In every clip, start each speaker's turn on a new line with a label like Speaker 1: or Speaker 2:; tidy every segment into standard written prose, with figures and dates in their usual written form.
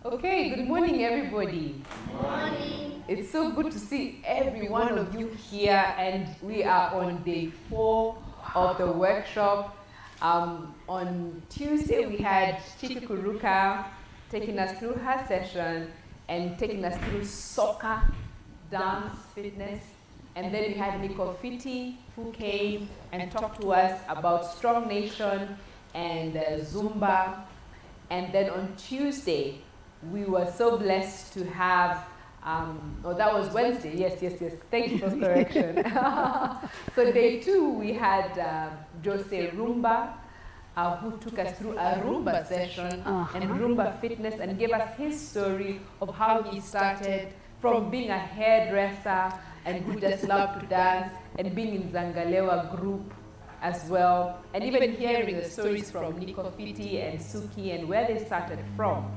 Speaker 1: Okay, good morning, everybody.
Speaker 2: Good morning.
Speaker 1: It's so good to see every one of you here, and we are on day 4 of the workshop. On Tuesday, we had Chiki Kuruka taking us through her session and taking us through soccer, dance, fitness. And then we had Nikkofitti, who came and talked to us about Strong Nation and Zumba. And then on Tuesday, we were so blessed to have, that was Wednesday, yes. Thank you for correction. So day 2, we had Jose Rumba, who took us through a Rumba session and Rumba fitness and gave us his story of how he started from being a hairdresser and who just loved to dance and being in Zangalewa group as well, and even hearing the stories from Nikkofitti and Suki and where they started from.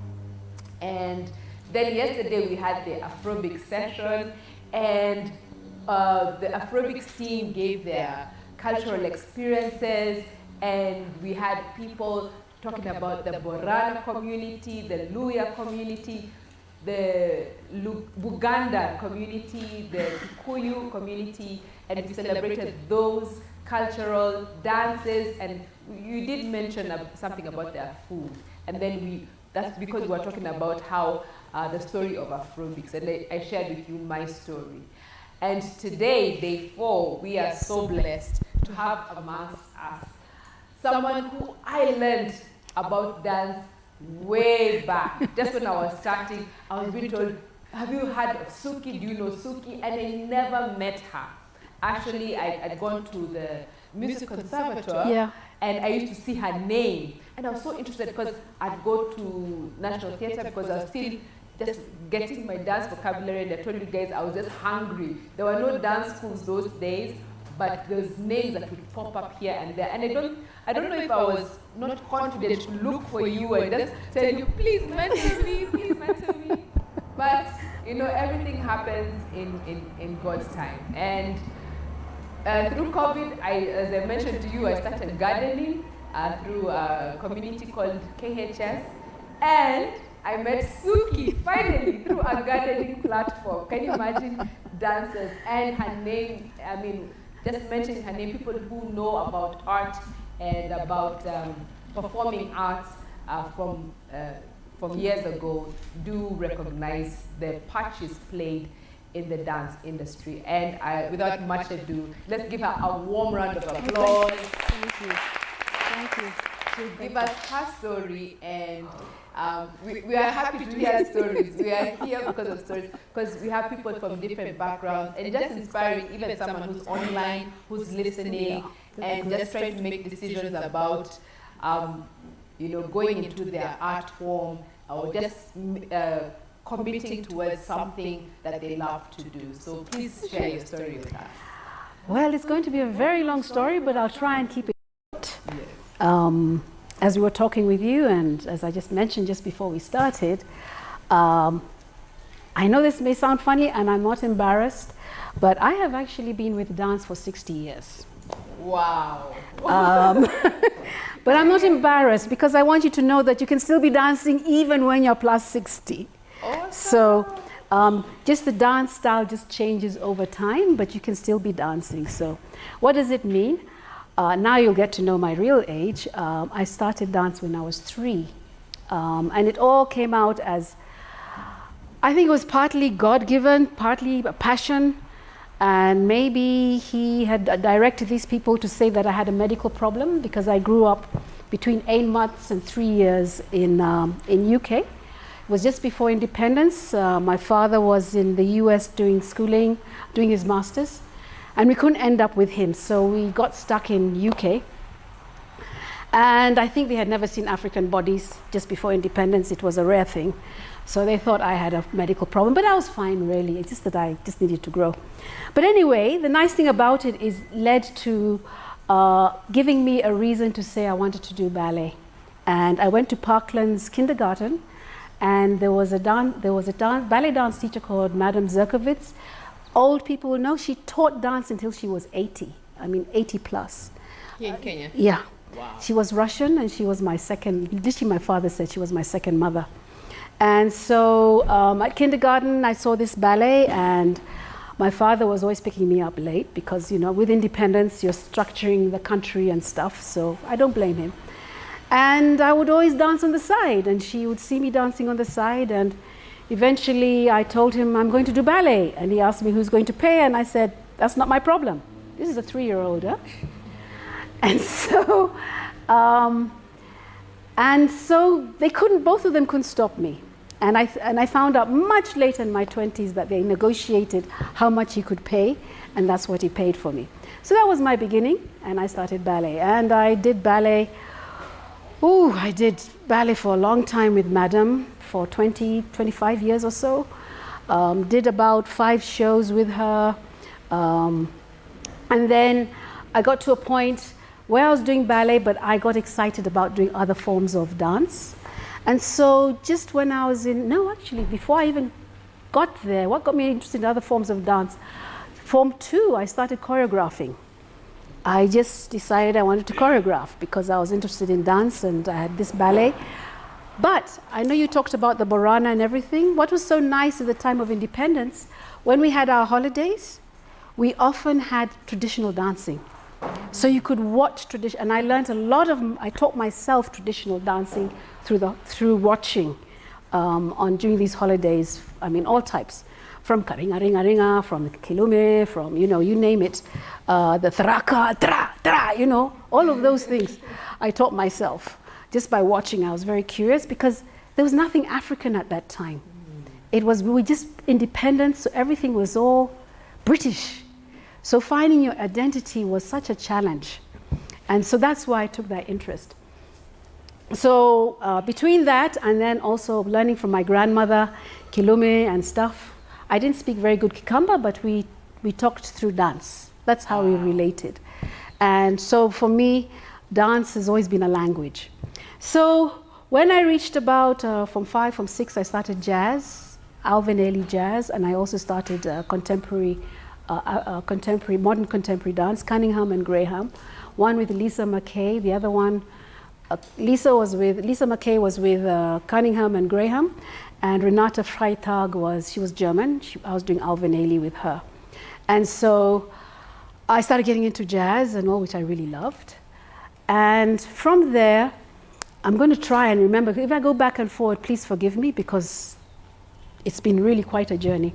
Speaker 1: And then yesterday we had the Afrobics session, and the Afrobics team gave their cultural experiences, and we had people talking about the Borana community, the Luya community, the Buganda community, the Kikuyu community, and we celebrated those cultural dances, and you did mention something about their food, and then that's because we were talking about how the story of Afrobics, and I shared with you my story. And today, day 4, we are so blessed to have amongst us someone who I learned about dance way back. Just when I was starting, I was being told, have you heard of Suki? Do you know Suki? And I never met her. Actually, I'd gone to the music conservatoire, and I used to see her name. And I was so interested because I'd go to National Theatre because I was still just getting my dance vocabulary, and I told you guys I was just hungry. There were no dance schools those days, but there was names that would pop up here and there. And I don't know if I was not confident to look for you and just tell you, please mentor me, please mentor me. But you know, everything happens in God's time. And through COVID, as I mentioned to you, I started gardening through a community called KHS, and I met Suki finally through a gardening platform. Can you imagine? Dancers and her name, I mean, just mentioning her name, people who know about art and about performing arts from years ago do recognize the part she's played in the dance industry. And without much ado, let's give her a warm round of applause.
Speaker 3: Thank you. Thank you.
Speaker 1: To give us her story, and we are happy to hear stories. We are here because of stories, because we have people from different backgrounds, and just inspiring even someone who's online, who's listening, and just trying to make decisions about, you know, going into their art form or just committing towards something that they love to do. So please share your story with us.
Speaker 3: Well, it's going to be a very long story, but I'll try and keep it short.
Speaker 1: Yes.
Speaker 3: As we were talking with you, and as I just mentioned just before we started, I know this may sound funny, and I'm not embarrassed, but I have actually been with dance for 60 years.
Speaker 1: Wow.
Speaker 3: But I'm not embarrassed, because I want you to know that you can still be dancing even when you're plus 60.
Speaker 1: Awesome.
Speaker 3: So just the dance style just changes over time, but you can still be dancing. So what does it mean? Now you'll get to know my real age. I started dance when I was 3. And it all came out as, I think it was partly God-given, partly a passion. And maybe he had directed these people to say that I had a medical problem, because I grew up between 8 months and 3 years in UK. It was just before independence. My father was in the US doing schooling, doing his master's. And we couldn't end up with him, so we got stuck in UK. And I think they had never seen African bodies just before independence. It was a rare thing. So they thought I had a medical problem, but I was fine, really. It's just that I just needed to grow. But anyway, the nice thing about it is led to giving me a reason to say I wanted to do ballet. And I went to Parkland's kindergarten, and there was a ballet dance teacher called Madam Zerkovitz. Old people will know she taught dance until she was 80. I mean, 80 plus.
Speaker 1: Here in Kenya?
Speaker 3: Yeah.
Speaker 1: Wow.
Speaker 3: She was Russian, and she was my second, literally my father said she was my second mother. And so at kindergarten, I saw this ballet, and my father was always picking me up late because, you know, with independence, you're structuring the country and stuff, so I don't blame him. And I would always dance on the side, and she would see me dancing on the side, and eventually I told him I'm going to do ballet, and he asked me who's going to pay, and I said, that's not my problem. This is a 3-year-old, huh? And so they couldn't, both of them couldn't stop me. And I found out much later in my 20s that they negotiated how much he could pay, and that's what he paid for me. So that was my beginning, and I started ballet. And I did ballet, I did ballet for a long time with Madam, for 25 years or so. Did about 5 shows with her. And then I got to a point where I was doing ballet, but I got excited about doing other forms of dance. And so just when I was before I even got there, what got me interested in other forms of dance? Form 2, I started choreographing. I just decided I wanted to choreograph because I was interested in dance and I had this ballet. But I know you talked about the Borana and everything. What was so nice at the time of independence, when we had our holidays, we often had traditional dancing. So you could watch tradition, and I learned I taught myself traditional dancing through watching during these holidays. I mean, all types, from karinga ringa ringa, from kilume, from, you know, you name it, the thraka, tra, you know, all of those things I taught myself just by watching. I was very curious because there was nothing African at that time. We were just independent, so everything was all British. So finding your identity was such a challenge. And so that's why I took that interest. So between that and then also learning from my grandmother, Kilume and stuff, I didn't speak very good Kikamba, but we talked through dance. That's how we related. And so for me, dance has always been a language. So when I reached about from 5, from 6, I started jazz, Alvin Ailey jazz, and I also started modern contemporary dance, Cunningham and Graham. One with Lisa McKay, the other one, Lisa McKay was with Cunningham and Graham, and Renata Freitag she was German. I was doing Alvin Ailey with her. And so I started getting into jazz and all, which I really loved. And from there, I'm going to try and remember, if I go back and forward, please forgive me because it's been really quite a journey.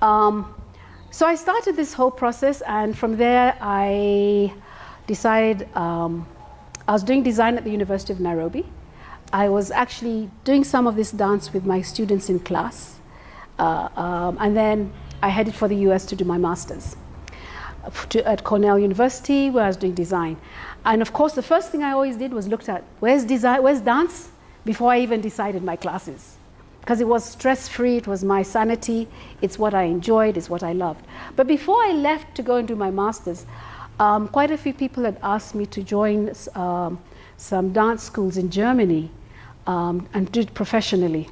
Speaker 3: So I started this whole process, and from there I decided I was doing design at the University of Nairobi. I was actually doing some of this dance with my students in class, and then I headed for the US to do my master's at Cornell University, where I was doing design. And of course, the first thing I always did was looked at where's dance, before I even decided my classes. Because it was stress-free, it was my sanity, it's what I enjoyed, it's what I loved. But before I left to go and do my master's, quite a few people had asked me to join some dance schools in Germany and do it professionally.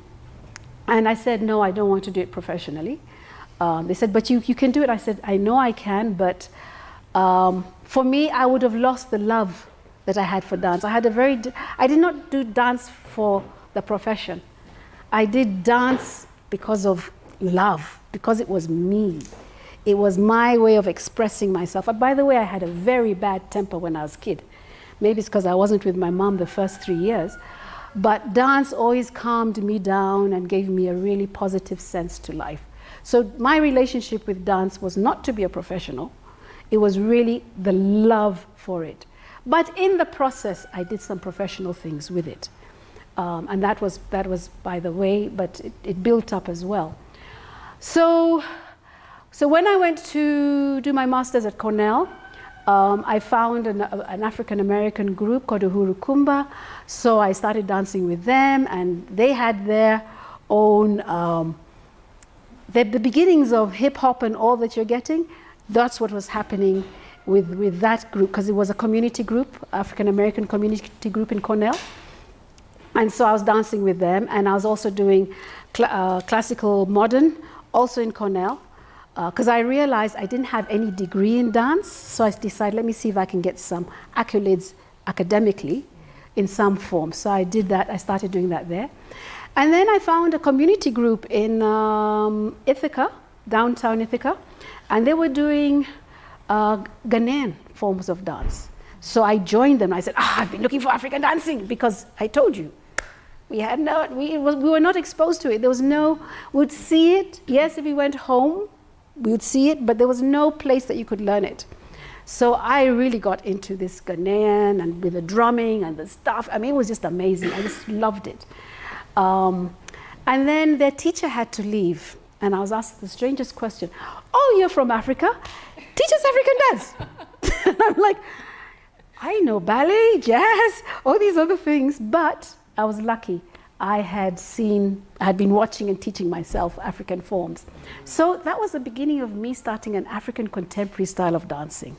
Speaker 3: And I said, no, I don't want to do it professionally. They said, but you can do it. I said, I know I can, but for me, I would have lost the love that I had for dance. I did not do dance for the profession. I did dance because of love, because it was me. It was my way of expressing myself. By the way, I had a very bad temper when I was a kid. Maybe it's because I wasn't with my mom the first 3 years. But dance always calmed me down and gave me a really positive sense to life. So my relationship with dance was not to be a professional. It was really the love for it. But in the process, I did some professional things with it. And that was by the way, but it built up as well. So when I went to do my master's at Cornell, I found an African American group called Uhuru Kumba. So I started dancing with them, and they had their own, the beginnings of hip hop and all that you're getting. That's what was happening with that group, because it was a community group, African American community group in Cornell. And so I was dancing with them, and I was also doing classical modern, also in Cornell, because I realized I didn't have any degree in dance, so I decided, let me see if I can get some accolades academically in some form. So I did that, I started doing that there. And then I found a community group in Ithaca, downtown Ithaca, and they were doing Ghanaian forms of dance. So I joined them. I said, I've been looking for African dancing, because I told you, we were not exposed to it. There was no, we'd see it. Yes, if we went home, we would see it, but there was no place that you could learn it. So I really got into this Ghanaian, and with the drumming and the stuff. I mean, it was just amazing. I just loved it. And then their teacher had to leave, and I was asked the strangest question. Oh, you're from Africa? Teach us African dance. And I'm like, I know ballet, jazz, all these other things, but I was lucky. I had been watching and teaching myself African forms. So that was the beginning of me starting an African contemporary style of dancing.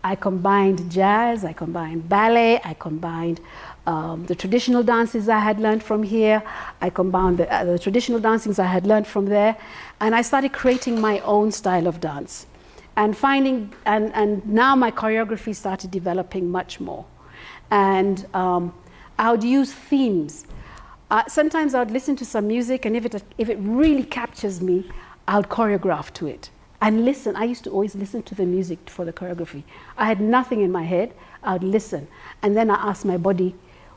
Speaker 3: I combined jazz, I combined ballet, I combined the traditional dances I had learned from here, I combined the traditional dancings I had learned from there, and I started creating my own style of dance. And now my choreography started developing much more. And I would use themes. Sometimes I would listen to some music, and if it really captures me, I would choreograph to it. And listen, I used to always listen to the music for the choreography. I had nothing in my head, I would listen. And then I asked my body,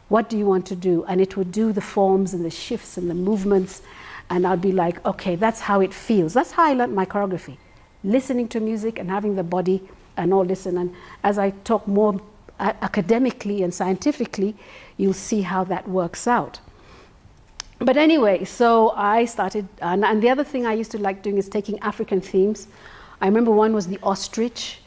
Speaker 3: what do you want to do? And it would do the forms and the shifts and the movements. And I'd be like, okay, that's how it feels. That's how I learned my choreography. Listening to music and having the body and all listen. And as I talk more academically and scientifically, you'll see how that works out. But anyway, so I started, and the other thing I used to like doing is taking African themes. I remember one was the ostrich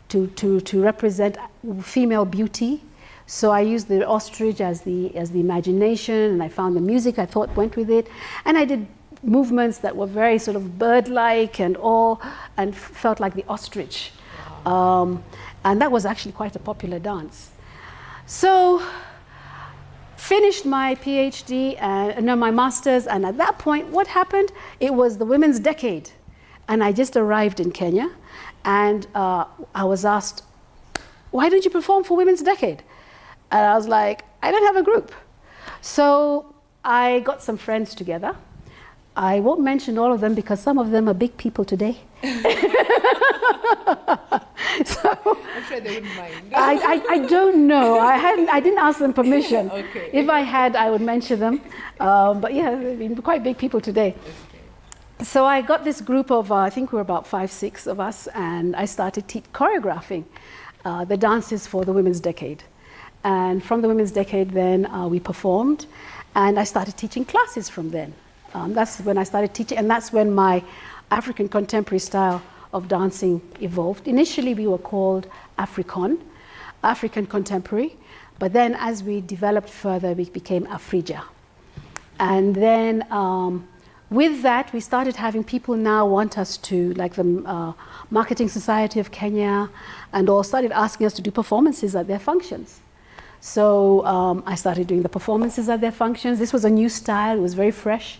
Speaker 3: to represent female beauty. So I used the ostrich as the imagination, and I found the music I thought went with it. And I did movements that were very sort of bird-like and felt like the ostrich. And that was actually quite a popular dance. So finished my PhD, my master's, and at that point, what happened? It was the Women's Decade. And I just arrived in Kenya, and I was asked, why don't you perform for Women's Decade? And I was like, I don't have a group. So I got some friends together. I won't mention all of them because some of them are big people today. So
Speaker 1: I'm sure they wouldn't mind.
Speaker 3: I don't know. I didn't ask them permission.
Speaker 1: Okay.
Speaker 3: If I had, I would mention them. But yeah, I mean, quite big people today. Okay. So I got this group of, I think we were about 5, 6 of us, and I started choreographing the dances for the Women's Decade. And from the Women's Decade, then we performed, and I started teaching classes from then. That's when I started teaching, and that's when my African contemporary style of dancing evolved. Initially, we were called African contemporary, but then as we developed further, we became Afrija. And then with that, we started having people now want us to, like the Marketing Society of Kenya, and all started asking us to do performances at their functions. So I started doing the performances at their functions. This was a new style, it was very fresh.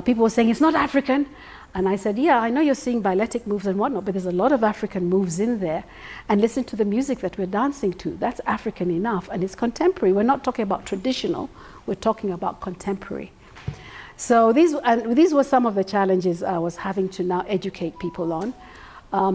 Speaker 3: People were saying, it's not African. And I said, yeah, I know you're seeing balletic moves and whatnot, but there's a lot of African moves in there. And listen to the music that we're dancing to. That's African enough, and it's contemporary. We're not talking about traditional, we're talking about contemporary. So these were some of the challenges I was having to now educate people on.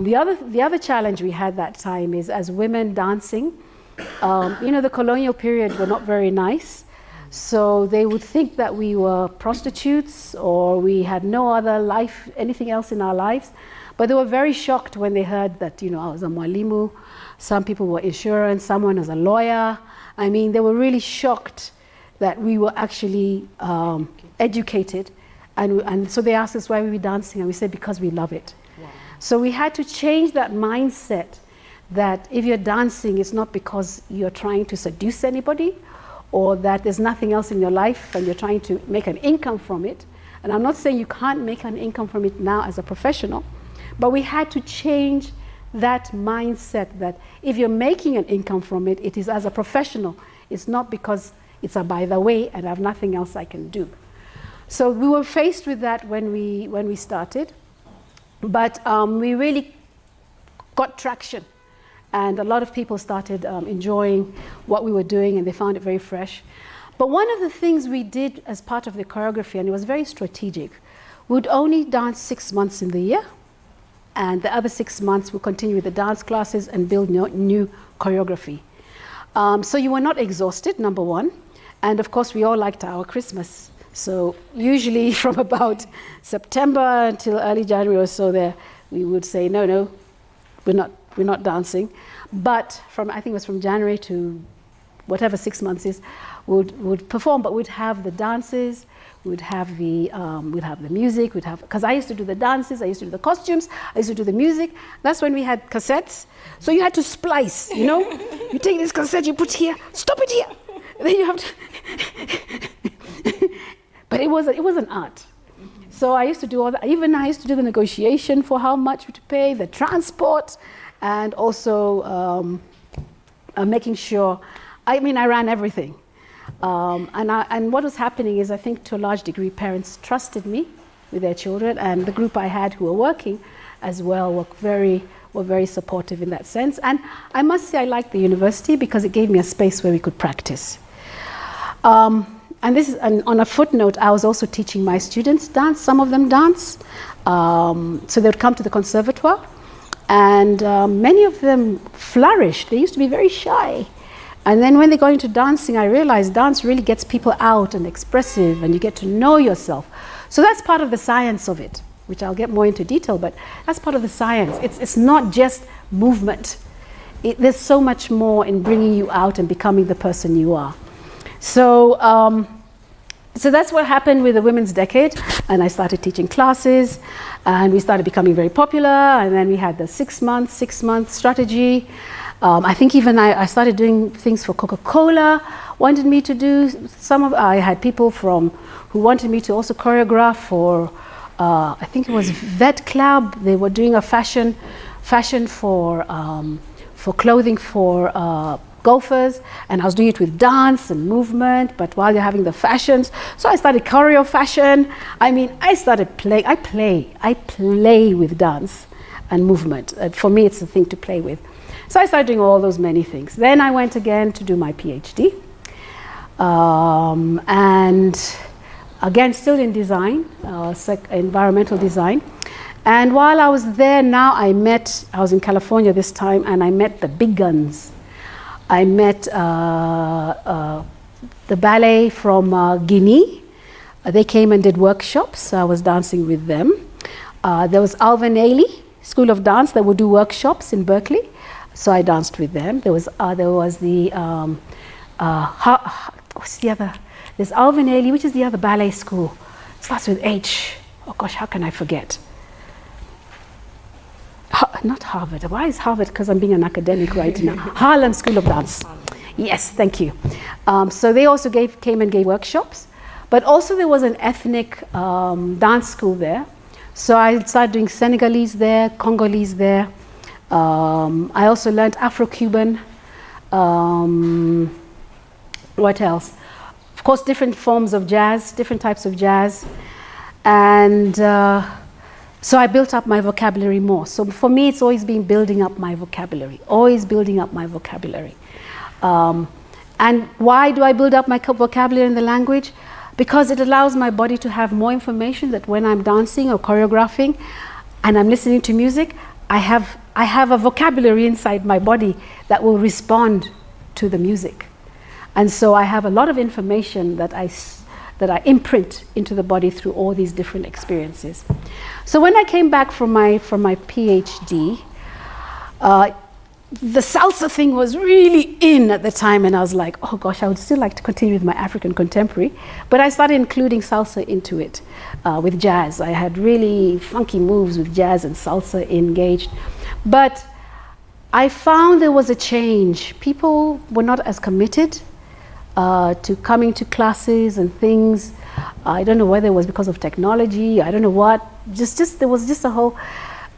Speaker 3: The other challenge we had that time is, as women dancing, the colonial period were not very nice. So they would think that we were prostitutes or we had no other life, anything else in our lives. But they were very shocked when they heard that, I was a mwalimu, some people were insurance, someone was a lawyer. I mean, they were really shocked that we were actually educated. And so they asked us why we were dancing, and we said, because we love it. Wow. So we had to change that mindset that if you're dancing, it's not because you're trying to seduce anybody, or that there's nothing else in your life and you're trying to make an income from it. And I'm not saying you can't make an income from it now as a professional, but we had to change that mindset that if you're making an income from it, it is as a professional. It's not because it's a by the way and I have nothing else I can do. So we were faced with that when we started, but we really got traction. And a lot of people started enjoying what we were doing, and they found it very fresh. But one of the things we did as part of the choreography, and it was very strategic, we'd only dance 6 months in the year, and the other 6 months we'll continue with the dance classes and build new choreography. So you were not exhausted, number one, and of course we all liked our Christmas. So usually from about September until early January or so there, we would say, no, we're not dancing. But from, I think it was from January to whatever 6 months is, would perform, but we'd have the dances, we'd have the music, because I used to do the dances, I used to do the costumes, I used to do the music. That's when we had cassettes. So you had to splice, you know? You take this cassette, you put here, stop it here. And then you have to... But it was an art. So I used to do all that. Even I used to do the negotiation for how much to pay, the transport, and also making sure, I ran everything. And what was happening is, I think to a large degree, parents trusted me with their children, and the group I had who were working as well were very supportive in that sense. And I must say I liked the university because it gave me a space where we could practice. And this is, and on a footnote, I was also teaching my students dance. Some of them dance. So they would come to the conservatoire, and many of them flourished. They used to be very shy. And then when they got into dancing, I realized dance really gets people out and expressive, and you get to know yourself. So that's part of the science of it, which I'll get more into detail, but that's part of the science. It's not just movement. There's so much more in bringing you out and becoming the person you are. So, so that's what happened with the Women's Decade, and I started teaching classes, and we started becoming very popular, and then we had the 6 month strategy. I think even I started doing things for Coca-Cola, wanted me to do I had people who wanted me to also choreograph for, I think it was Vet Club. They were doing a fashion for clothing for golfers, and I was doing it with dance and movement, but while you're having the fashions. So I started choreo fashion. I started playing. I play with dance and movement. For me, it's the thing to play with. So I started doing all those many things. Then I went again to do my PhD. And again, still in design, environmental design. And while I was there, I was in California this time, and I met the big guns. I met the ballet from Guinea. They came and did workshops. So I was dancing with them. There was Alvin Ailey School of Dance that would do workshops in Berkeley. So I danced with them. There was the what's the other? There's Alvin Ailey, which is the other ballet school. It starts with H. Oh gosh, how can I forget? Not Harvard. Why is Harvard? Because I'm being an academic right now. Harlem School of Dance. Yes, thank you. So they also came and gave workshops, but also there was an ethnic dance school there. So I started doing Senegalese there, Congolese there. I also learned Afro-Cuban. What else? Of course, different forms of jazz, different types of jazz. And so I built up my vocabulary more. So for me, it's always been building up my vocabulary, always building up my vocabulary. And why do I build up my vocabulary in the language? Because it allows my body to have more information that when I'm dancing or choreographing and I'm listening to music, I have a vocabulary inside my body that will respond to the music. And so I have a lot of information that I imprint into the body through all these different experiences. So when I came back from my PhD, the salsa thing was really in at the time, and I was like, oh gosh, I would still like to continue with my African contemporary, but I started including salsa into it with jazz. I had really funky moves with jazz and salsa engaged, but I found there was a change. People were not as committed to coming to classes and things. I don't know whether it was because of technology, I don't know what, there was just a whole,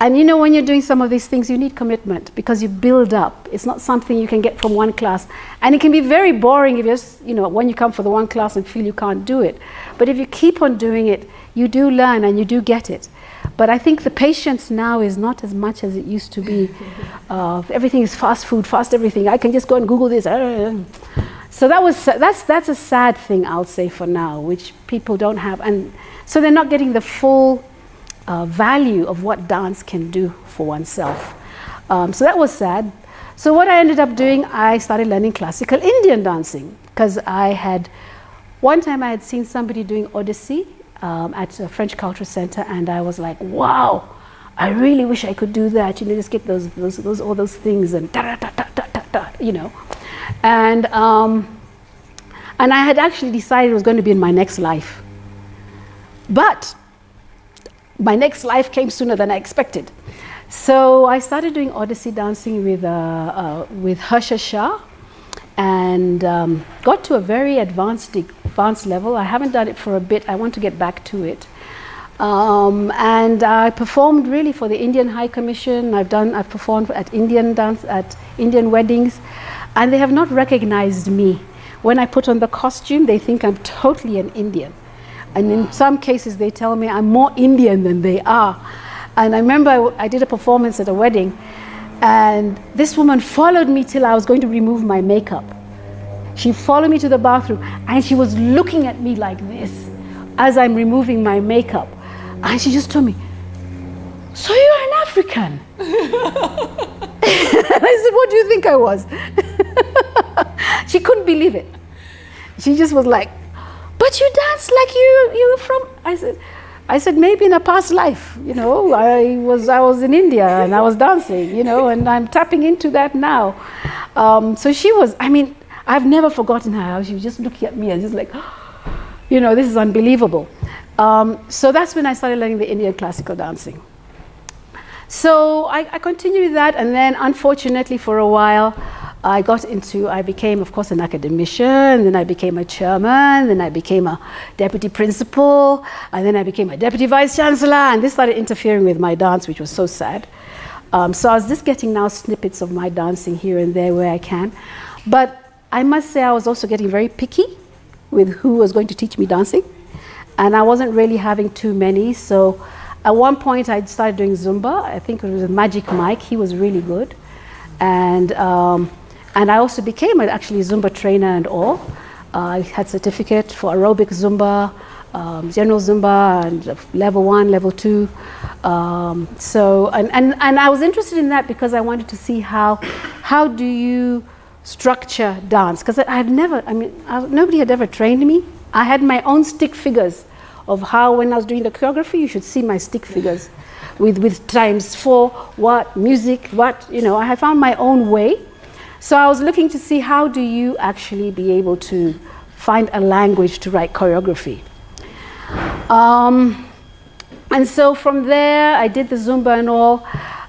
Speaker 3: and you know, when you're doing some of these things, you need commitment because you build up. It's not something you can get from one class. And it can be very boring if you're just, when you come for the one class and feel you can't do it. But if you keep on doing it, you do learn and you do get it. But I think the patience now is not as much as it used to be. Everything is fast food, fast everything. I can just go and Google this. So that's a sad thing, I'll say, for now, which people don't have, and so they're not getting the full value of what dance can do for oneself. So that was sad. So what I ended up doing, I started learning classical Indian dancing, because one time I had seen somebody doing Odyssey at a French Cultural Center, and I was like, wow, I really wish I could do that. You know, just get all those things and you know. And I had actually decided it was going to be in my next life. But my next life came sooner than I expected. So I started doing Odyssey dancing with Harsha Shah, and got to a very advanced level. I haven't done it for a bit. I want to get back to it. And I performed really for the Indian High Commission. I've performed at Indian weddings, and they have not recognized me. When I put on the costume, they think I'm totally an Indian. And in some cases, they tell me I'm more Indian than they are. And I remember I did a performance at a wedding, and this woman followed me till I was going to remove my makeup. She followed me to the bathroom, and she was looking at me like this as I'm removing my makeup. And she just told me, "So you're an African?" And I said, "What do you think I was?" She couldn't believe it. She just was like, "But you dance like you were from..." I said, "Maybe in a past life, you know, I was in India and I was dancing, you know, and I'm tapping into that now." So she was, I mean, I've never forgotten her. She was just looking at me and just like, you know, this is unbelievable. So that's when I started learning the Indian classical dancing. So I continued with that, and then unfortunately for a while, I became, of course, an academician, then I became a chairman, then I became a deputy principal, and then I became a deputy vice chancellor, and this started interfering with my dance, which was so sad. So I was just getting now snippets of my dancing here and there where I can. But I must say I was also getting very picky with who was going to teach me dancing, and I wasn't really having too many. So at one point I started doing Zumba. I think it was with Magic Mike. He was really good. And I also became actually a Zumba trainer and all. I had certificate for aerobic Zumba, general Zumba, and level 1, level 2. And I was interested in that because I wanted to see how do you structure dance, because nobody had ever trained me. I had my own stick figures of how, when I was doing the choreography, you should see my stick figures with times 4, what, music, what, you know, I had found my own way. So I was looking to see how do you actually be able to find a language to write choreography. And so from there, I did the Zumba and all.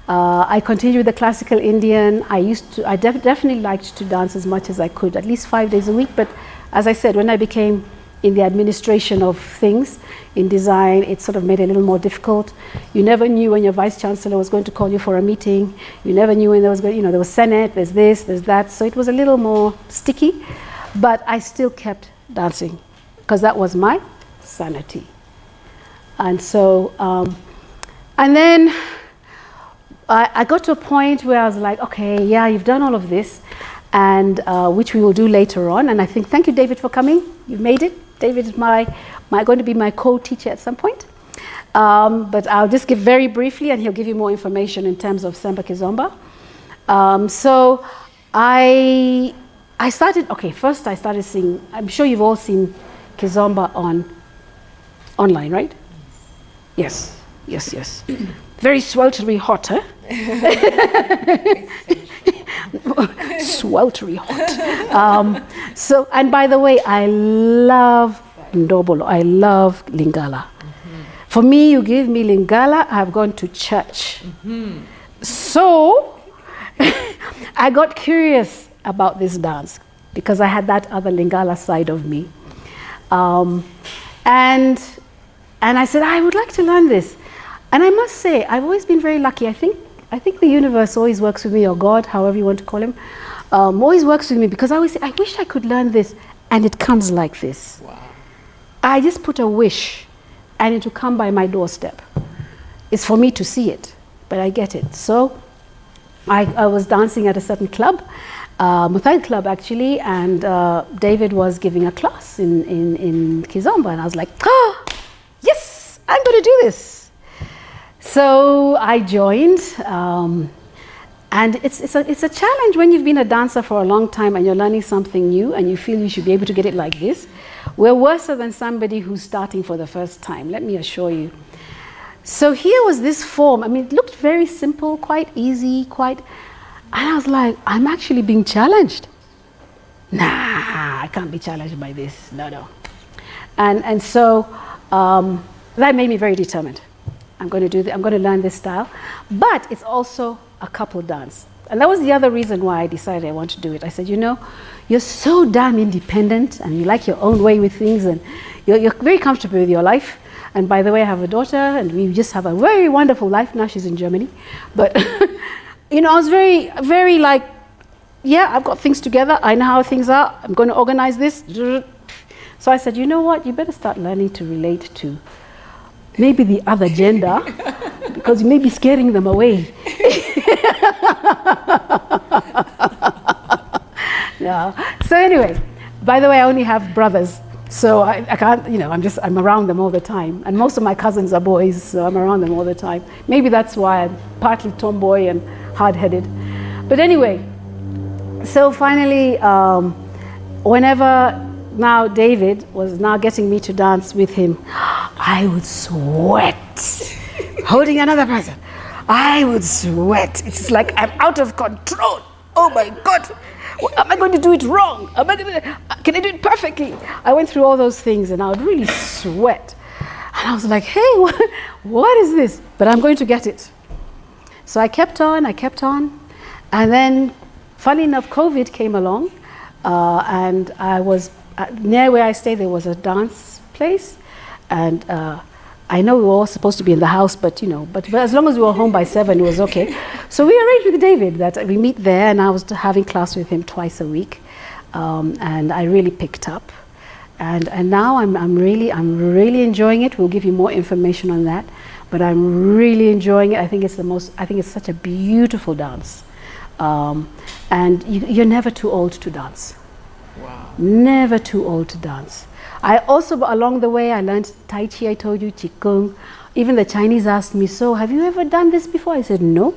Speaker 3: I continued with the classical Indian. I definitely liked to dance as much as I could, at least 5 days a week. But as I said, when I became in the administration of things, in design, it sort of made it a little more difficult. You never knew when your vice chancellor was going to call you for a meeting. You never knew when there was, there was Senate, there's this, there's that. So it was a little more sticky, but I still kept dancing because that was my sanity. And so, and then I got to a point where I was like, okay, yeah, you've done all of this, and which we will do later on. And I think, thank you, David, for coming. You've made it. David is going to be my co-teacher at some point. But I'll just give very briefly, and he'll give you more information in terms of Semba Kizomba. So I started, first I started seeing, I'm sure you've all seen Kizomba online, right? Yes. Very sweltery hot, huh? Sweltery hot. So, and by the way, I love Ndobolo. I love Lingala. Mm-hmm. For me, you give me Lingala, I've gone to church. Mm-hmm. So, I got curious about this dance because I had that other Lingala side of me. And I said, I would like to learn this. And I must say, I've always been very lucky. I think the universe always works with me, or God, however you want to call him, always works with me, because I always say, I wish I could learn this, and it comes like this. Wow. I just put a wish, and it will come by my doorstep. It's for me to see it, but I get it. So I was dancing at a certain club, Muthai Club actually, and David was giving a class in Kizomba, and I was like, oh, yes, I'm going to do this. So I joined, and it's a challenge when you've been a dancer for a long time and you're learning something new and you feel you should be able to get it like this. We're worse than somebody who's starting for the first time, let me assure you. So here was this form. I mean, it looked very simple, quite easy, and I was like, I'm actually being challenged. Nah, I can't be challenged by this, no. And so that made me very determined. I'm going to learn this style, but it's also a couple dance. And that was the other reason why I decided I want to do it. I said, you know, you're so damn independent and you like your own way with things and you're very comfortable with your life. And by the way, I have a daughter and we just have a very wonderful life. Now she's in Germany. But, you know, I was very, very like, yeah, I've got things together. I know how things are. I'm going to organize this. So I said, you know what? You better start learning to relate to maybe the other gender because you may be scaring them away. No. So anyway, by the way, I only have brothers. So I can't, you know, I'm around them all the time. And most of my cousins are boys, so I'm around them all the time. Maybe that's why I'm partly tomboy and hard-headed. But anyway, so finally, whenever now David was now getting me to dance with him, I would sweat. Holding another person, I would sweat. It's like I'm out of control. Oh my God. Am I going to do it wrong? Can I do it perfectly? I went through all those things and I would really sweat. And I was like, hey, what is this? But I'm going to get it. So I kept on. And then, funny enough, COVID came along. And I was, near where I stayed, there was a dance place. And I know we were all supposed to be in the house, but you know, but as long as we were home by 7, it was okay. So we arranged with David that we meet there, and I was having class with him twice a week, and I really picked up, and now I'm really enjoying it. We'll give you more information on that, but I'm really enjoying it. I think it's such a beautiful dance, and you're never too old to dance. Wow. Never too old to dance. I also, along the way, I learned Tai Chi, I told you, Qigong. Even the Chinese asked me, so have you ever done this before? I said, no.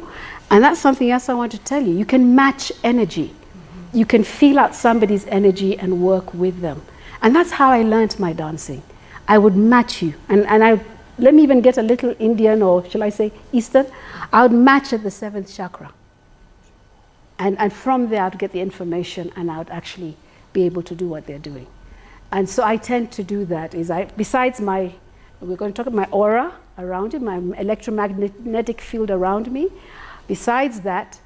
Speaker 3: And that's something else I want to tell you. You can match energy. Mm-hmm. You can feel out somebody's energy and work with them. And that's how I learned my dancing. I would match you. And let me even get a little Indian, or shall I say Eastern. I would match at the 7th chakra. And from there, I'd get the information and I would actually be able to do what they're doing. And so I tend to do that. Besides we're going to talk about my aura around it, my electromagnetic field around me. Besides that,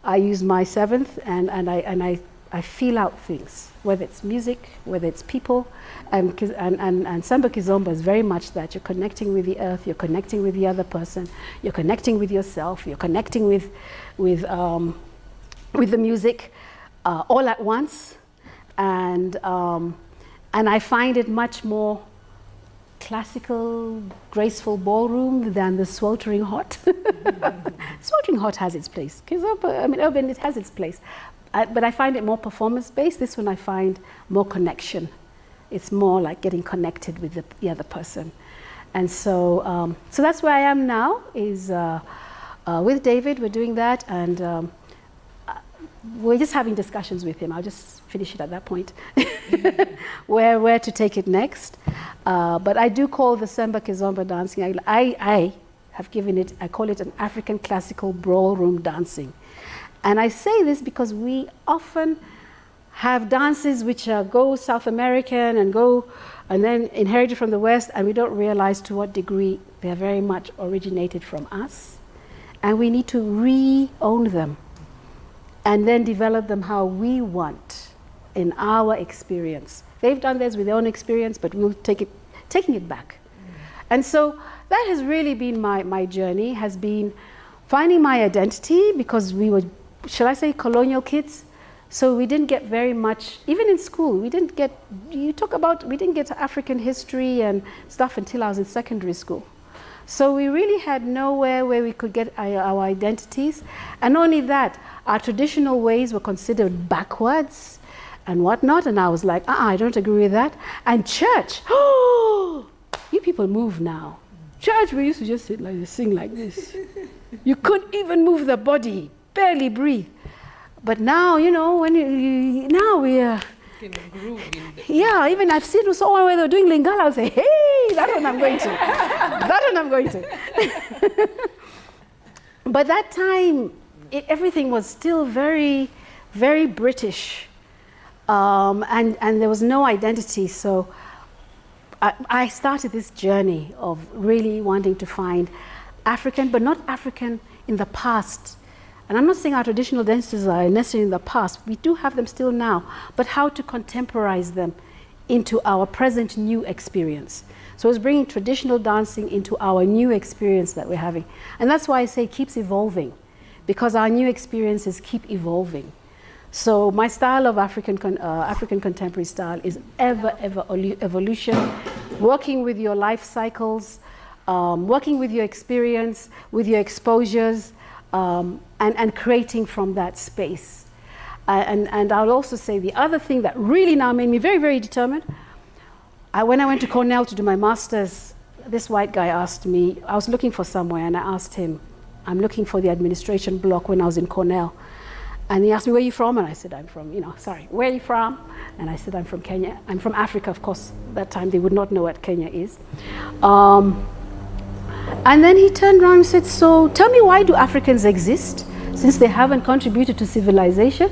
Speaker 3: I use my 7th and I feel out things, whether it's music, whether it's people, and Samba Kizomba is very much that. You're connecting with the earth, you're connecting with the other person, you're connecting with yourself, you're connecting with the music all at once, and I find it much more classical, graceful ballroom than the sweltering hot. Sweltering hot has its place. Urban, it has its place. But I find it more performance-based. This one I find more connection. It's more like getting connected with the other person. And so, so that's where I am now, is with David, we're doing that, and we're just having discussions with him. I'll just finish it at that point, where to take it next. But I do call the Samba Kizomba dancing, I have given it, I call it an African classical ballroom dancing. And I say this because we often have dances which go South American and then inherited from the West, and we don't realize to what degree they're very much originated from us. And we need to re-own them and then develop them how we want in our experience. They've done theirs with their own experience, but we'll taking it back. And so that has really been my journey, has been finding my identity, because we were, shall I say, colonial kids. So we didn't get very much, even in school, we didn't get African history and stuff until I was in secondary school. So we really had nowhere where we could get our identities. And not only that, our traditional ways were considered backwards and whatnot. And I was like, I don't agree with that. And church, oh, you people move now. Church, we used to just sit like this, sing like this. You couldn't even move the body, barely breathe. But now, you know, when now we are. Yeah, even I've seen someone where they're doing Lingala, I'll say, hey, that one I'm going to. That one I'm going to. But that time, everything was still very, very British. And there was no identity. So I started this journey of really wanting to find African, but not African in the past. And I'm not saying our traditional dances are necessarily in the past. We do have them still now, but how to contemporize them into our present new experience. So it's bringing traditional dancing into our new experience that we're having. And that's why I say it keeps evolving, because our new experiences keep evolving. So my style of African contemporary style is ever evolution, working with your life cycles, working with your experience, with your exposures, and creating from that space. And I'll also say the other thing that really now made me very, very determined, when I went to Cornell to do my master's, this white guy asked me, I was looking for somewhere, and I asked him, I'm looking for the administration block when I was in Cornell. And he asked me, where are you from? And I said, I'm from, where are you from? And I said, I'm from Kenya. I'm from Africa, of course. That time they would not know what Kenya is. And then he turned around and said, so tell me, why do Africans exist since they haven't contributed to civilization?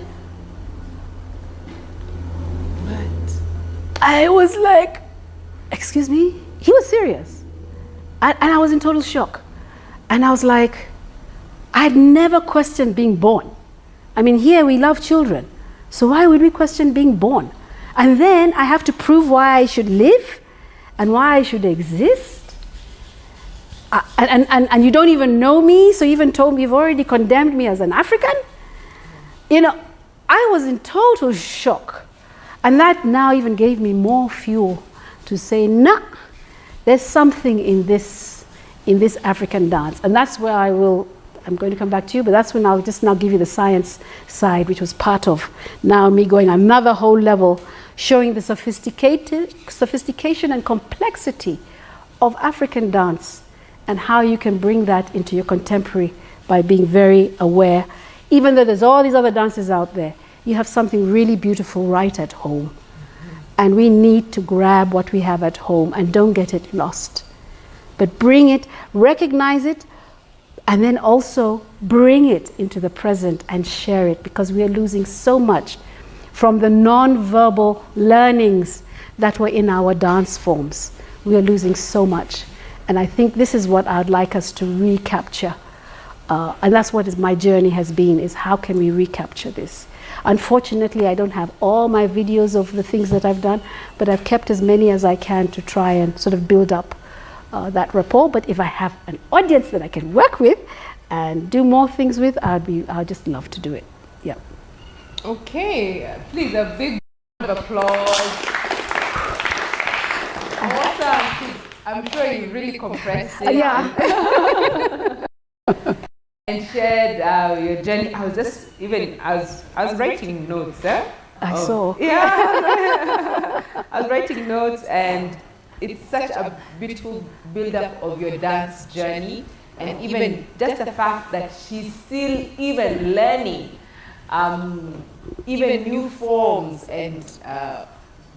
Speaker 3: What? I was like, excuse me? He was serious. And I was in total shock. And I was like, I'd never questioned being born. I mean, here we love children. So why would we question being born? And then I have to prove why I should live and why I should exist. And you don't even know me, so you even told me you've already condemned me as an African? You know, I was in total shock. And that now even gave me more fuel to say, nah, there's something in this African dance. And that's where I'm going to come back to you, but that's when I'll just now give you the science side, which was part of now me going another whole level, showing the sophistication and complexity of African dance, and how you can bring that into your contemporary by being very aware. Even though there's all these other dances out there, you have something really beautiful right at home. Mm-hmm. And we need to grab what we have at home and don't get it lost. But bring it, recognize it, and then also bring it into the present and share it, because we are losing so much from the non-verbal learnings that were in our dance forms. We are losing so much. And I think this is what I'd like us to recapture. And that's what my journey has been, is how can we recapture this? Unfortunately, I don't have all my videos of the things that I've done, but I've kept as many as I can to try and sort of build up that rapport. But if I have an audience that I can work with and do more things with, I'd just love to do it. Yeah.
Speaker 1: Okay, please, a big round of applause. Awesome. I'm sure you really compressed it.
Speaker 3: Yeah.
Speaker 1: And shared your journey. I was writing notes, eh?
Speaker 3: I saw.
Speaker 1: Yeah. I was writing notes, and it's such a beautiful build-up of your dance journey, and even just the fact that she's still even learning even new forms, and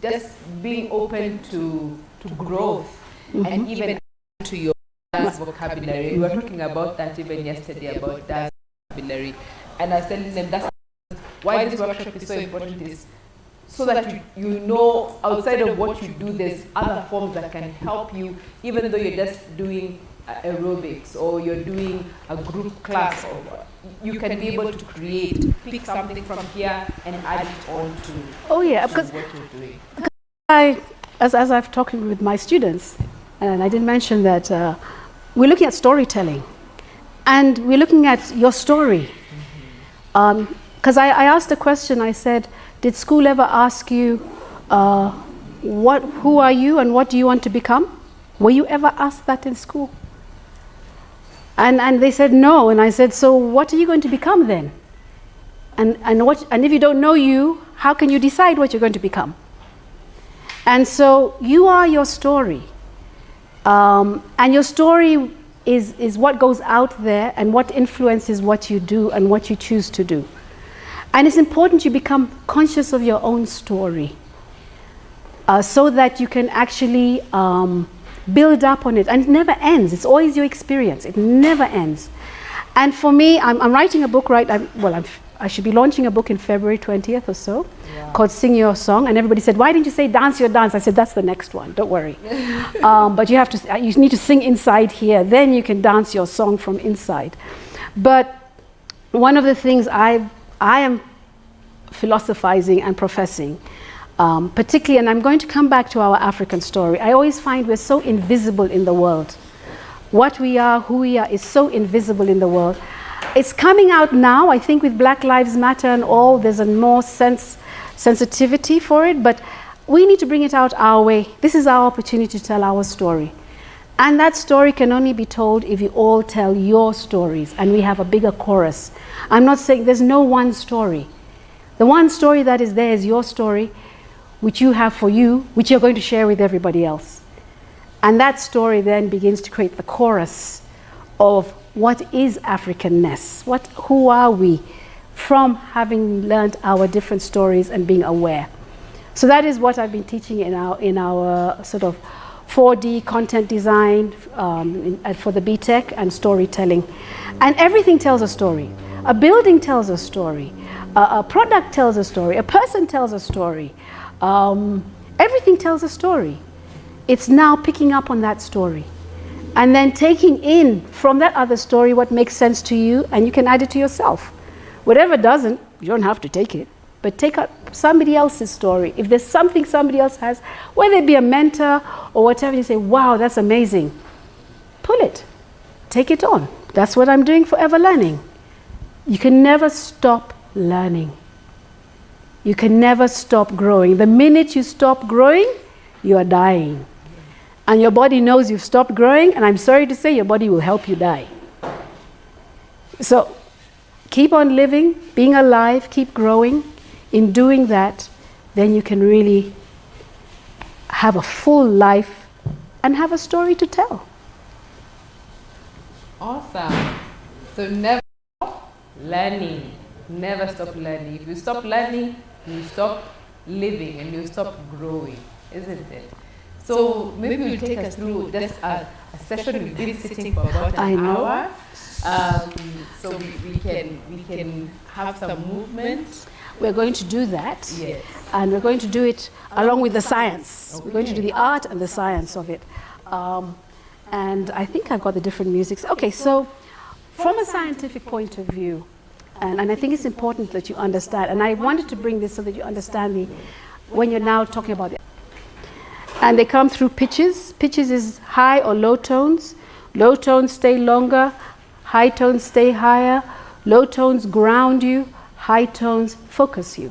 Speaker 1: just being open to growth. Mm-hmm. And even to your dance vocabulary. We were talking about that even yesterday, about dance vocabulary. And I was telling them that's why this workshop is so important, is so that you know, outside of what you do, there's other forms that can help you, even though you're just doing aerobics or you're doing a group class, or you can be able to pick something from here and add it on to, what you're doing.
Speaker 3: As I've talked with my students, and I did mention that we're looking at storytelling, and we're looking at your story. Because I asked a question, I said, did school ever ask you, who are you and what do you want to become? Were you ever asked that in school? And they said no, and I said, so what are you going to become then? And if you don't know you, how can you decide what you're going to become? And so you are your story. And your story is what goes out there and what influences what you do and what you choose to do. And it's important you become conscious of your own story so that you can actually build up on it. And it never ends. It's always your experience. It never ends. And for me, I'm writing a book I should be launching a book in February 20th or so, called Sing Your Song. And everybody said, why didn't you say dance your dance? I said, that's the next one, don't worry. But you need to sing inside here, then you can dance your song from inside. But one of the things I am philosophizing and professing, particularly, and I'm going to come back to our African story, I always find we're so invisible in the world. What we are, who we are, is so invisible in the world. It's coming out now, I think, with Black Lives Matter and all. There's a more sensitivity for it, but we need to bring it out our way. This is our opportunity to tell our story. And that story can only be told if you all tell your stories and we have a bigger chorus. I'm not saying there's no one story. The one story that is there is your story, which you have for you, which you're going to share with everybody else. And that story then begins to create the chorus of what is Africanness? Who are we from having learned our different stories and being aware? So that is what I've been teaching in our sort of 4D content design for the BTech and storytelling. And everything tells a story. A building tells a story. A product tells a story. A person tells a story. Everything tells a story. It's now picking up on that story. And then taking in from that other story what makes sense to you, and you can add it to yourself. Whatever doesn't, you don't have to take it, but take up somebody else's story. If there's something somebody else has, whether it be a mentor or whatever, you say, wow, that's amazing. Pull it, take it on. That's what I'm doing Forever Learning. You can never stop learning. You can never stop growing. The minute you stop growing, you are dying. And your body knows you've stopped growing, and I'm sorry to say your body will help you die. So keep on living, being alive, keep growing. In doing that, then you can really have a full life and have a story to tell.
Speaker 1: Awesome. So never stop learning. Never stop learning. If you stop learning, you stop living and you stop growing, isn't it? So maybe you'll take us through just a session. We've been sitting for about an hour. So we can have some movement.
Speaker 3: We're going to do that.
Speaker 1: Yes.
Speaker 3: And we're going to do it along with the science. Okay. We're going to do the art and the science of it. And I think I've got the different musics. Okay, so from a scientific point of view, and I think it's important that you understand, and I wanted to bring this so that you understand me when you're now talking about it. And they come through pitches. Pitches is high or low tones. Low tones stay longer. High tones stay higher. Low tones ground you. High tones focus you.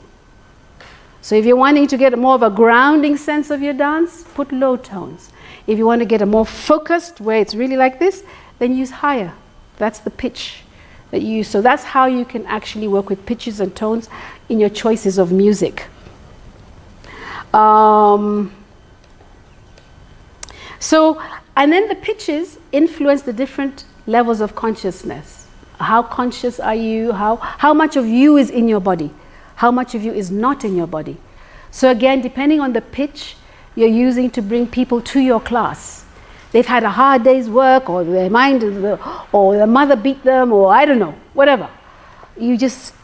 Speaker 3: So if you're wanting to get more of a grounding sense of your dance, put low tones. If you want to get a more focused, where it's really like this, then use higher. That's the pitch that you use. So that's how you can actually work with pitches and tones in your choices of music. So, and then the pitches influence the different levels of consciousness. How conscious are you? How much of you is in your body? How much of you is not in your body? So again, depending on the pitch you're using to bring people to your class. They've had a hard day's work, or their mind, or their mother beat them, or I don't know, whatever. You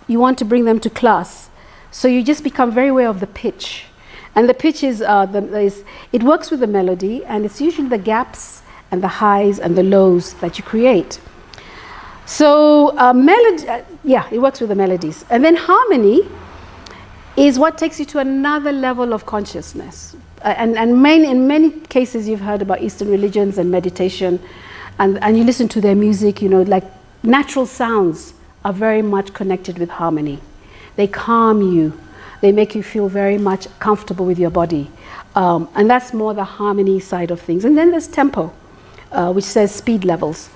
Speaker 3: want to bring them to class. So you just become very aware of the pitch. And the pitch it works with the melody, and it's usually the gaps and the highs and the lows that you create. So melody, it works with the melodies. And then harmony is what takes you to another level of consciousness. In many cases you've heard about Eastern religions and meditation, and you listen to their music, like natural sounds are very much connected with harmony. They calm you. They make you feel very much comfortable with your body. And that's more the harmony side of things. And then there's tempo, which says speed levels.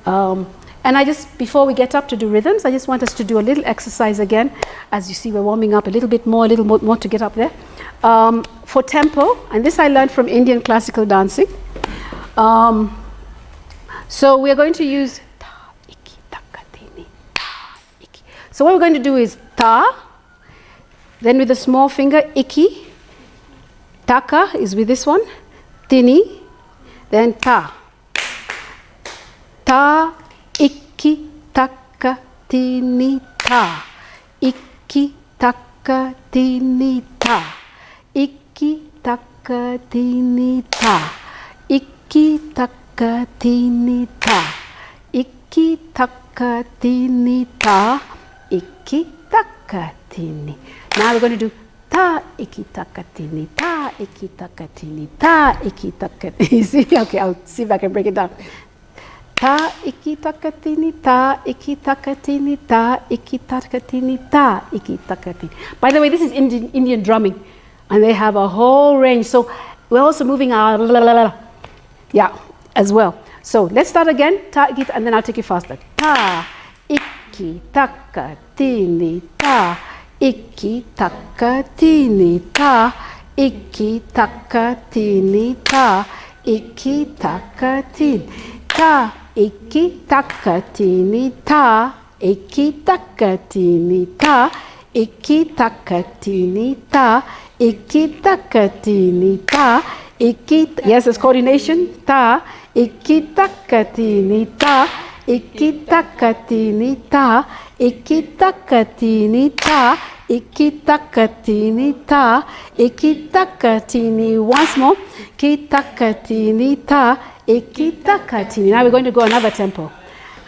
Speaker 3: And I just, before we get up to do rhythms, I just want us to do a little exercise again. As you see, we're warming up a little more to get up there. For tempo, and this I learned from Indian classical dancing. So we're going to use ta, iki, taka, tini, ta, iki. So what we're going to do is ta, then with the small finger, iki, taka is with this one, tini, then ta. Ta, iki, taka, tini, ta. Iki, taka, tini, ta. Iki, taka, tini, ta. Iki, taka, tini, ta. Iki, taka, tini, ta. Iki, taka, tini. Now we're going to do ta, iki, taka, tini, ta, iki, taka, tini, ta, iki, taka, tini. See? Okay, I'll see if I can break it down. Ta, iki, taka, tini, ta, iki, taka, tini, ta, iki, taka, tini, ta, iki, taka, tini. By the way, this is Indian drumming, and they have a whole range. So we're also moving our yeah, as well. So let's start again. Ta, iki, and then I'll take it faster. Ta, iki, taka, tini, ta, iki, taka, tini, ta, iki, taka, tini, ta, iki, taka, tini, ta, iki, taka, tini, ta, iki, taka, tini, ta, iki, taka, tini, ta, iki, taka, tini, ta, iki, yes, it's coordination, ta, iki, taka, tini, ta, iki, taka, tini, ta, iki, taka, tini, ta, iki, taka, tini, ta, iki, taka, tini, once more, iki, taka, tini, ta, iki, taka, tini. Now we're going to go another tempo.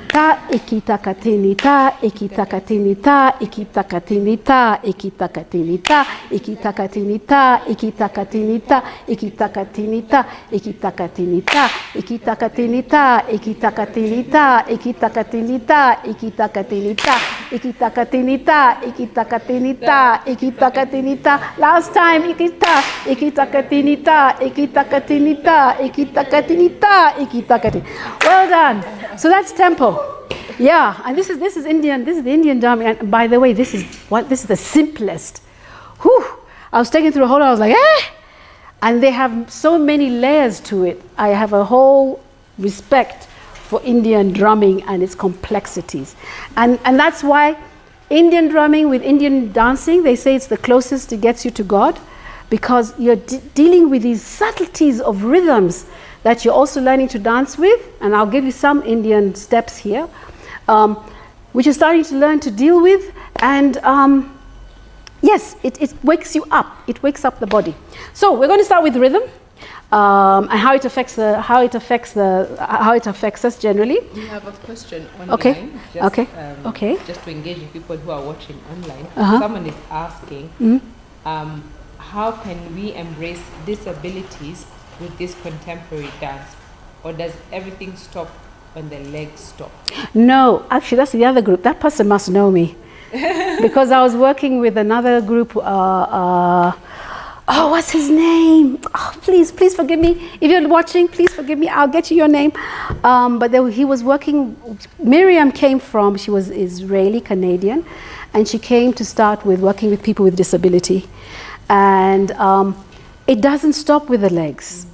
Speaker 3: Ta, iki, taka, tini, ta, iki, taka, tini, ta, iki, taka, tini, ta, iki, taka, tini, ta, iki, taka, tini, ta, iki, taka, tini, ta, iki, taka, tini, ta, iki, taka, tini, ta, iki, taka, tini, ta, iki, taka, tini, ta, iki, taka, tini, ta, iki, taka, tini, ta, iki, taka, tini, ta, iki, taka, tini, ta, iki, taka, tini, ta. Last time, iki, ta, iki, taka, tini, ta, iki, taka, tini, ta, iki, taka, tini, ta, iki, taka, tini. Well done. So that's tempo. Yeah, and this is Indian. This is the Indian drumming. And by the way, this is the simplest. Whew! I was taken through a whole. I was like, eh! And they have so many layers to it. I have a whole respect for Indian drumming and its complexities, and that's why Indian drumming with Indian dancing, they say it's the closest it gets you to God, because you're dealing with these subtleties of rhythms that you're also learning to dance with. And I'll give you some Indian steps here, which you're starting to learn to deal with. And yes, it wakes you up. It wakes up the body. So we're going to start with rhythm and how it affects us generally.
Speaker 1: We have a question online.
Speaker 3: Okay.
Speaker 1: Okay. Just to engage with people who are watching online. Someone is asking, how can we embrace disabilities with this contemporary dance, or does everything stop when the legs stop? No, actually that's the other group. That person must know me because I was working with another group. Oh, what's his name? Oh, please forgive me. If you're watching, please forgive me. I'll get you your name. But he was working. Miriam came from. She was Israeli Canadian, and she came to start with working with people with disability, and it doesn't stop with the legs.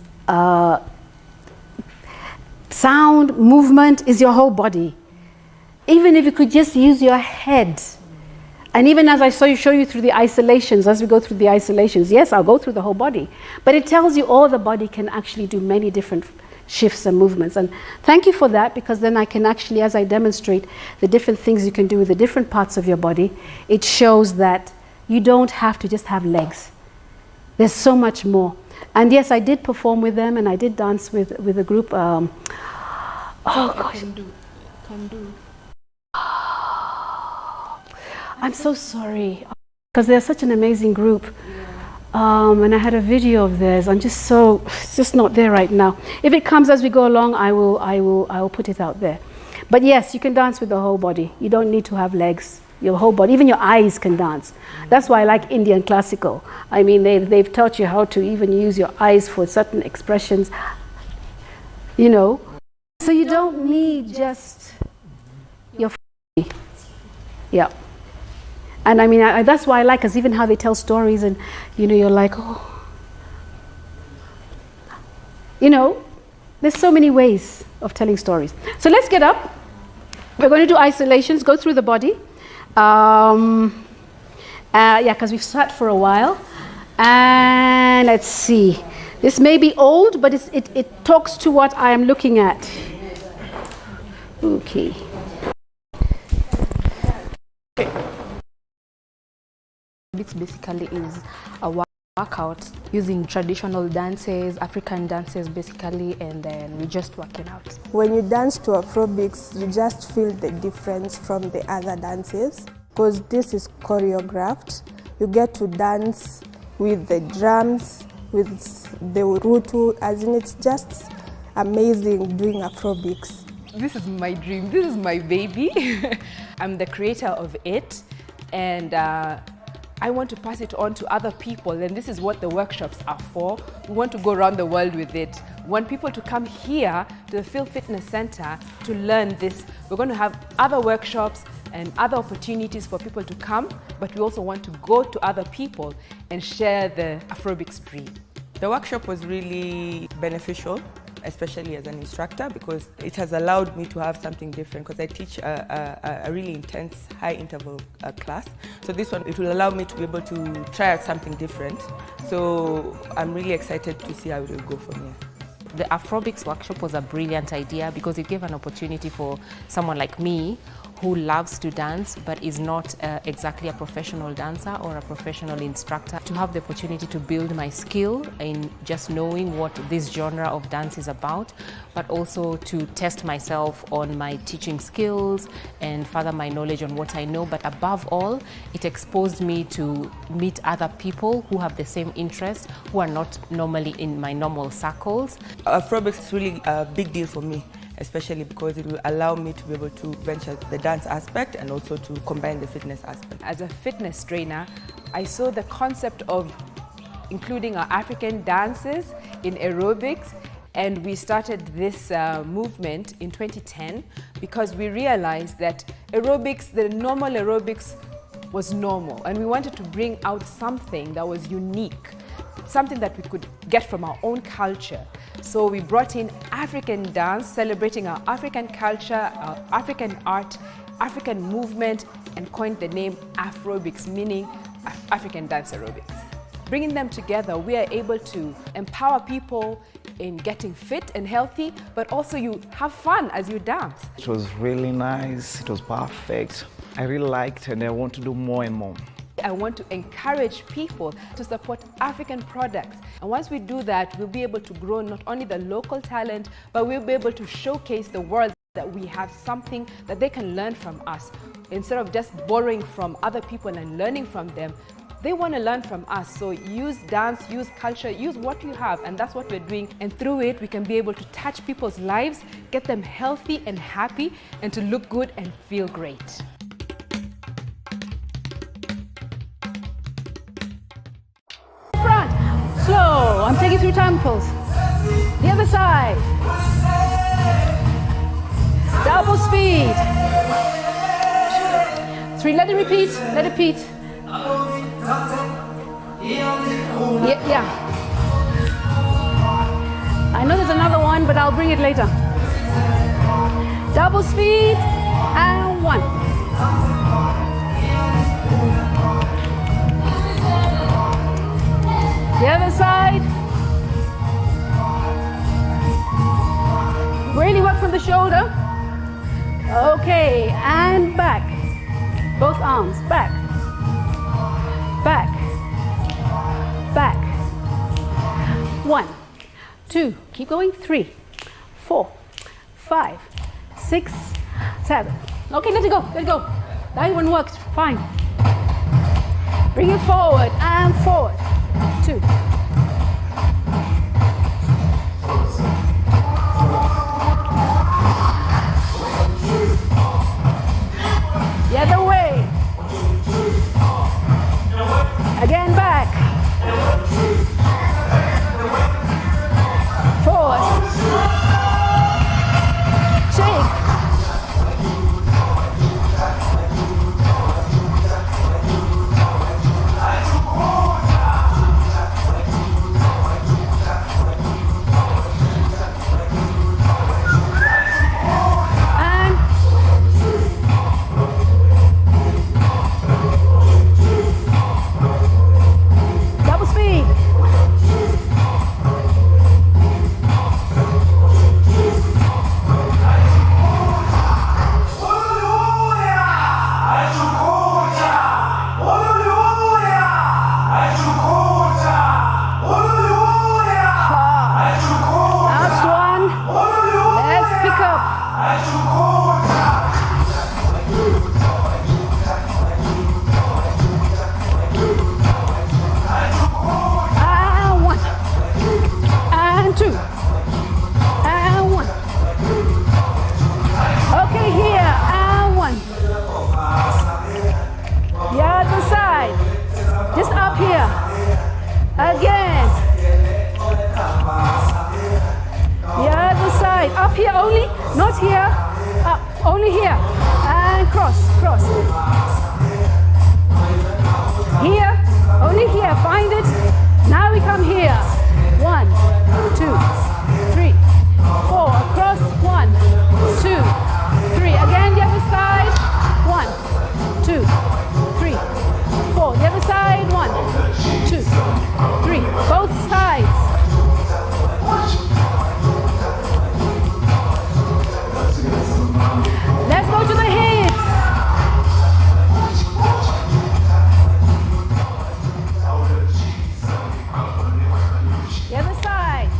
Speaker 1: Sound, movement is your whole body. Even if you could just use your head. And even as I show you through the isolations, as we go through the isolations, yes, I'll go through the whole body. But it tells you all the body can actually do many different shifts and movements. And thank you for that, because then I can actually, as I demonstrate the different things you can do with the different parts of your body, it shows that you don't have to just have legs. There's so much more. And yes, I did perform with them, and I did dance with a group. Oh gosh. Can do. I'm so sorry, because they're such an amazing group. And I had a video of theirs. It's just not there right now. If it comes as we go along, I will put it out there. But yes, you can dance with the whole body. You don't need to have legs. Your whole body, even your eyes can dance. That's why I like Indian classical. I mean, they've taught you how to even use your eyes for certain expressions. You know,
Speaker 3: So you don't need just your family. Yeah. And I mean, that's why I like, because even how they tell stories, and you know, you're like, oh, you know, there's so many ways of telling stories. So let's get up. We're going to do isolations, go through the body. Yeah, because we've sat for a while. And let's see. This may be old, but it talks to what I am looking at. Okay.
Speaker 2: This basically is a workout using traditional dances, African dances basically, and then we're just working out.
Speaker 4: When you dance to Afrobics, you just feel the difference from the other dances because this is choreographed. You get to dance with the drums, with the urutu, as in it's just amazing doing Afrobics.
Speaker 1: This is my dream, this is my baby. I'm the creator of it, and I want to pass it on to other people, and this is what the workshops are for. We want to go around the world with it. We want people to come here to the Field Fitness Center to learn this. We're going to have other workshops and other opportunities for people to come, but we also want to go to other people and share the Afrobics dream.
Speaker 5: The workshop was really beneficial, especially as an instructor, because it has allowed me to have something different, because I teach a really intense high interval class. So this one, it will allow me to be able to try out something different. So I'm really excited to see how it will go from here.
Speaker 2: The Afrobics workshop was a brilliant idea because it gave an opportunity for someone like me who loves to dance but is not exactly a professional dancer or a professional instructor, to have the opportunity to build my skill in just knowing what this genre of dance is about, but also to test myself on my teaching skills and further my knowledge on what I know. But above all, it exposed me to meet other people who have the same interests, who are not normally in my normal circles.
Speaker 5: Afrobics is really a big deal for me, especially because it will allow me to be able to venture the dance aspect and also to combine the fitness aspect.
Speaker 1: As a fitness trainer, I saw the concept of including our African dances in aerobics, and we started this movement in 2010 because we realized that aerobics, the normal aerobics was normal, and we wanted to bring out something that was unique, something that we could get from our own culture. So we brought in African dance, celebrating our African culture, our African art, African movement, and coined the name Afrobics, meaning African dance aerobics. Bringing them together, we are able to empower people in getting fit and healthy, but also you have fun as you dance.
Speaker 6: It was really nice, it was perfect. I really liked it and I want to do more and more.
Speaker 1: I want to encourage people to support African products. And once we do that, we'll be able to grow not only the local talent, but we'll be able to showcase the world that we have something that they can learn from us. Instead of just borrowing from other people and learning from them, they want to learn from us. So use dance, use culture, use what you have, and that's what we're doing. And through it, we can be able to touch people's lives, get them healthy and happy, and to look good and feel great.
Speaker 3: Slow. I'm taking through temples. The other side. Double speed. 3. Let it repeat. Let it repeat. Yeah. I know there's another one, but I'll bring it later. Double speed and 1. The other side. Really work from the shoulder. Okay, and back. Both arms, back. Back. Back. 1, 2, keep going. 3, 4, 5, 6, 7. Okay, let it go, let it go. That one works, fine. Bring it forward and forward. 2. The other way. Again, back. Forward. And one. And two. And one. Okay, here. And one. The other side. Just up here. Again. The other side. Up here only. Not here. Up. Only here. And cross. Cross. Here. Only here. Find it. Now we come here. 1, 2, 3, 4. Across. 1, 2, 3. Again the other side. 1, 2, 3, 4. The other side. 1, 2, 3. Both sides. Let's go to the hips. The other side.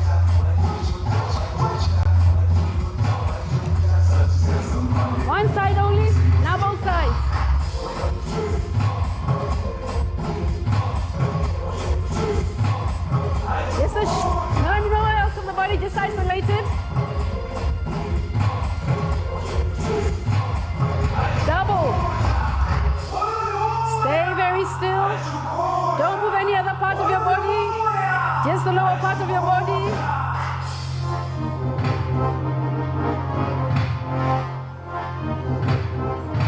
Speaker 3: One side only, now both sides. Just nowhere else of the body, just isolated. Double. Stay very still. Don't move any other part of your body. Just the lower part of your body.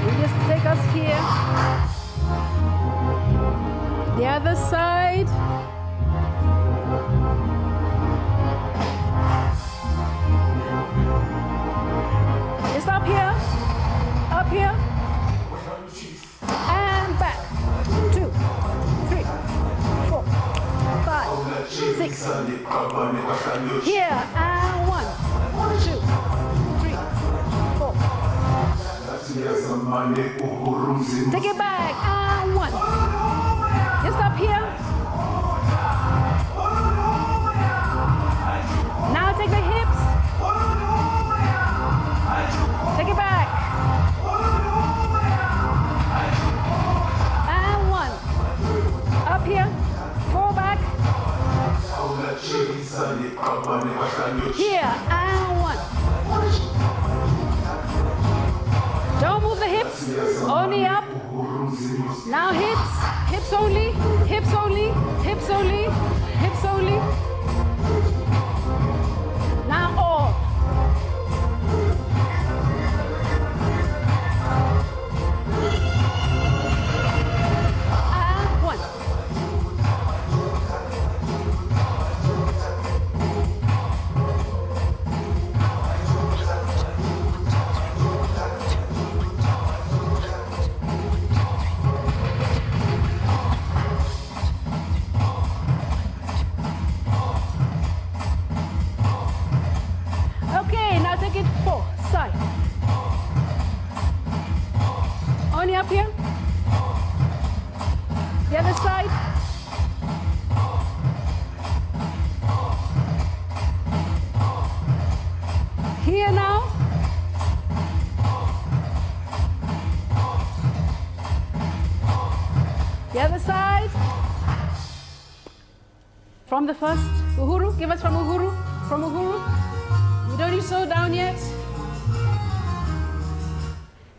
Speaker 3: You just take us here. The other side. Just up here. Up here. And back. 2, 3, 4, 5, 6. Here and 1, 2, 3, 4. Take it back and 1. Just up here. Now take the hips. Take it back. And 1. Up here. 4 back. Here and 1. Don't move the hips. Only up. Now hips. Hips only. Hips only. Hips only. Hips only. Now all. And 1. Okay, now take it 4 side. Only up here. The other side. Here now. The other side. From the first Uhuru. Give us from Uhuru. From Uhuru. You don't need to slow down yet.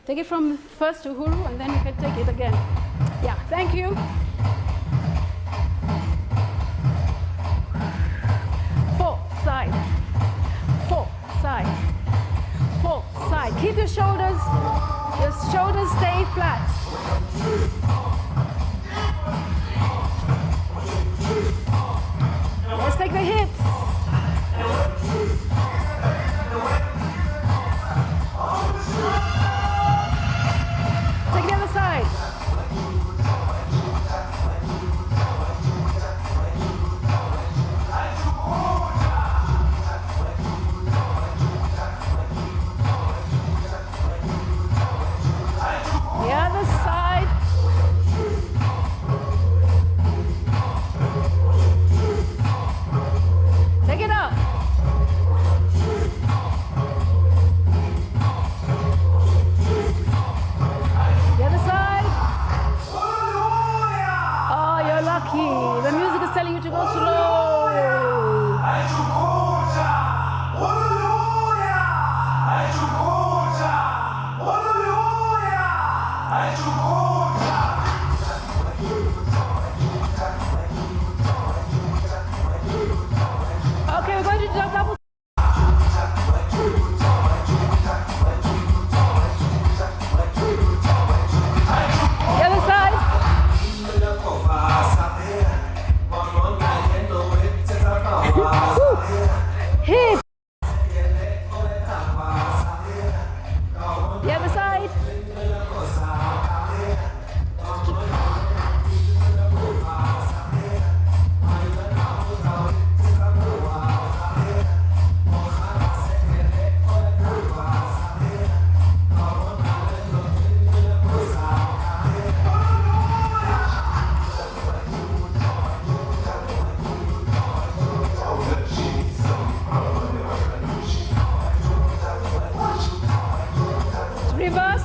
Speaker 3: Take it from first to Uhuru and then you can take it again. Yeah, thank you. 4 side. 4 side. 4 side. Keep your shoulders stay flat. Let's take the hips. Take the other side. The other side.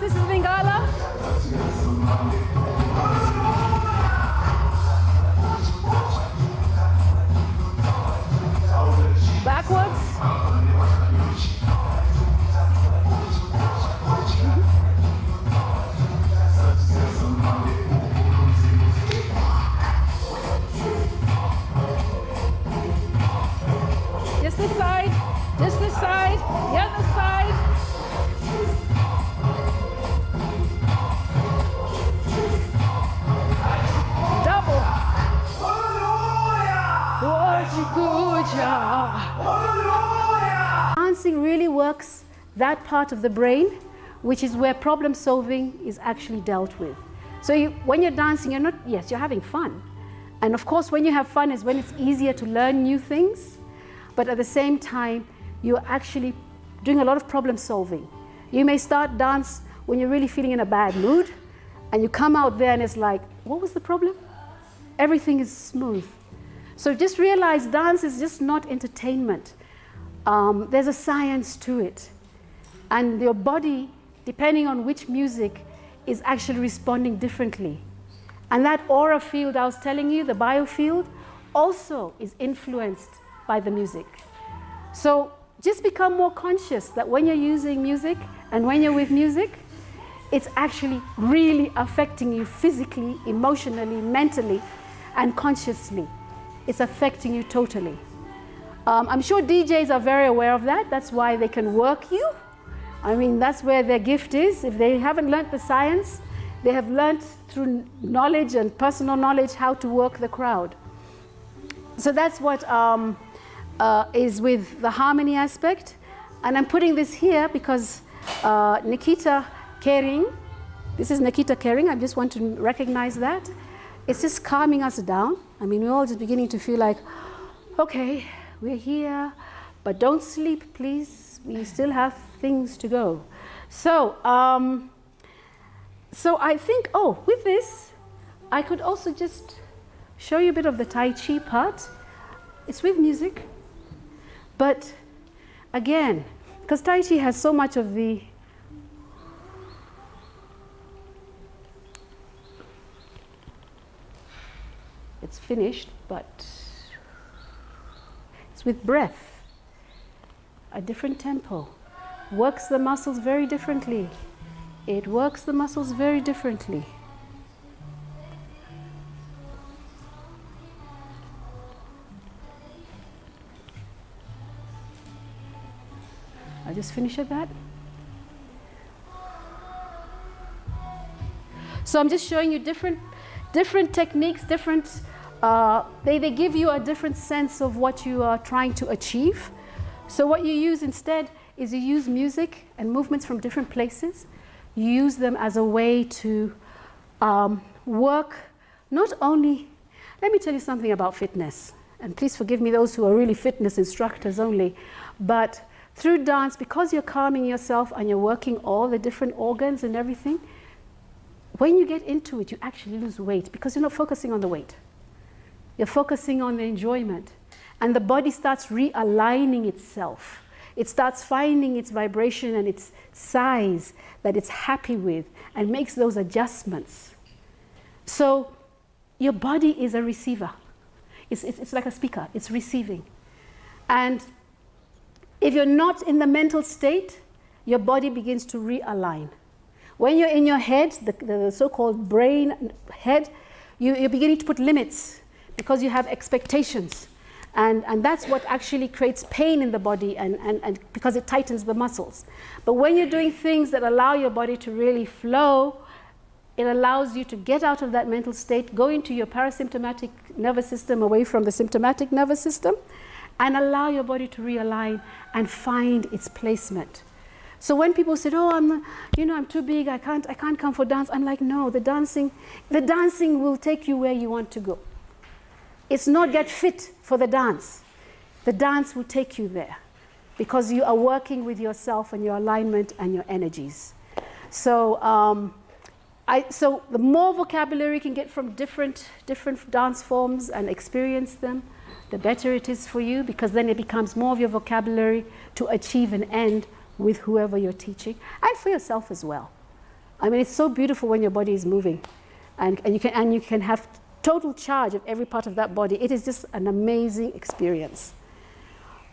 Speaker 3: this is Lingala. Backwards. Just this side, just this side, the other side. Double. Dancing really works that part of the brain, which is where problem solving is actually dealt with. So when you're dancing, you're not, yes, you're having fun. And of course, when you have fun is when it's easier to learn new things. But at the same time, you're actually doing a lot of problem solving. You may start dance when you're really feeling in a bad mood, and you come out there and it's like, what was the problem? Everything is smooth. So just realize dance is just not entertainment. There's a science to it. And your body, depending on which music, is actually responding differently. And that aura field I was telling you, the biofield, also is influenced by the music. So just become more conscious that when you're using music and when you're with music, it's actually really affecting you physically, emotionally, mentally, and consciously. It's affecting you totally. I'm sure DJs are very aware of that. That's why they can work you. I mean, that's where their gift is. If they haven't learnt the science, they have learnt through knowledge and personal knowledge how to work the crowd. So that's what is with the harmony aspect. And I'm putting this here because Nikita Kering, this is Nikita Kering, I just want to recognize that. It's just calming us down. I mean, we're all just beginning to feel like, okay, we're here, but don't sleep, please. We still have things to go. So, so I think, oh, with this, I could also just show you a bit of the Tai Chi part. It's with music, but again, because Tai Chi has so much of the it's finished, but it's with breath, a different tempo, works the muscles very differently. It works the muscles very differently. I just finish at that. So I'm just showing you different techniques, they give you a different sense of what you are trying to achieve. So what you use instead is you use music and movements from different places. You use them as a way to work not only, let me tell you something about fitness, and please forgive me those who are really fitness instructors only, but through dance, because you're calming yourself and you're working all the different organs and everything, when you get into it, you actually lose weight because you're not focusing on the weight. You're focusing on the enjoyment. And the body starts realigning itself. It starts finding its vibration and its size that it's happy with and makes those adjustments. So your body is a receiver. It's like a speaker. It's receiving. And if you're not in the mental state, your body begins to realign. When you're in your head, the so-called brain head, you're beginning to put limits because you have expectations. And that's what actually creates pain in the body and because it tightens the muscles. But when you're doing things that allow your body to really flow, it allows you to get out of that mental state, go into your parasympathetic nervous system away from the sympathetic nervous system, and allow your body to realign and find its placement. So when people said, "Oh, I'm too big. I can't come for dance," I'm like, no. The dancing will take you where you want to go. It's not get fit for the dance. The dance will take you there because you are working with yourself and your alignment and your energies. So, so the more vocabulary you can get from different dance forms and experience them, the better it is for you, because then it becomes more of your vocabulary to achieve an end with whoever you're teaching, and for yourself as well. I mean, it's so beautiful when your body is moving, and you can have total charge of every part of that body. It is just an amazing experience.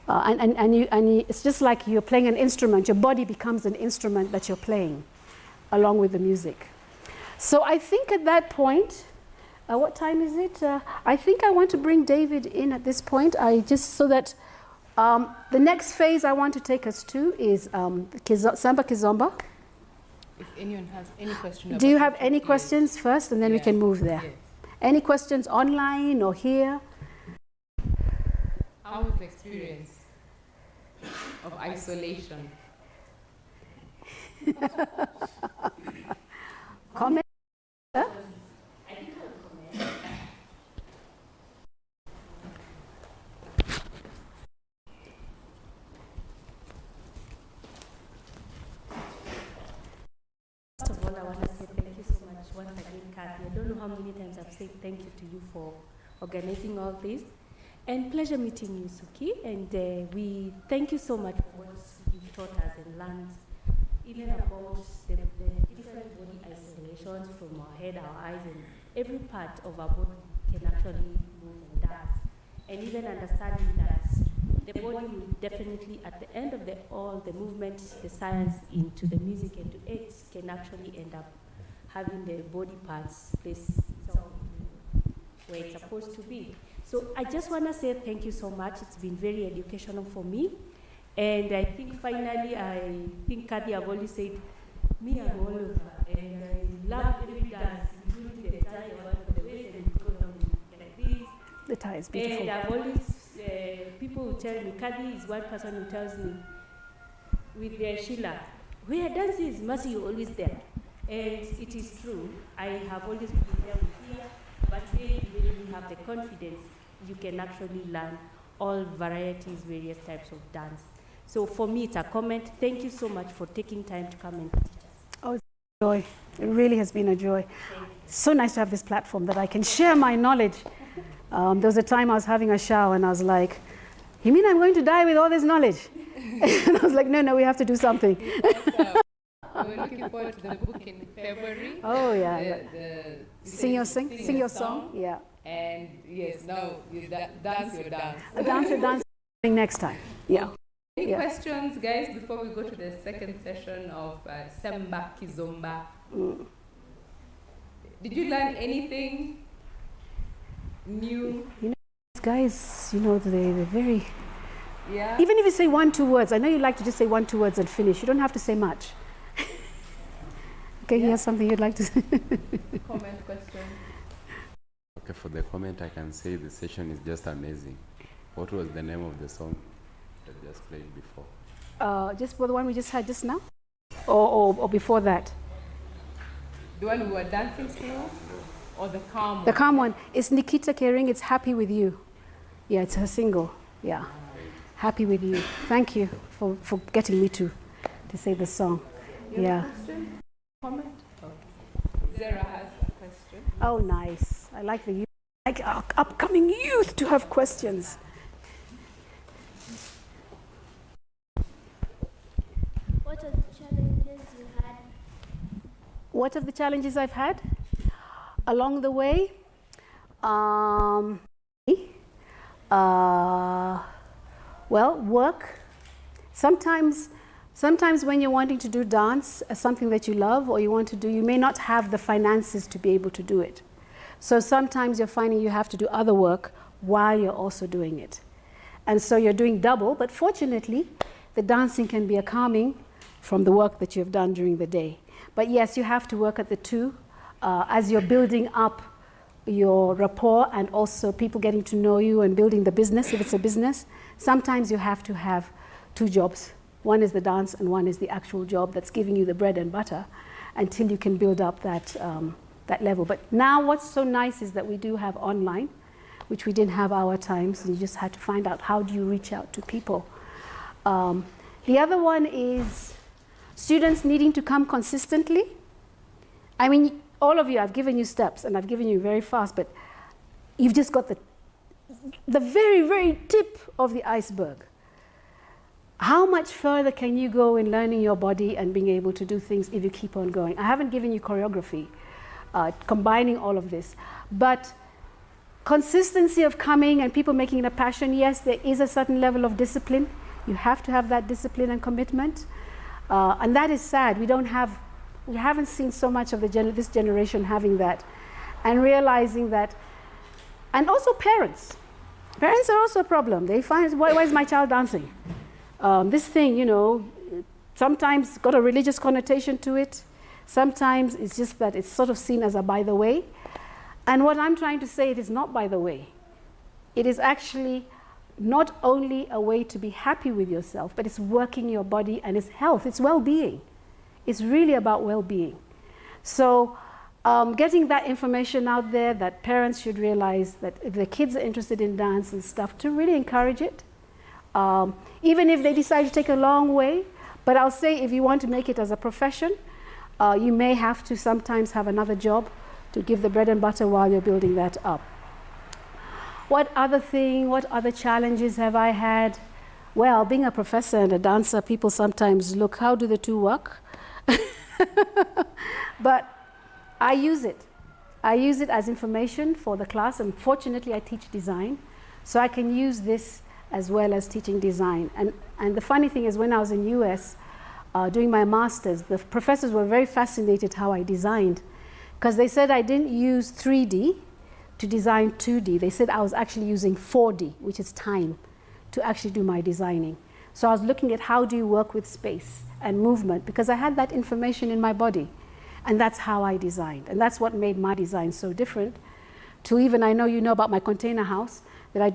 Speaker 3: It's just like you're playing an instrument. Your body becomes an instrument that you're playing along with the music. So I think at that point, what time is it? I think I want to bring David in at this point. So that the next phase I want to take us to is Samba Kizomba.
Speaker 2: If anyone has any questions.
Speaker 3: Do you have any questions first, and then we can move there?
Speaker 2: Yes.
Speaker 3: Any questions online or here?
Speaker 2: How was the experience of isolation?
Speaker 3: Comment?
Speaker 7: First of all, I want to say thank you so much once again, Cathy. I don't know how many times I've said thank you to you for organizing all this. And pleasure meeting you, Suki. And we thank you so much for what you've taught us and learned, even about the different body isolations from our head, our eyes, and every part of our body can actually move and dance. And even understanding that the body will definitely, at the end of all the movement, the science into the music and to it, can actually end up having the body parts placed where it's supposed to be. So I just want to say thank you so much. It's been very educational for me. And I think finally, Cathy, I've always said, me and all of her, and I love every dance, including the tie around the waist and go down like this.
Speaker 3: The tie is beautiful.
Speaker 7: And I've always, people will tell me, Cathy is one person who tells me, with their Sheila, where dance is, Mercy, you're always there. And it is true. I have always been there with you, but when you really have the confidence, you can actually learn all varieties, various types of dance. So for me, it's a comment. Thank you so much for taking time to come and teach us.
Speaker 3: Oh, it's a joy. It really has been a joy. So nice to have this platform that I can share my knowledge. There was a time I was having a shower and I was like, you mean I'm going to die with all this knowledge? And I was like, no, we have to do something.
Speaker 2: We're looking forward to the book in February.
Speaker 3: Oh, yeah. Sing your song. Yeah.
Speaker 2: And yes, now you dance your dance.
Speaker 3: Dance next time. Yeah.
Speaker 2: Any questions, guys, before we go to the second session of Samba Kizomba? Did you learn anything new?
Speaker 3: You know, these guys, they're very...
Speaker 2: Yeah.
Speaker 3: Even if you say 1-2 words, I know you like to just say 1-2 words and finish. You don't have to say much. Okay, here's something you'd like to say.
Speaker 2: Comment, question?
Speaker 8: Okay, for the comment, I can say the session is just amazing. What was the name of the song that just played before?
Speaker 3: Just for the one we just had just now? Or before that?
Speaker 2: The one we were dancing to? Or the calm one?
Speaker 3: The calm one. It's Nikita Kering. It's Happy With You. Yeah, it's her single. Yeah. Happy With You. Thank you for getting me to say the song. Yeah.
Speaker 2: Question? Comment? Okay. Zara has a question.
Speaker 3: Oh, nice. I like the youth. Like our upcoming youth to have questions.
Speaker 9: What are the challenges you had?
Speaker 3: What are the challenges I've had along the way? Well, work. Sometimes when you're wanting to do dance, something that you love or you want to do, you may not have the finances to be able to do it. So sometimes you're finding you have to do other work while you're also doing it. And so you're doing double, but fortunately, the dancing can be a calming from the work that you've done during the day. But yes, you have to work at the two as you're building up your rapport and also people getting to know you and building the business, if it's a business. Sometimes you have to have 2 jobs. One is the dance and one is the actual job that's giving you the bread and butter until you can build up that level. But now what's so nice is that we do have online, which we didn't have our times, and you just had to find out how do you reach out to people. The other one is students needing to come consistently. I mean, all of you, I've given you steps and I've given you very fast, but you've just got the very, very tip of the iceberg. how much further can you go in learning your body and being able to do things if you keep on going? I haven't given you choreography, combining all of this, but consistency of coming and people making it a passion, yes, there is a certain level of discipline. You have to have that discipline and commitment. And that is sad. We haven't seen so much of this generation having that. And realizing that, and also parents. Parents are also a problem. They find, why is my child dancing? This thing, you know, sometimes got a religious connotation to it. Sometimes it's just that it's sort of seen as a by the way. And what I'm trying to say, it is not by the way. It is actually not only a way to be happy with yourself, but it's working your body and it's health, it's well-being. It's really about well-being. So getting that information out there, that parents should realize that if their kids are interested in dance and stuff, to really encourage it. Even if they decide to take a long way, but I'll say if you want to make it as a profession, you may have to sometimes have another job to give the bread and butter while you're building that up. What other challenges have I had? Well, being a professor and a dancer, people sometimes look, how do the two work? But I use it. I use it as information for the class, and fortunately I teach design, so I can use this as well as teaching design. And the funny thing is, when I was in US doing my master's, the professors were very fascinated how I designed, because they said I didn't use 3D to design 2D. They said I was actually using 4D, which is time, to actually do my designing. So I was looking at how do you work with space and movement, because I had that information in my body. And that's how I designed. And that's what made my design so different to even, I know you know about my container house, that I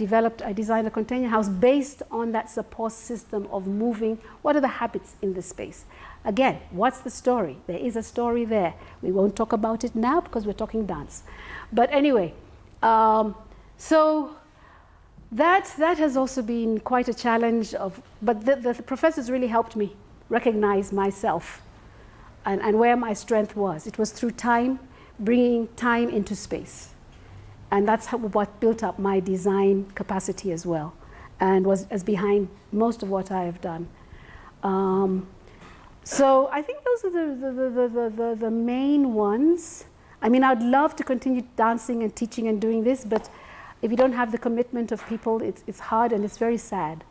Speaker 3: designed a container house based on that support system of moving. What are the habits in the space? Again, what's the story? There is a story there. We won't talk about it now because we're talking dance. But anyway, so that has also been quite a challenge but the professors really helped me recognize myself and where my strength was. It was through time, bringing time into space. And that's what built up my design capacity as well, and was behind most of what I have done. So I think those are the main ones. I mean, I'd love to continue dancing and teaching and doing this, but if you don't have the commitment of people, it's hard and it's very sad.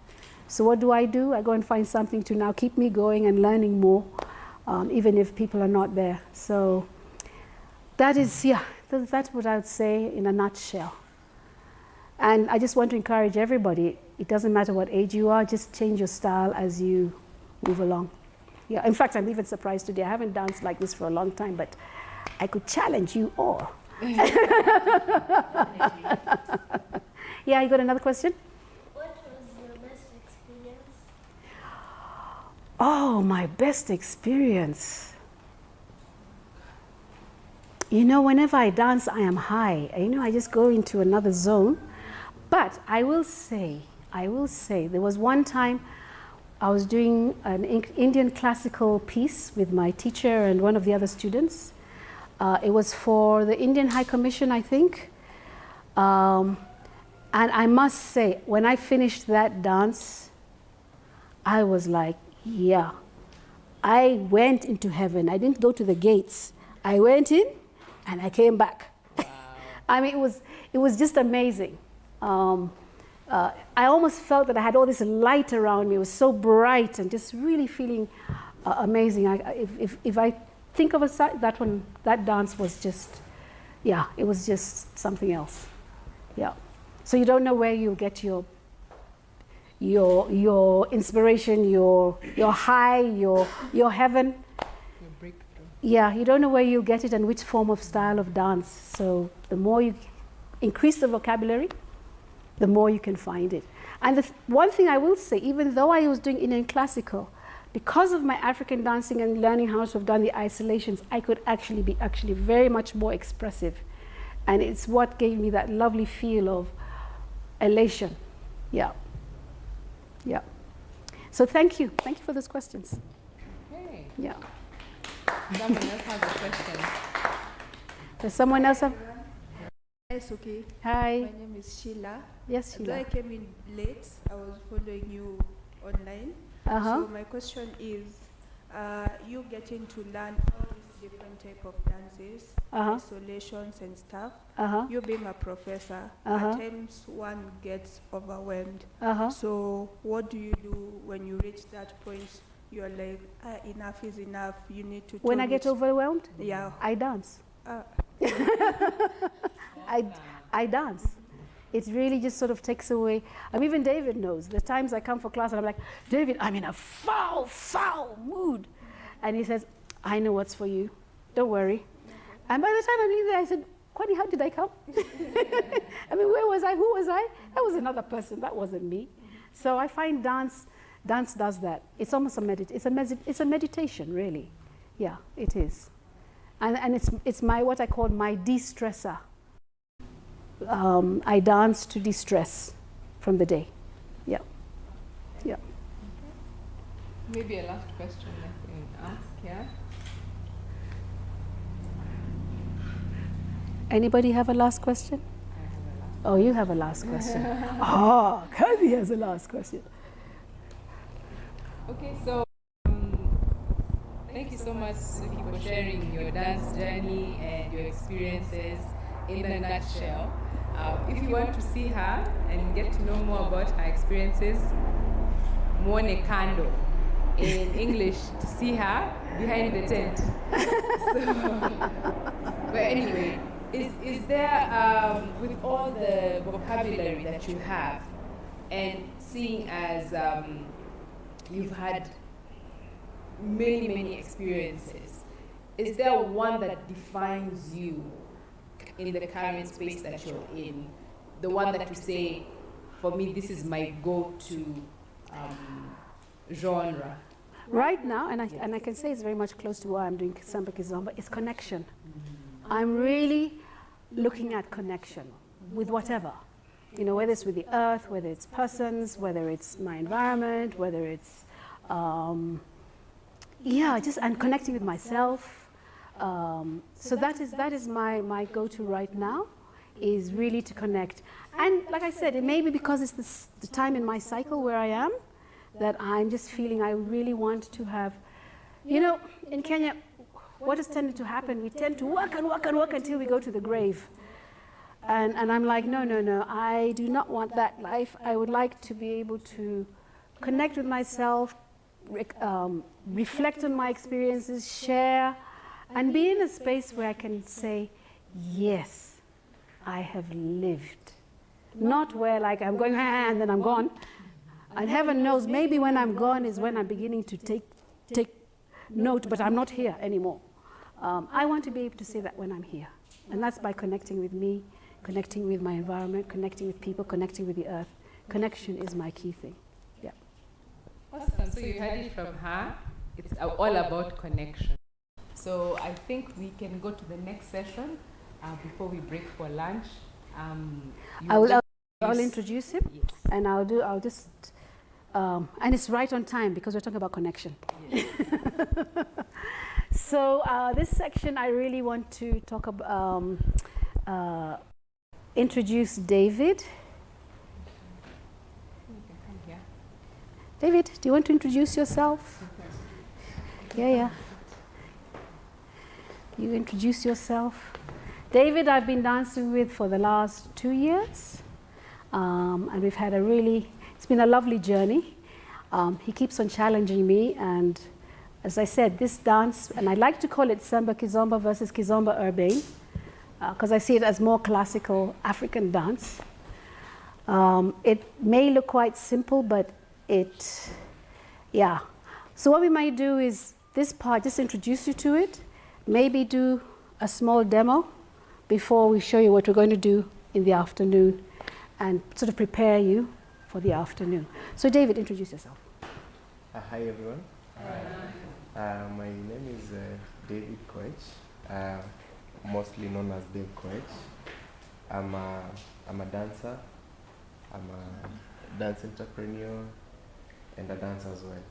Speaker 3: So what do? I go and find something to now keep me going and learning more, even if people are not there. So that is, yeah, that's what I would say in a nutshell. And I just want to encourage everybody, it doesn't matter what age you are, just change your style as you move along. Yeah, in fact, I'm even surprised today. I haven't danced like this for a long time, but I could challenge you all. Yeah, you got another question?
Speaker 9: What was your best experience?
Speaker 3: Oh, my best experience. You know, whenever I dance, I am high. You know, I just go into another zone. But I will say, there was one time I was doing an Indian classical piece with my teacher and one of the other students. It was for the Indian High Commission, I think. And I must say, when I finished that dance, I was like, yeah. I went into heaven. I didn't go to the gates. I went in and I came back. Wow. I mean, it was just amazing. I almost felt that I had all this light around me. It was so bright and just really feeling amazing. If I think of that dance was just, yeah, it was just something else. Yeah. So you don't know where you'll get your inspiration, your high, your heaven. Your breakthrough. Yeah, you don't know where you'll get it and which form of style of dance. So the more you increase the vocabulary, the more you can find it. And the one thing I will say, even though I was doing Indian classical, because of my African dancing and learning how to have done the isolations, I could actually be very much more expressive. And it's what gave me that lovely feel of elation. Yeah. Yeah. So thank you. Thank you for those questions.
Speaker 1: Okay.
Speaker 3: Yeah.
Speaker 1: Someone else has a question.
Speaker 3: Does someone else have?
Speaker 10: Hi, Suki.
Speaker 3: Hi.
Speaker 10: My name is Sheila.
Speaker 3: Yes, Sheila.
Speaker 10: Although I came in late, I was following you online.
Speaker 4: So my question is, you getting to learn all these different type of dances, isolations and stuff. You being a professor, at times one gets overwhelmed. So what do you do when you reach that point? You're like, enough is enough. You need to.
Speaker 3: When I get overwhelmed,
Speaker 4: yeah,
Speaker 3: I dance. I dance. It really just sort of takes away. Even David knows. The times I come for class and I'm like, David, I'm in a foul mood. And he says, I know what's for you. Don't worry. And by the time I'm leaving there, I said, Kwani, how did I come? I mean, where was I? Who was I? That was another person. That wasn't me. So I find dance does that. It's almost it's a meditation, really. Yeah, it is. And it's what I call my de-stressor. I dance to de-stress from the day. Yeah. Yeah.
Speaker 1: Maybe a last question I can ask, yeah?
Speaker 3: Anybody have a last question? Oh, you have a last question. Oh, Cathy has a last question.
Speaker 1: Okay, so thank you so much, Suki, for sharing your dance journey and your experiences in a nutshell. If you want to see her and get to know more about her experiences, Mwone Kando in English, to see her behind the tent. But anyway, is there, with all the vocabulary that you have, and seeing as you've had many experiences, is there one that defines you in the current space that you're in? The one that you say, for me, this is my go-to genre?
Speaker 3: Right now, and I can say it's very much close to what I'm doing, Samba Kizomba, is connection. I'm really looking at connection with whatever. You know, whether it's with the earth, whether it's persons, whether it's my environment, whether it's, and connecting with myself. So that is my go-to right now, is really to connect. And like I said, it may be because it's the time in my cycle where I am, that I'm just feeling I really want to have, you know, in Kenya, what has tended to happen, we tend to work until we go to the grave. And I'm like, no, I do not want that life. I would like to be able to connect with myself, reflect on my experiences, share, and be in a space where I can say, yes, I have lived. Not where like I'm going, and then I'm gone. And heaven knows, maybe when I'm gone is when I'm beginning to take note, but I'm not here anymore. I want to be able to say that when I'm here. And that's by connecting with me, connecting with my environment, connecting with people, connecting with the earth. Connection is my key thing. Yeah.
Speaker 1: Awesome. So you heard it from her. It's all about connection. So I think we can go to the next session before we break for lunch.
Speaker 3: I'll introduce him, yes. And I'll just, and it's right on time because we're talking about connection. Yes. So this section, I really want to talk about, introduce David. David, do you want to introduce yourself? Yeah. You introduce yourself. David, I've been dancing with for the last 2 years. And we've had it's been a lovely journey. He keeps on challenging me, and as I said, this dance, and I like to call it Samba Kizomba versus Kizomba Urbane, because I see it as more classical African dance. It may look quite simple, but So what we might do is this part, just introduce you to it, maybe do a small demo before we show you what we're going to do in the afternoon, and sort of prepare you for the afternoon. So David, introduce yourself.
Speaker 11: Hi everyone. My name is David Koech, mostly known as Dave Koech. I'm a dancer, I'm a dance entrepreneur, and a dancer as well.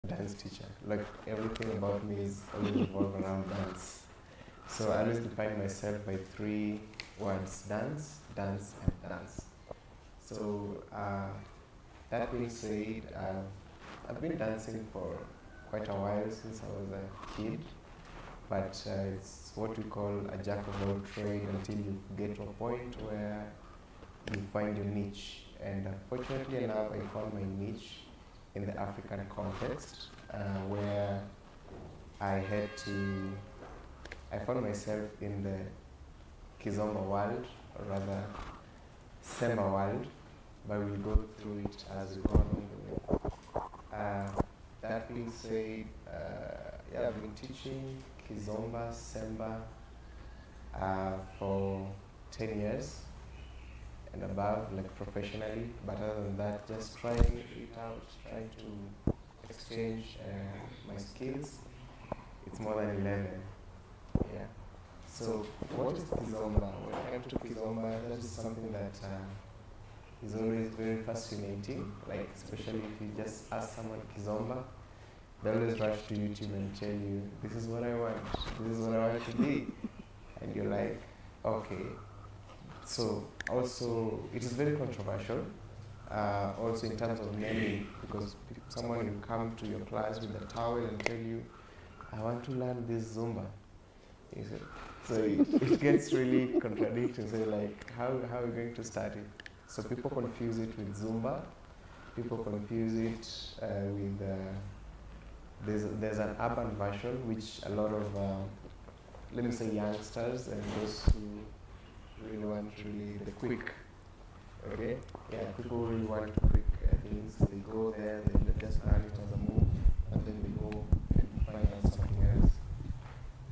Speaker 11: Dance teacher. Like everything about me is always revolved around dance. So I always define myself by 3 words: dance, dance, and dance. So that being said, I've been dancing for quite a while, since I was a kid, but it's what we call a jack of all trade until you get to a point where you find your niche. And fortunately enough, I found my niche in the African context, where I found myself in the Kizomba world, or rather Semba world, but we'll go through it as we go along the way. That being said, yeah, I've been teaching Kizomba, Semba for 10 years and above, like professionally, but other than that, just trying it out, trying to exchange my skills. It's more than 11, yeah. So what is Kizomba? When it comes to Kizomba, that is something that is always very fascinating, like especially if you just ask someone Kizomba, they always rush to YouTube and tell you, this is what I want, this is what I want to be. And you're like, okay. So also, it is very controversial, also in terms of naming, because someone will come to your class with a towel and tell you, I want to learn this Zumba. So it gets really contradicting. So like, how are we going to start it? So people confuse it with Zumba. People confuse it with, there's an urban version, which a lot of, let me say youngsters and those who really want the quick, okay? Yeah, people who really want quick things, they go there, they just learn it as a move, and then they go and find out something else.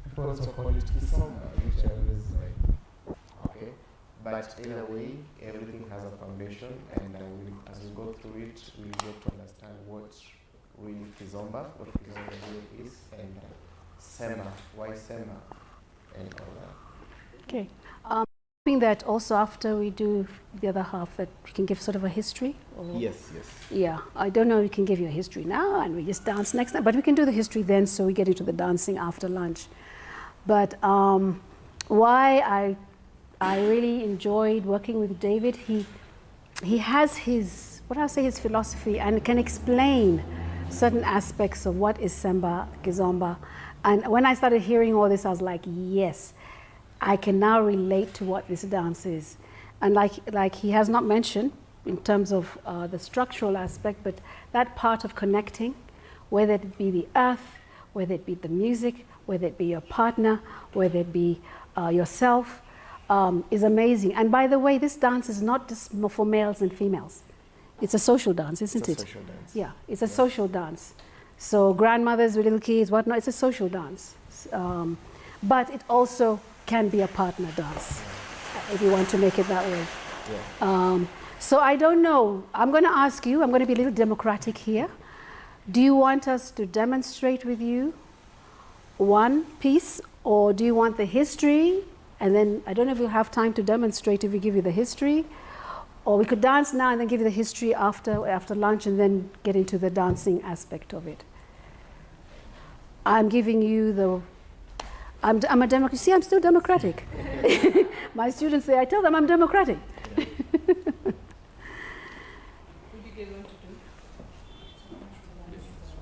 Speaker 11: People also call it Kisomba, which I always like, okay? But either way, everything has a foundation, and as we go through it, we get to understand what really Kizomba, what Kizomba really is, and Sema, why Sema, and all that.
Speaker 3: Okay. Hoping that also after we do the other half, that we can give sort of a history? Or
Speaker 11: Yes.
Speaker 3: yeah, I don't know if we can give you a history now and we just dance next time, but we can do the history then, so we get into the dancing after lunch. But why I really enjoyed working with David, he has his, his philosophy, and can explain certain aspects of what is Semba, Kizomba. And when I started hearing all this, I was like, yes, I can now relate to what this dance is. And like he has not mentioned in terms of the structural aspect, but that part of connecting, whether it be the earth, whether it be the music, whether it be your partner, whether it be yourself, is amazing. And by the way, this dance is not just for males and females. It's a social dance, isn't it?
Speaker 11: It's a social dance.
Speaker 3: Yeah, it's a social dance. So grandmothers with little kids, whatnot, it's a social dance. But it also can be a partner dance, if you want to make it that way.
Speaker 11: Yeah.
Speaker 3: So I don't know. I'm going to ask you, I'm going to be a little democratic here. Do you want us to demonstrate with you one piece, or do you want the history? And then, I don't know if we'll have time to demonstrate if we give you the history, or we could dance now and then give you the history after lunch, and then get into the dancing aspect of it. I'm giving you the, I'm a Democrat. See, I'm still democratic. My students say, I tell them I'm democratic.
Speaker 1: Would you guys want to do?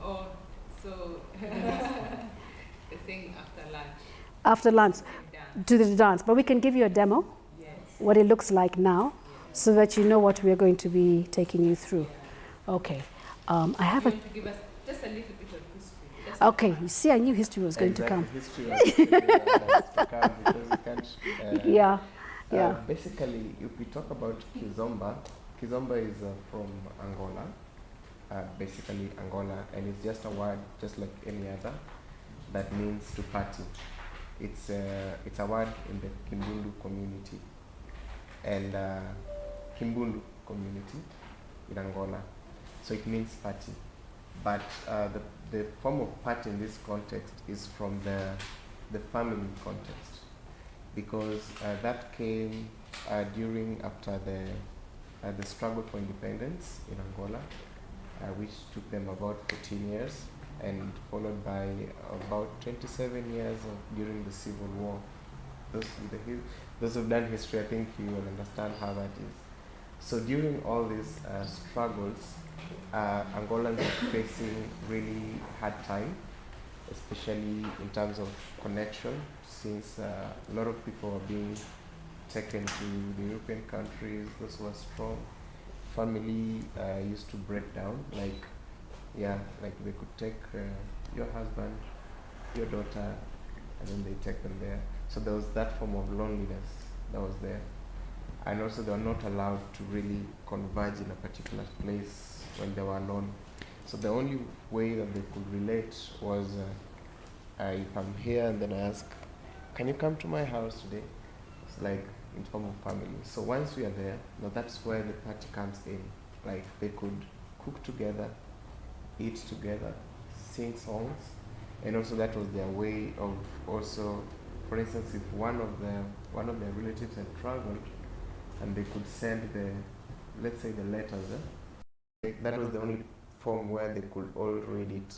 Speaker 1: Oh, so the thing after lunch.
Speaker 3: After lunch, to the dance. But we can give you a demo,
Speaker 1: yes,
Speaker 3: what it looks like now, yes, so that you know what we are going to be taking you through. Yeah. Okay. I have
Speaker 1: you want to give us just a little bit of history.
Speaker 3: Okay, you see, I knew history was going to come.
Speaker 11: History was going to come because you can't.
Speaker 3: Yeah, yeah.
Speaker 11: Basically, if we talk about Kizomba, Kizomba is from Angola, basically Angola, and it's just a word, just like any other, that means to party. It's a word in the Kimbundu community, and Kimbundu community in Angola, so it means party. But the form of party in this context is from the family context, because that came after the struggle for independence in Angola, which took them about 14 years, and followed by about 27 years during the Civil War. Those who've done history, I think you will understand how that is. So during all these struggles, Angolans are facing really hard time, especially in terms of connection, since a lot of people are being taken to the European countries. Those who are strong, family used to break down. Like they could take your husband, your daughter, and then they take them there. So there was that form of loneliness that was there. And also they were not allowed to really converge in a particular place when they were alone. So the only way that they could relate was if I'm here and then I ask, can you come to my house today? It's like in form of family. So once we are there, now that's where the party comes in. Like they could cook together, eat together, sing songs, and also that was their way of also, for instance, if one of their relatives had traveled and they could send let's say the letters, that was the only form where they could all read it.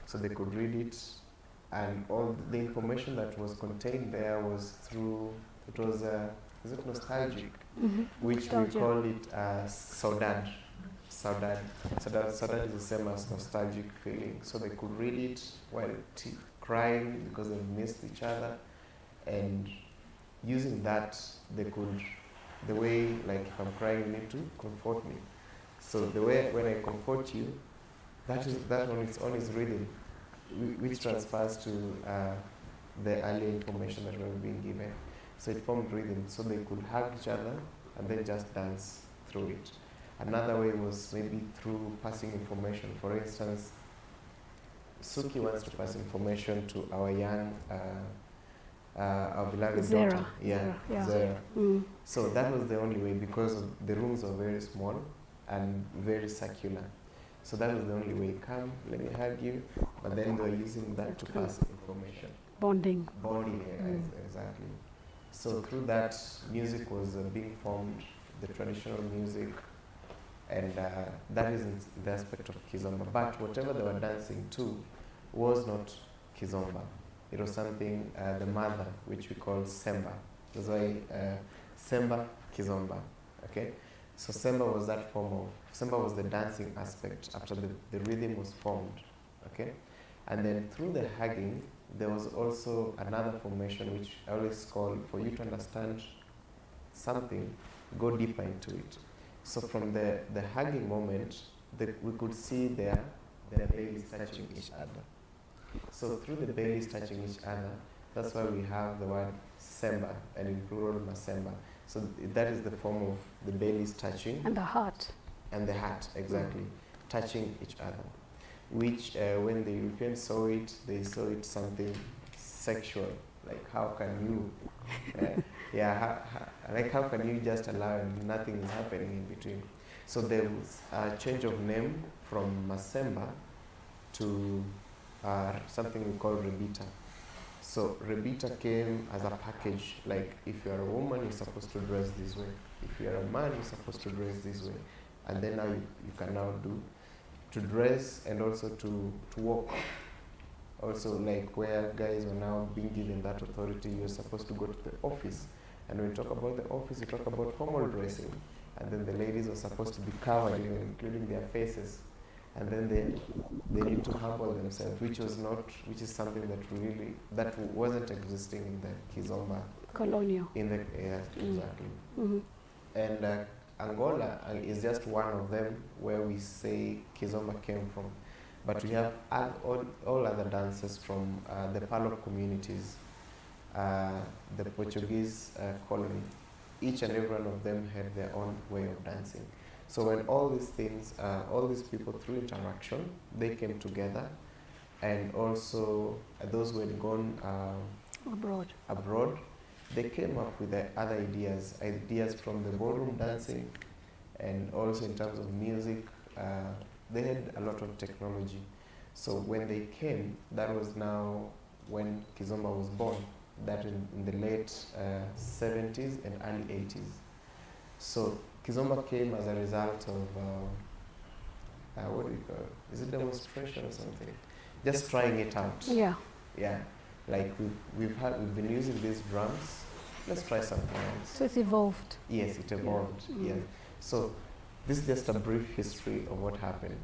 Speaker 11: So they could read it, and all the information that was contained there was through, it was, is it nostalgic?
Speaker 3: Mm-hmm.
Speaker 11: Which
Speaker 3: Nostalgia.
Speaker 11: we call it saudade. Saudade. Saudade is the same as nostalgic feeling. So they could read it while crying because they missed each other, and using that, they could, the way, like if I'm crying, you need to comfort me. So the way when I comfort you, that on its own is rhythm, which transfers to the early information that we were being given. So it formed rhythm, so they could hug each other and then just dance through it. Another way was maybe through passing information. For instance, Suki wants to pass information to our young, our beloved
Speaker 3: Zara.
Speaker 11: daughter. Zara.
Speaker 3: Mm.
Speaker 11: So that was the only way, because the rooms were very small and very circular. So that was the only way. Come, let me hug you. But then they were using that to pass information.
Speaker 3: Bonding.
Speaker 11: Bonding, exactly. So through that, music was being formed, the traditional music, and that is in the aspect of Kizomba. But whatever they were dancing to was not Kizomba. It was something, the mother, which we call Semba. That's why Semba, Kizomba, okay? So Semba was that form of, Semba was the dancing aspect after the rhythm was formed, okay? And then through the hugging, there was also another formation which I always call, for you to understand something, go deeper into it. So from the hugging moment, we could see their bellies touching each other. So through the bellies touching each other, that's why we have the word Semba, and in plural Masemba. So that is the form of the bellies touching.
Speaker 3: And the heart.
Speaker 11: And the heart, exactly, touching each other. Which, when the Europeans saw it, they saw it something sexual. Like, how can you, how can you just allow and nothing is happening in between? So there was a change of name from Masemba to something we call Rebita. So Rebita came as a package, like if you're a woman, you're supposed to dress this way. If you're a man, you're supposed to dress this way. And then now you can now do to dress and also to walk. Also, like where guys are now being given that authority, you're supposed to go to the office. And when we talk about the office, we talk about formal dressing. And then the ladies are supposed to be covered, even including their faces. And then they need to humble themselves, which is something that wasn't existing in the Kizomba.
Speaker 3: Colonial.
Speaker 11: Exactly. Mm-hmm. And Angola is just one of them where we say Kizomba came from. But we have all other dances from the Palo communities, the Portuguese colony. Each and every one of them had their own way of dancing. So when all these things, all these people through interaction, they came together, and also those who had gone abroad, they came up with the other ideas from the ballroom dancing, and also in terms of music, they had a lot of technology. So when they came, that was now when Kizomba was born, that in the late 70s and early 80s. So Kizomba came as a result of, what do you call it? Is it demonstration or something? Just trying it out.
Speaker 3: Yeah.
Speaker 11: Yeah. Like we've been using these drums. Let's try something else.
Speaker 3: So it's evolved.
Speaker 11: Yes, it evolved.
Speaker 3: Yeah.
Speaker 11: Yes. So this is just a brief history of what happened,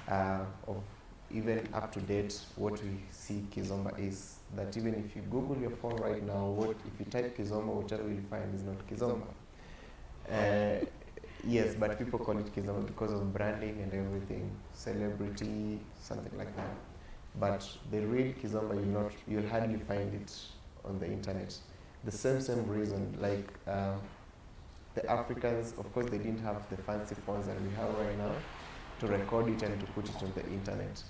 Speaker 11: of even up to date what we see Kizomba is. That even if you Google your phone right now, if you type Kizomba, whatever you find is not Kizomba. Yes, but people call it Kizomba because of branding and everything, celebrity, something like that. But the real Kizomba, you'll hardly find it on the internet. The same reason, like the Africans, of course, they didn't have the fancy phones that we have right now to record it and to put it on the internet.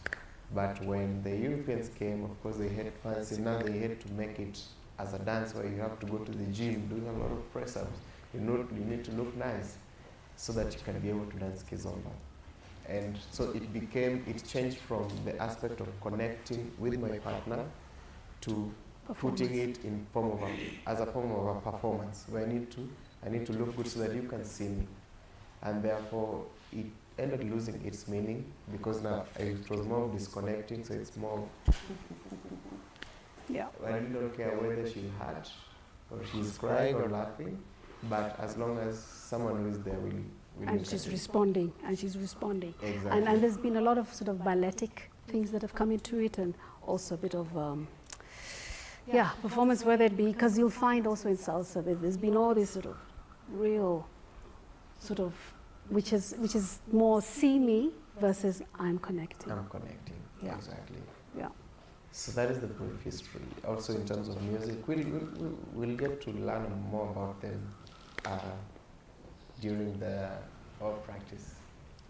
Speaker 11: But when the Europeans came, of course, they had fancy. Now they had to make it as a dance where you have to go to the gym doing a lot of press-ups. You need to look nice so that you can be able to dance Kizomba. And so it changed from the aspect of connecting with my partner to putting it in as a form of a performance where I need to look good so that you can see me. And therefore, it ended losing its meaning because now it was more disconnecting, so it's more.
Speaker 3: Yeah.
Speaker 11: I really don't care whether she's hurt or she's crying or laughing, but as long as someone who is there will
Speaker 3: and she's responding, Exactly. And there's been a lot of sort of balletic things that have come into it, and also a bit of performance, whether it be, because you'll find also in salsa that there's been all this sort of real sort of, which is more see me versus I'm connecting.
Speaker 11: Yeah. Exactly.
Speaker 3: Yeah.
Speaker 11: So that is the brief history. Also in terms of music, we'll get to learn more about them during our practice.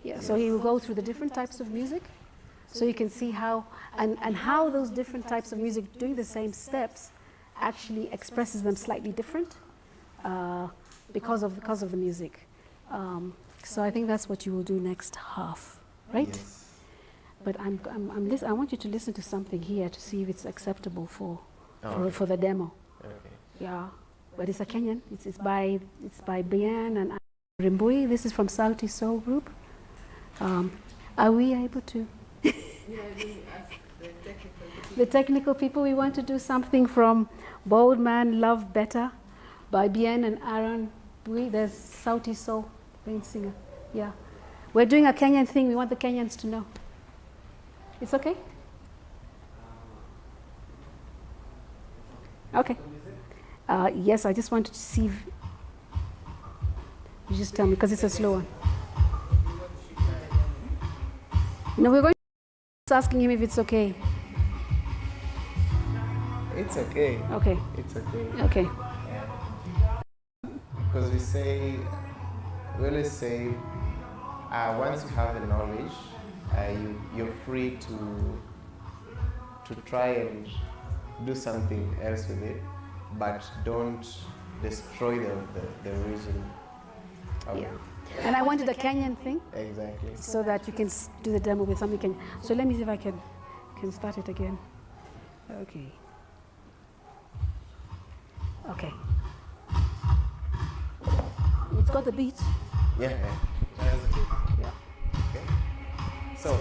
Speaker 3: Yeah, so he will go through the different types of music, so you can see how, and how those different types of music doing the same steps actually expresses them slightly different because of the music. So I think that's what you will do next half, right?
Speaker 11: Yes.
Speaker 3: But I want you to listen to something here to see if it's acceptable for the demo.
Speaker 11: Okay.
Speaker 3: Yeah, but it's a Kenyan. It's by Bien and Rimbui. This is from Sauti Soul Group. Are we able to? The technical people, we want to do something from Bold Man Love Better by Bien and Aaron Bui. There's Sauti Soul, main singer. Yeah. We're doing a Kenyan thing. We want the Kenyans to know. It's okay? Okay. Yes, I just wanted to see if you just tell me, because it's a slow one. No, we're going to asking him if it's okay.
Speaker 11: It's okay.
Speaker 3: Okay.
Speaker 11: It's okay.
Speaker 3: Okay.
Speaker 11: Because we always say, once you have the knowledge, you're free to try and do something else with it, but don't destroy the origin of it.
Speaker 3: And I wanted a Kenyan thing.
Speaker 11: Exactly.
Speaker 3: So that you can do the demo with something Kenyan. So let me see if I can start it again. Okay. Okay. It's got the beat.
Speaker 11: Yeah. Yeah. Okay. So,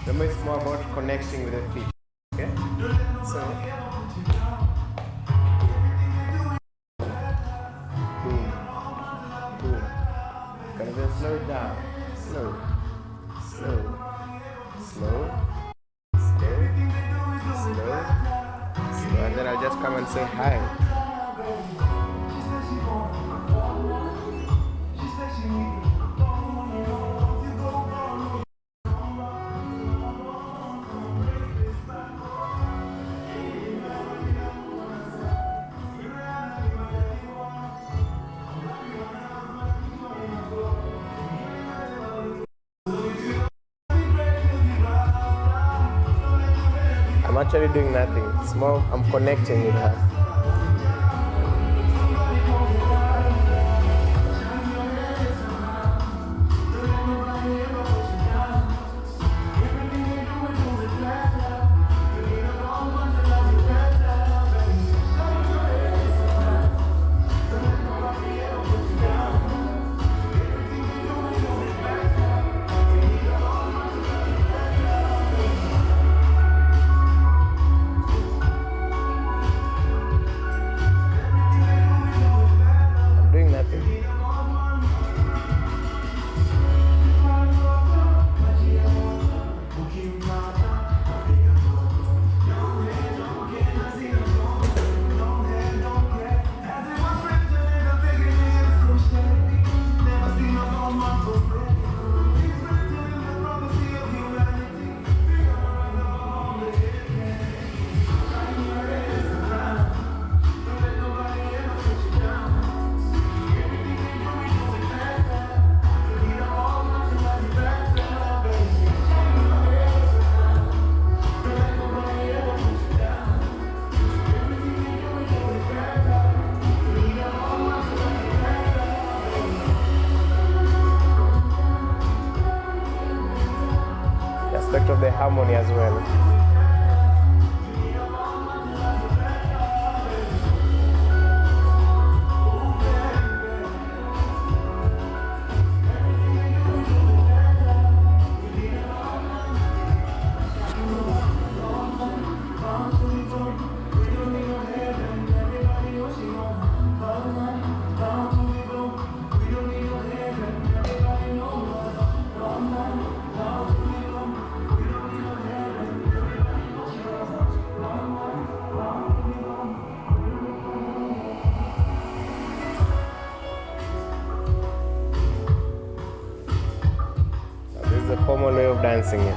Speaker 11: remember it's more about connecting with the feet. Okay? So, boom, boom. Can you just slow it down? Slow, slow, slow, slow, slow, slow. And then I'll just come and say hi. I'm actually doing nothing. It's more, I'm connecting with her. harmony as well. This is a formal way of dancing it.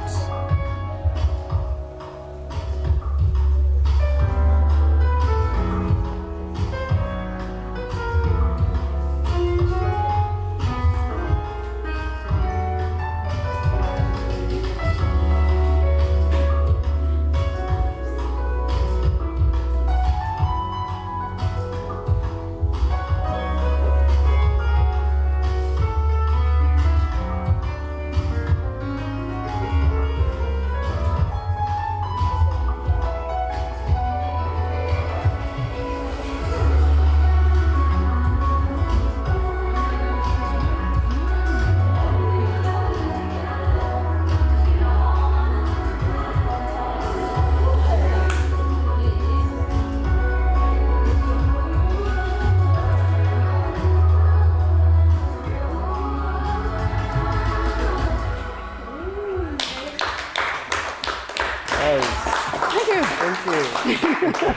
Speaker 11: Thank you.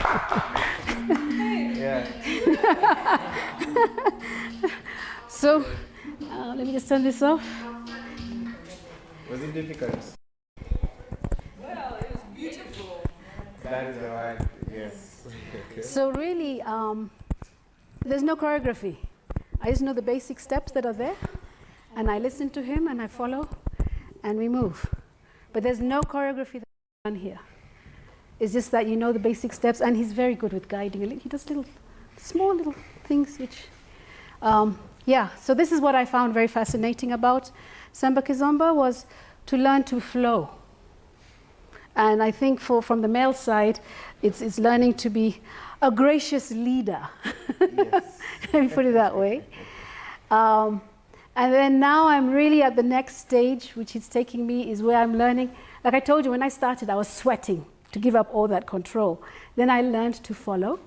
Speaker 11: Yeah.
Speaker 3: So, let me just turn this off.
Speaker 11: Was it difficult?
Speaker 1: Well, it was beautiful.
Speaker 11: That is the word, yes. Okay.
Speaker 3: So really, there's no choreography. I just know the basic steps that are there, and I listen to him, and I follow, and we move. But there's no choreography that's done here. It's just that you know the basic steps, and he's very good with guiding. He does small little things, which, yeah. So this is what I found very fascinating about Samba Kizomba, was to learn to flow. And I think from the male side, it's learning to be a gracious leader. Yes. Let me put it that way. And then now I'm really at the next stage, which is taking me, is where I'm learning. Like I told you, when I started, I was sweating to give up all that control. Then I learned to follow.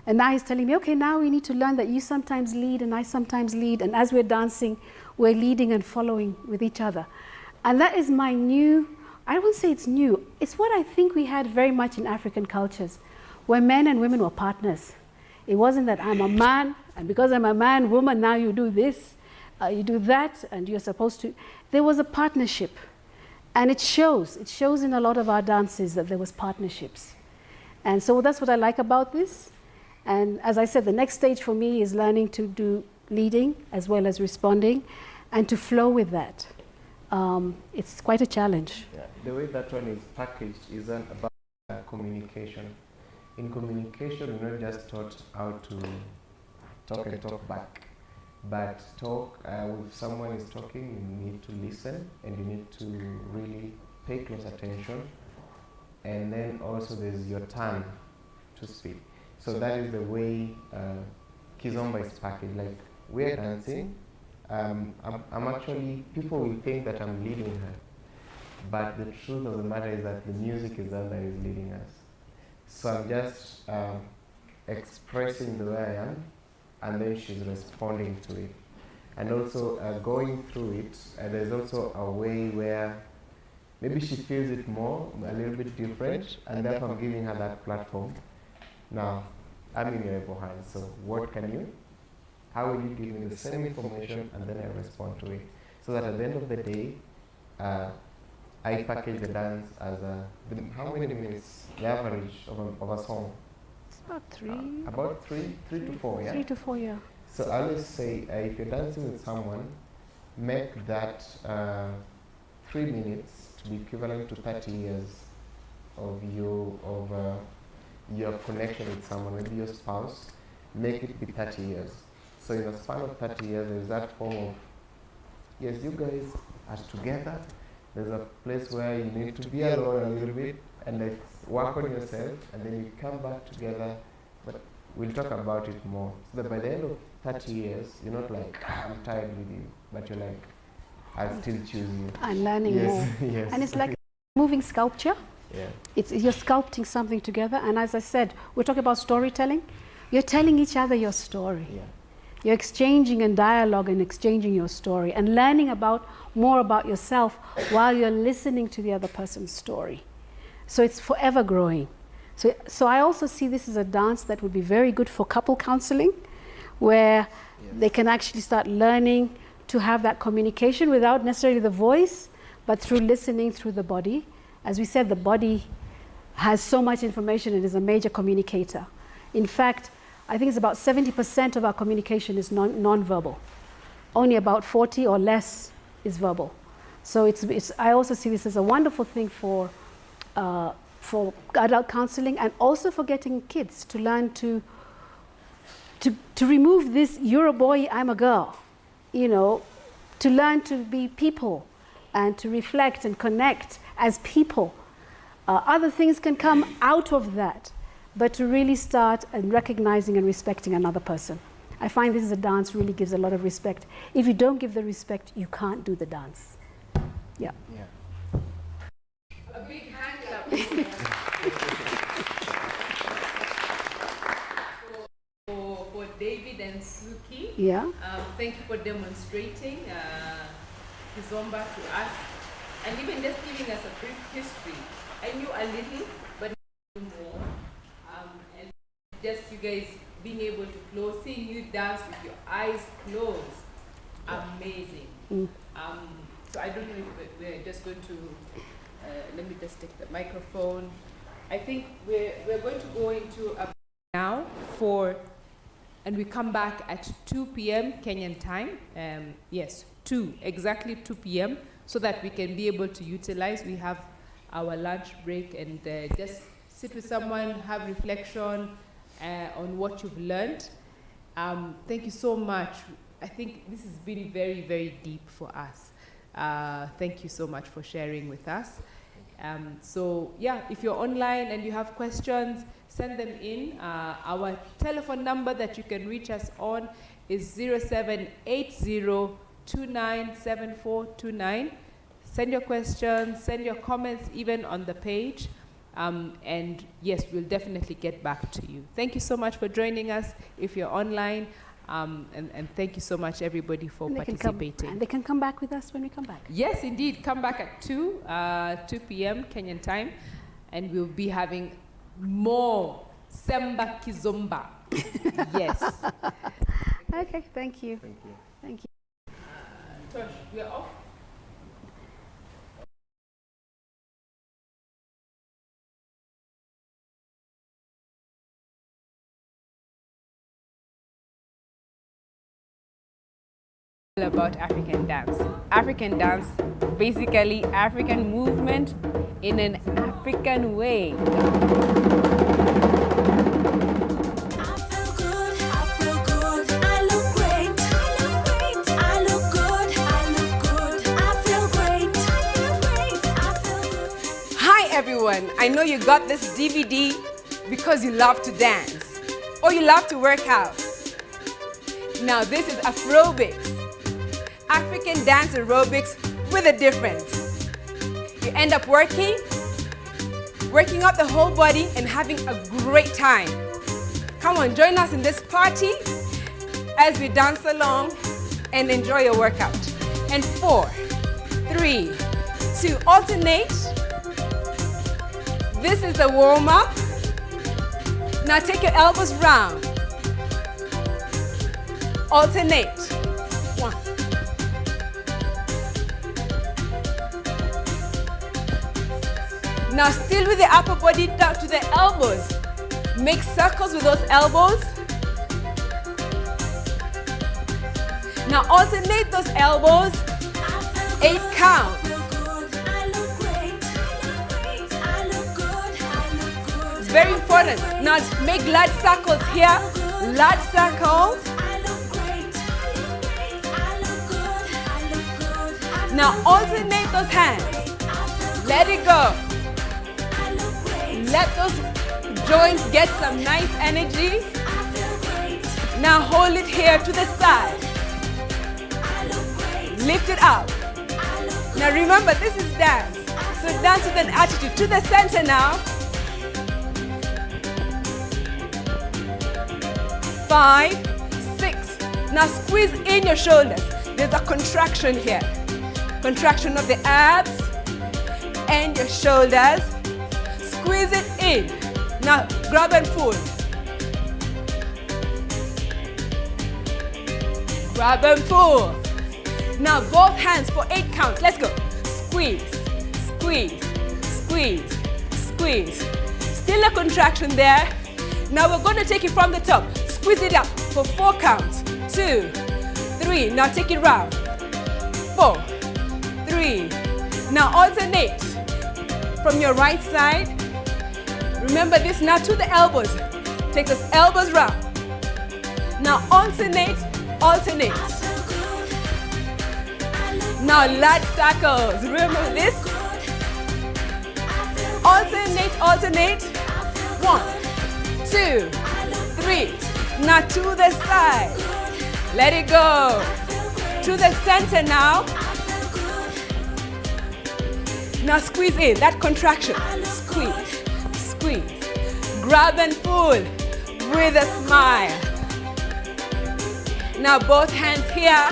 Speaker 3: And now he's telling me, okay, now we need to learn that you sometimes lead and I sometimes lead. And as we're dancing, we're leading and following with each other. And that is my new, I won't say it's new, it's what I think we had very much in African cultures, where men and women were partners. It wasn't that I'm a man, and because I'm a man, woman, now you do this, you do that, and you're supposed to. There was a partnership. And it shows in a lot of our dances that there was partnerships. And so that's what I like about this. And as I said, the next stage for me is learning to do leading as well as responding and to flow with that. It's quite a challenge.
Speaker 11: Yeah. The way that one is packaged isn't about communication. In communication, we're not just taught how to talk and talk back. But talk, if someone is talking, you need to listen and you need to really pay close attention. And then also there's your turn to speak. So that is the way Kizomba is packaged. Like, we're dancing. I'm actually, people will think that I'm leading her. But the truth of the matter is that the music is that is leading us. So I'm just expressing the way I am, and then she's responding to it. And also going through it, there's also a way where maybe she feels it more, a little bit different, and therefore I'm giving her that platform. Now, I'm in your able hands, so what can you? How will you give me the same information, and then I respond to it? So that at the end of the day, I package the dance as how many minutes, the average of a song?
Speaker 3: About three.
Speaker 11: About three to four, yeah?
Speaker 3: 3 to 4, yeah.
Speaker 11: So I always say, if you're dancing with someone, make that 3 minutes to be equivalent to 30 years of your connection with someone, maybe your spouse. Make it be 30 years. So in a span of 30 years, there's that form of, yes, you guys are together, There's a place where you need to be alone a little bit and like work on yourself, and then you come back together. But we'll talk about it more. So that by the end of 30 years, you're not like, I'm tired with you, but you're like, I'll still choose you.
Speaker 3: I'm learning more.
Speaker 11: Yes.
Speaker 3: And it's like moving sculpture.
Speaker 11: Yeah.
Speaker 3: You're sculpting something together, and as I said, we're talking about storytelling. You're telling each other your story.
Speaker 11: Yeah.
Speaker 3: You're exchanging and dialogue and exchanging your story and learning more about yourself while you're listening to the other person's story. So it's forever growing. So I also see this as a dance that would be very good for couple counseling, where they can actually start learning to have that communication without necessarily the voice, but through listening through the body. As we said, the body has so much information. It is a major communicator. In fact, I think it's about 70% of our communication is non-verbal. Only about 40 or less is verbal. So I also see this as a wonderful thing for adult counseling, and also for getting kids to learn to remove this, you're a boy, I'm a girl, to learn to be people and to reflect and connect as people. Other things can come out of that, but to really start and recognizing and respecting another person. I find this is a dance really gives a lot of respect. If you don't give the respect, you can't do the dance. Yeah.
Speaker 1: A big hand clap for David and Suki.
Speaker 3: Yeah.
Speaker 1: Thank you for demonstrating Kizomba to us, and even just giving us a brief history. I knew a little, but more. And just you guys being able to flow, seeing you dance with your eyes closed, amazing. So I don't know if we're just going to, let me just take the microphone. I think we're going to go into a now and we come back at 2 p.m. Kenyan time. Yes, exactly 2 p.m. so that we can be able to utilize. We have our lunch break and just sit with someone, have reflection on what you've learned. Thank you so much. I think this has been very, very deep for us. Thank you so much for sharing with us. So yeah, if you're online and you have questions, send them in. Our telephone number that you can reach us on is 0780297429. Send your questions, send your comments even on the page. And yes, we'll definitely get back to you. Thank you so much for joining us if you're online. And thank you so much, everybody, for participating.
Speaker 3: And they can come back with us when we come back.
Speaker 1: Yes, indeed. Come back at 2 p.m. Kenyan time. And we'll be having more Semba Kizomba. Yes.
Speaker 3: Okay, thank you.
Speaker 11: Thank you.
Speaker 3: Thank you.
Speaker 1: Tosh, we're off. About African dance. African dance, basically African movement in an African way. Hi everyone, I know you got this DVD because you love to dance or you love to work out. Now this is Afrobics. African dance aerobics with a difference. You end up working out the whole body and having a great time. Come on, join us in this party as we dance along and enjoy your workout. And 4, 3, 2, alternate. This is the warm-up. Now take your elbows round. Alternate. 1. Now still with the upper body down to the elbows. Make circles with those elbows. Now alternate those elbows. 8 count. It's very important. Now make large circles here. Large circles. Now alternate those hands. Let it go. Let those joints get some nice energy. Now hold it here to the side. Lift it up. Now remember, this is dance. So dance with an attitude. To the center now. 5, 6. Now squeeze in your shoulders. There's a contraction here. Contraction of the abs and your shoulders. Squeeze it in. Now grab and pull. Grab and pull. Now both hands for 8 counts. Let's go. Squeeze, squeeze, squeeze, squeeze. Still a contraction there. Now we're going to take it from the top. Squeeze it up for 4 counts. 2, 3. Now take it round. 4, 3. Now alternate from your right side. Remember this now to the elbows. Take those elbows round. Now alternate, alternate. Now lat circles. Remember this? Alternate, alternate. 1, 2, 3. Now to the side. Let it go. To the center now. Now squeeze in, that contraction. Squeeze, squeeze. Grab and pull with a smile. Now both hands here.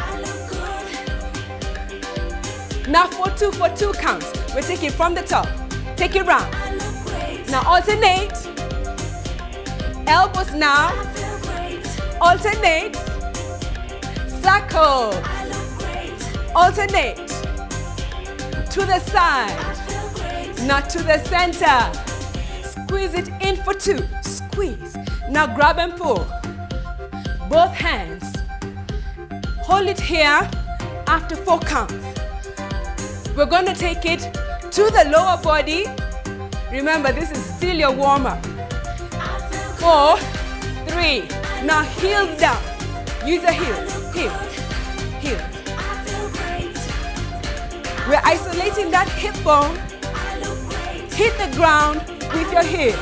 Speaker 1: Now for 2 counts. We're taking from the top. Take it round. Now alternate. Elbows now. Alternate. Circle. Alternate. To the side. Now to the center. Squeeze it in for 2. Squeeze. Now grab and pull. Both hands. Hold it here after 4 counts. We're going to take it to the lower body. Remember, this is still your warm-up. 4, 3. Now heels down. Use your heels. Heels. Heels. We're isolating that hip bone. Hit the ground with your heel.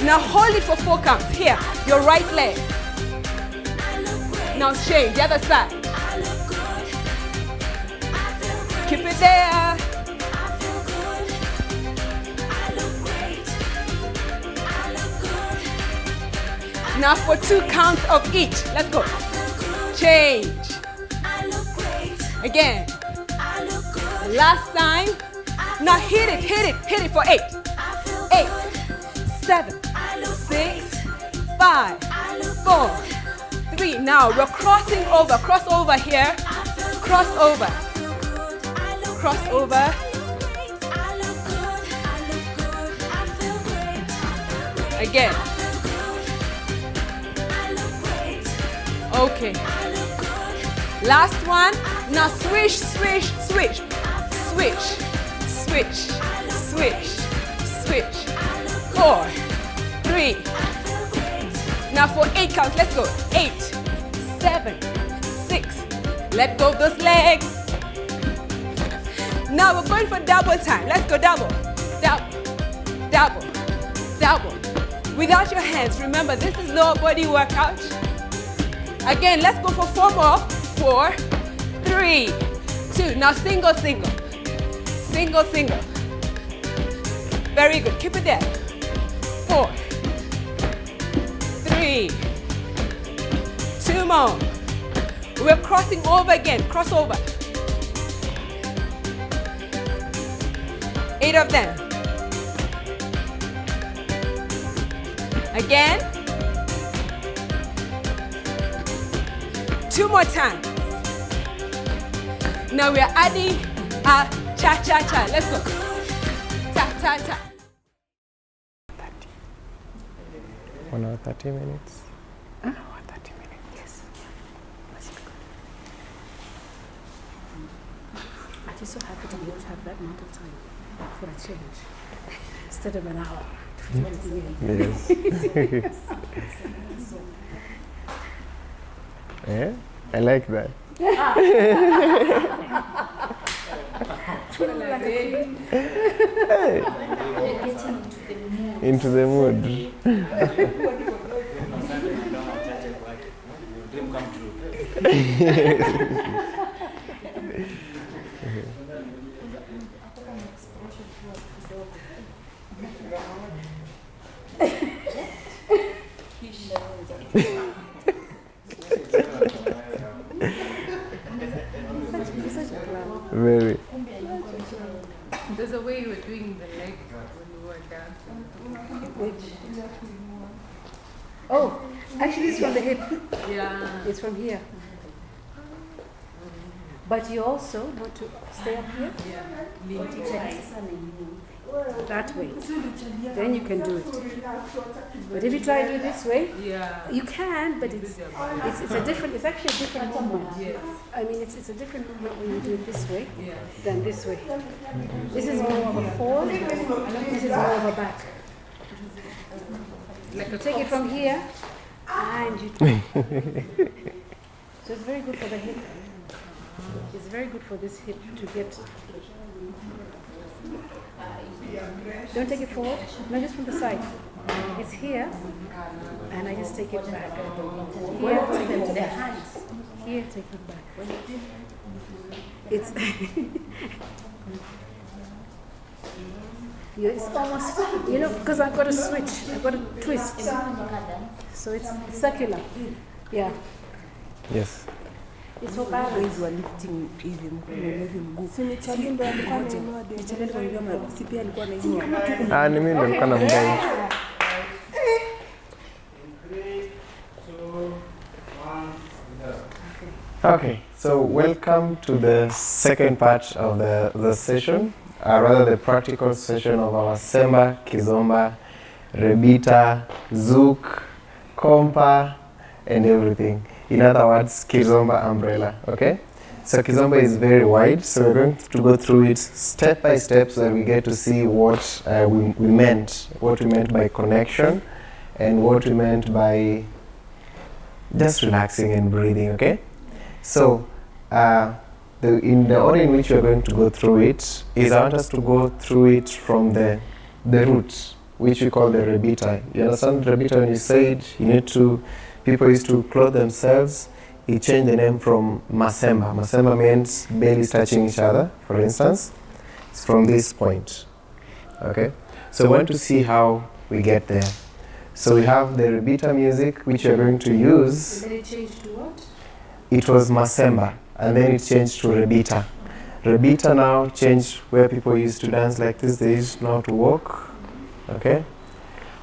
Speaker 1: Now hold it for 4 counts. Here, your right leg. Now change the other side. Keep it there. Now for 2 counts of each. Let's go. Change. Again. Last time. Now hit it, hit it, hit it for 8. 8, 7, 6, 5, 4, 3. Now we're crossing over. Cross over here. Cross over. Cross over. Again. Okay. Last one. Now swish, swish, swish. Switch, switch, switch, switch. 4, 3. Now for 8 counts. Let's go. 8, 7, 6. Let go of those legs. Now we're going for double time. Let's go double, double, double, double. Without your hands. Remember, this is lower body workout. Again, let's go for 4 more. 4, 3, 2. Now single, single. Single, single. Very good. Keep it there. 4, 3, 2 more. We're crossing over again. Cross over. 8 of them. Again. 2 more times. Now we are adding a cha-cha-cha. Let's go. Ta-ta-ta.
Speaker 11: 1 hour 30 minutes.
Speaker 3: 1 hour 30 minutes. Yes. I'm just so happy to be able to have that amount of time for a change instead of an hour. 20 minutes.
Speaker 11: Yes. Yeah, I like that.
Speaker 3: feel like a
Speaker 12: Hey. Into the mood.
Speaker 13: Dream come true.
Speaker 12: Very.
Speaker 1: There's a way you were doing the leg when you were dancing.
Speaker 3: Which? Oh, actually it's from the hip.
Speaker 1: Yeah.
Speaker 3: It's from here. But you also want to stay up here? That way. Then you can do it. But if you try to do it this way, you can, but it's a different, it's actually a different movement. I mean, it's a different movement when you do it this way than this way. This is more of a forward, this is more of a back. Like you take it from here, and you so it's very good for the hip. It's very good for this hip to get. Don't take it forward, no, just from the side. It's here, and I just take it back. Here, take it back. Here, take it back. It's yeah, it's almost, you know, because I've got to switch, I've got to twist. So it's circular. Yeah.
Speaker 12: Yes.
Speaker 3: It's for balance.
Speaker 5: Ways were lifting hivi mguu. Si ni Chalindo alikuwa anainua demu. Ni Chalindo alikuwa si pia alikuwa anainua.
Speaker 12: Ah, ni mimi ndo nilikuwa namdai. Okay, so welcome to the second part of the session, rather the practical session of our Semba, Kizomba, Rebita, Zouk, Kompa, and everything. In other words, Kizomba umbrella, okay? So Kizomba is very wide, so we're going to go through it step by step so that we get to see what we meant by connection and what we meant by just relaxing and breathing, okay? So, in the order in which we're going to go through it is I want us to go through it from the root, which we call the rebita. You understand rebita when you said people used to clothe themselves. He changed the name from Masemba. Masemba means bellies touching each other, for instance. It's from this point, okay? So we want to see how we get there. So we have the rebita music, which we're going to use.
Speaker 3: And then it changed to what?
Speaker 12: It was Masemba, and then it changed to Rebita. Rebita now changed where people used to dance like this, they used now to walk, okay?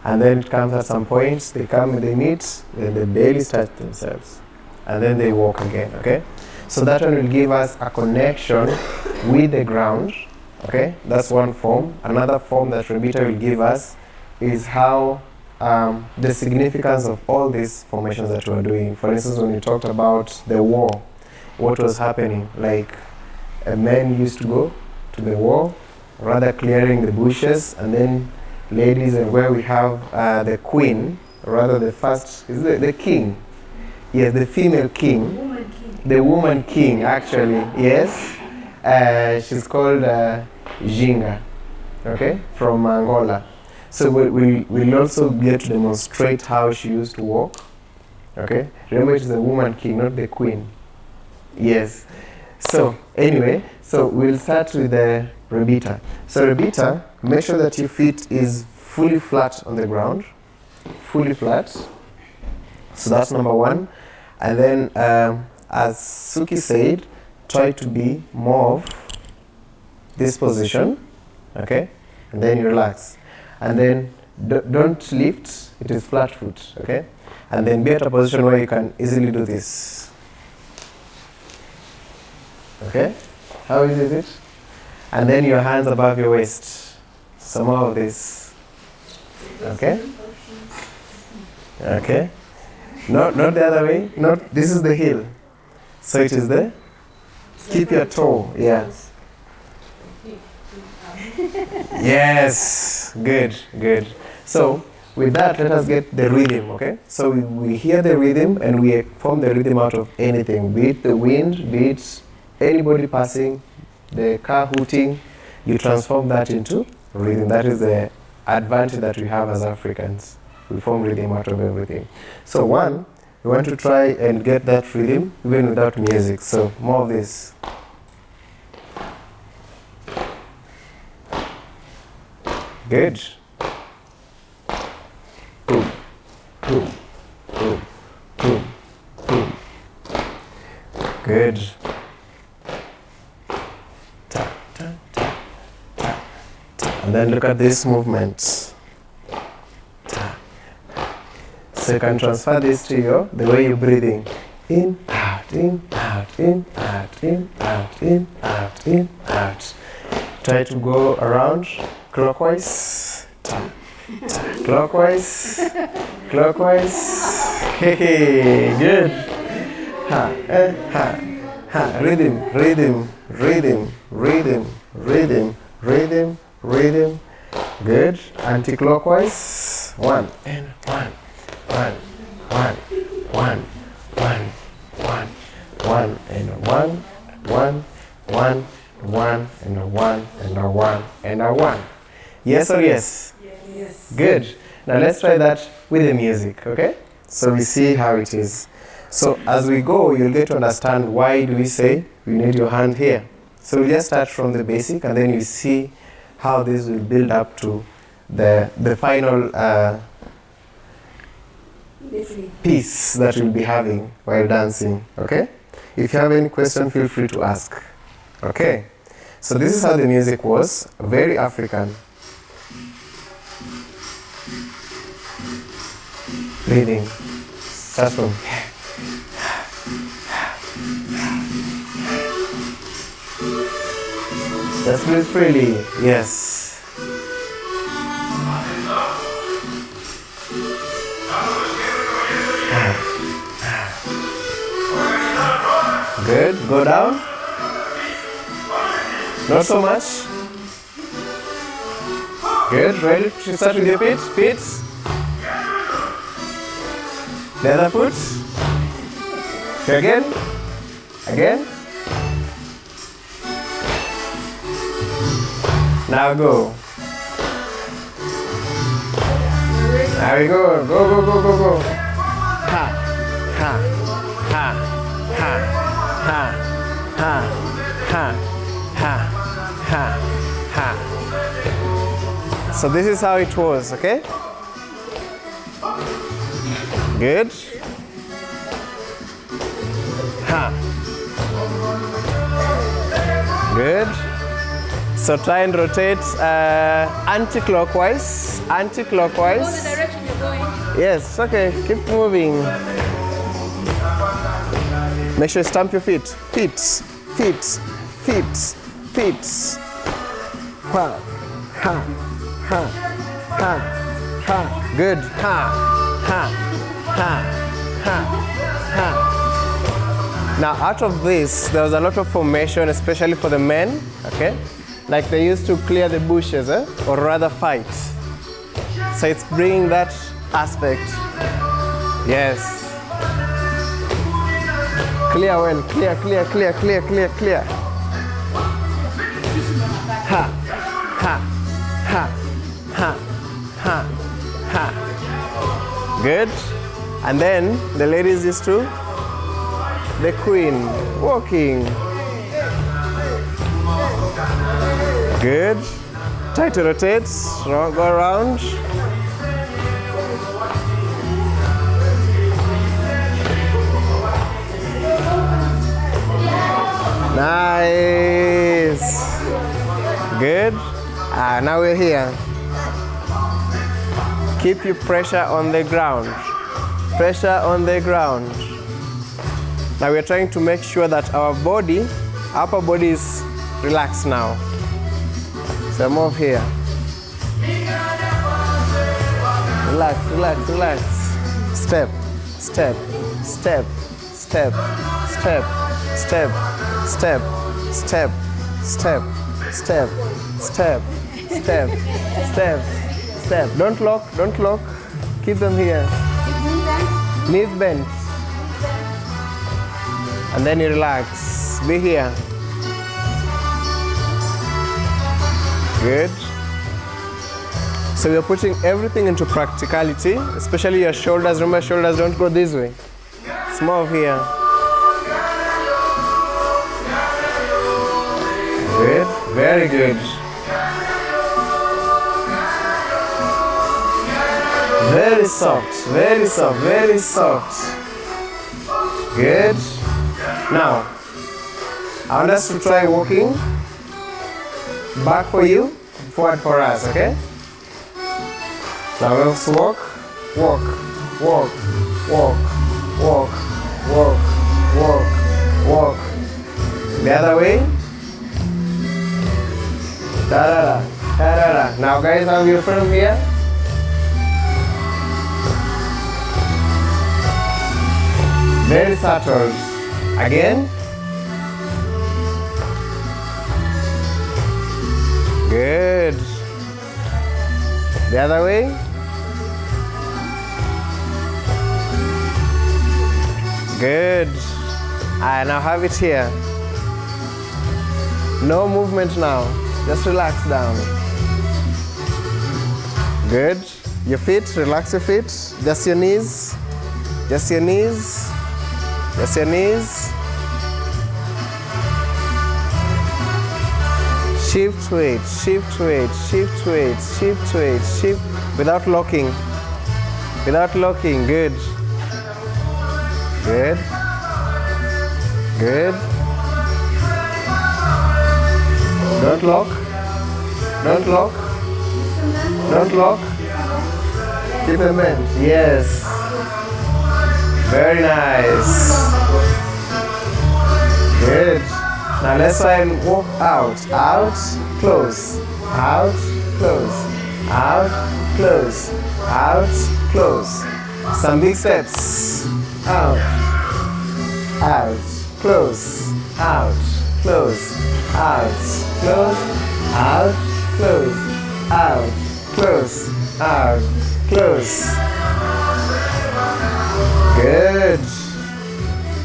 Speaker 12: And then it comes at some point, they come and they meet, then the bellies touch themselves, and then they walk again, okay? So that one will give us a connection with the ground, okay? That's one form. Another form that Rebita will give us is how the significance of all these formations that we're doing. For instance, when we talked about the war, what was happening, like men used to go to the war, rather clearing the bushes, and then ladies, and where we have the queen, rather the first, is the king? Yes, the female king. The woman king, actually, yes. She's called Jinga, okay, from Angola. So we'll also get to demonstrate how she used to walk, okay? Remember, it is the woman king, not the queen. Yes. So anyway, so we'll start with the Rebita. So Rebita, make sure that your feet is fully flat on the ground, fully flat. So that's number one. And then, as Suki said, try to be more of this position, okay? And then you relax. And then don't lift, it is flat foot, okay? And then be at a position where you can easily do this. Okay? How easy is it? And then your hands above your waist. Some more of this. Okay? Okay? Not the other way. Not, this is the heel. So it is the, keep your toe, yeah. Yes, good. So with that, let us get the rhythm, okay? So we hear the rhythm and we form the rhythm out of anything, be it the wind, be it anybody passing, the car hooting, you transform that into rhythm. That is the advantage that we have as Africans. We form rhythm out of everything. So one, we want to try and get that rhythm even without music. So more of this. Good. Boom, boom, boom, boom, boom. Good. Ta, ta, ta, ta, ta. And then look at this movement. Ta. So you can transfer this to the way you're breathing. In, out, in, out, in, out, in, out, in, out, in, out. Try to go around clockwise. Ta, ta. Clockwise. Clockwise. Hey, good. Ha, ha, ha. Rhythm, rhythm, rhythm, rhythm, rhythm, rhythm, rhythm. Good. Anti-clockwise. One and one, one, one, one, one, one, one and one, one, one, one and a one and a one and a one. Yes or yes? Yes. Good. Now let's try that with the music, okay? So we see how it is. So as we go, you'll get to understand why do we say we need your hand here. So we'll just start from the basic, and then you see how this will build up to the final piece that we'll be having while dancing, okay? If you have any question, feel free to ask. Okay, so this is how the music was, very African. Breathing, start from here. Just breathe freely, yes. Good, go down. Not so much. Good, ready to start with your feet, feet. The other foot. Again, again. Now go. There we go, go, go, go, go, go. Ha, ha, ha, ha, ha, ha, ha, ha, ha, ha. So this is how it was, okay? Good. Ha. Good. So try and rotate anti-clockwise. Anti-clockwise.
Speaker 9: Go the direction you're going.
Speaker 12: Yes, okay. Keep moving. Make sure you stamp your feet. Feet, feet, feet, feet. Ha, ha, ha, ha, ha. Good. Ha, ha, ha, ha, ha. Now, out of this, there was a lot of formation, especially for the men, okay? Like they used to clear the bushes, or rather fight. So it's bringing that aspect. Yes. Clear well, clear, clear, clear, clear, clear, clear. Ha, ha, ha, ha, ha, ha. Good. And then the ladies used to, the queen, walking. Good. Try to rotate, go around. Nice. Good. Now we're here. Keep your pressure on the ground. Pressure on the ground. Now we're trying to make sure that our body, upper body is relaxed now. So move here. Relax, relax, relax. Step, step, step, step, step, step, step, step, step, step, step, step, step, step. Don't lock, don't lock. Keep them here. Knees bent. And then you relax. Be here. Good. So you're putting everything into practicality, especially your shoulders. Remember, shoulders don't go this way. It's more here. Good. Very good. Very soft, very soft, very soft. Good. Now, I want us to try walking. Back for you, forward for us, okay? Now let's walk, walk, walk, walk, walk, walk, walk, walk. The other way. Da-da-da, da-da-da. Now guys, have your friend here. Very subtle. Again. Good. The other way. Good. I now have it here. No movement now. Just relax down. Good. Your feet, relax your feet. Just your knees. Just your knees. Just your knees. Shift weight, shift weight, shift weight, shift weight, shift without locking. Without locking, good. Good. Good. Don't lock. Don't lock. Don't lock. Keep a bend. Yes. Very nice. Good. Now let's try and walk out. Out, close. Out, close. Out, close. Out, close. Some big steps. Out. Out, close. Out, close. Out, close. Out, close. Out, close. Out, close. Good.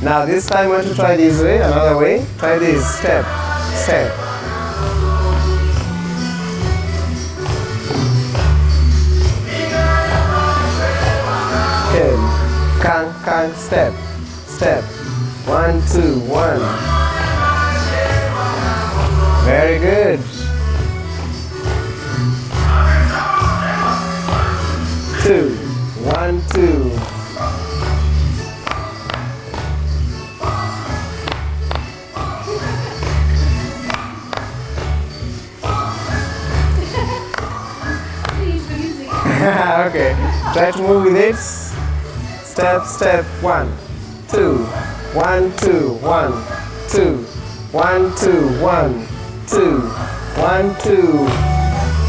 Speaker 12: Now this time I want to try this way, another way. Try this, step, step. Good. Can, step, step. 1, 2, 1. Very good. Two, 1, 2. Okay, try to move with it. Step, step, 1, 2, 1, 2, 1, 2, 1, 2, 1, 2, 1, 2,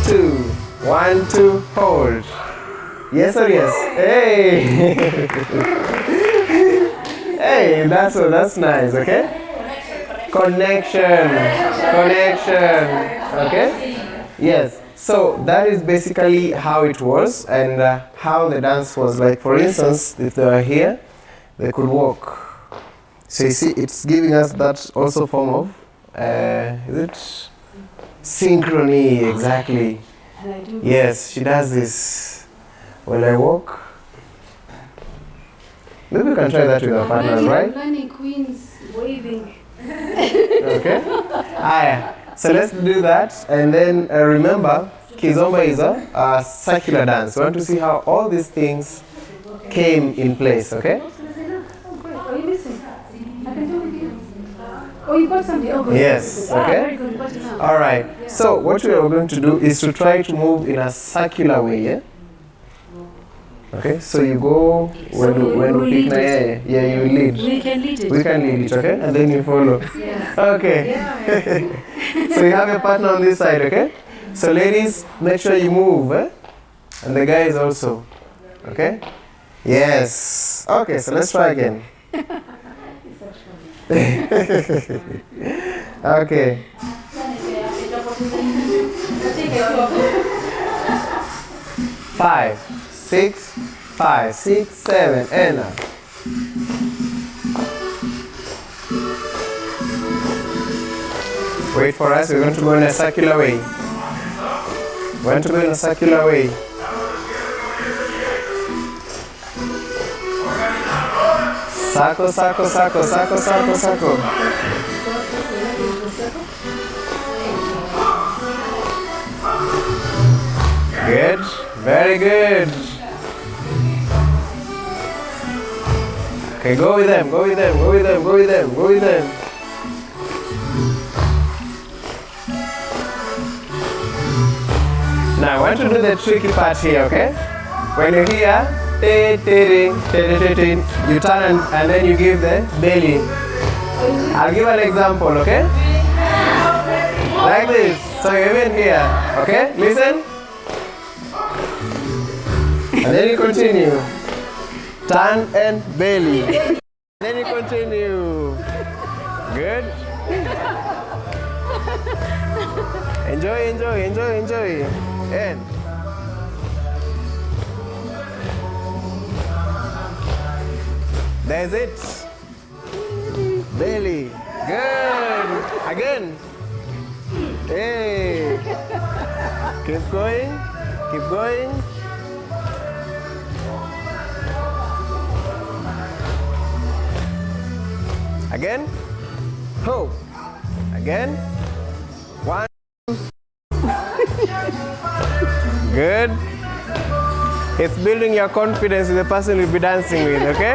Speaker 12: 2, 1, 2, hold. Yes or yes? Hey! Hey, that's nice, okay? Connection, connection, okay? Yes. So that is basically how it was and how the dance was. Like for instance, if they were here, they could walk. So you see, it's giving us that also form of, is it? Synchrony, exactly. Yes, she does this. When I walk, maybe we can try that with our partners, right?
Speaker 3: Learning queens waving.
Speaker 12: Okay. So let's do that, and then remember, Kizomba is a circular dance. We want to see how all these things came in place, okay?
Speaker 3: Are you missing? I can do it with you. Oh, you got something? Oh,
Speaker 12: yes, okay? All right. So what we are going to do is to try to move in a circular way, yeah? Okay, so you go when we pick you lead.
Speaker 3: We can lead it.
Speaker 12: We can lead it, okay? And then you follow.
Speaker 3: Yeah.
Speaker 12: Okay.
Speaker 3: Yeah.
Speaker 12: So you have a partner on this side, okay? So ladies, make sure you move, eh? And the guys also. Okay? Yes. Okay, so let's try again. Okay. 5, 6, 5, 6, 7, and up. Wait for us, we're going to go in a circular way. We want to go in a circular way. Circle, circle, circle, circle, circle, circle. Good, very good. Okay, go with them, go with them, go with them, go with them, go with them. Now I want to do the tricky part here, okay? When you hear, you turn and then you give the belly. I'll give an example, okay? Like this. So you're even here, okay? Listen. And then you continue. Turn and belly. Then you continue. Good. Enjoy, enjoy, enjoy, enjoy. And there's it. Belly. Good. Again. Hey. Keep going. Keep going. Again. Ho. Again. One. Good. It's building your confidence with the person you'll be dancing with, okay?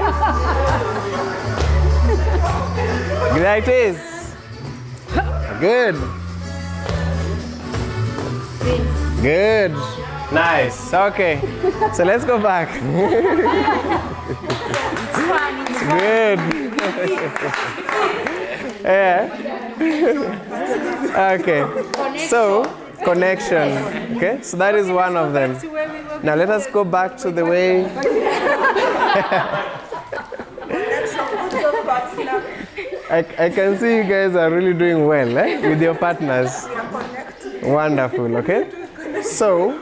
Speaker 12: There it is. Good. Good. Nice. Okay. So let's go back. Good. Yeah. Okay. So, connection. Okay. So that is one of them. Now let us go back to the way. I can see you guys are really doing well with your partners. Wonderful, okay? So,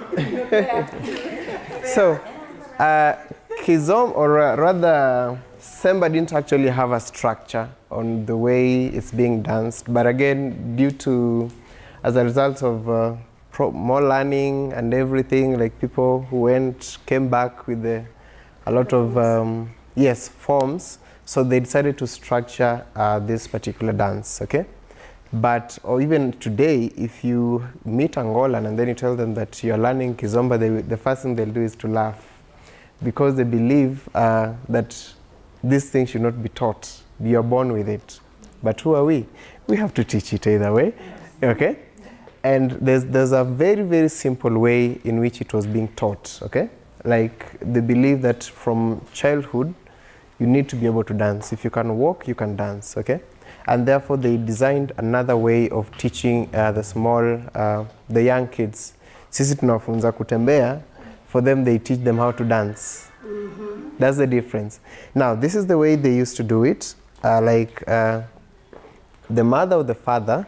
Speaker 12: Kizom, or rather, Semba didn't actually have a structure on the way it's being danced, but again, as a result of more learning and everything, like people who came back with a lot of, forms. So they decided to structure this particular dance, okay? But, or even today, if you meet Angolan and then you tell them that you're learning Kizomba, the first thing they'll do is to laugh, because they believe that this thing should not be taught. You're born with it. But who are we? We have to teach it either way, okay? And there's a very, very simple way in which it was being taught, okay? Like, they believe that from childhood, you need to be able to dance. If you can walk, you can dance, okay? And therefore, they designed another way of teaching the young kids. Sisi tunafunza kutembea, for them, they teach them how to dance. Mm-hmm. That's the difference. Now, this is the way they used to do it. The mother or the father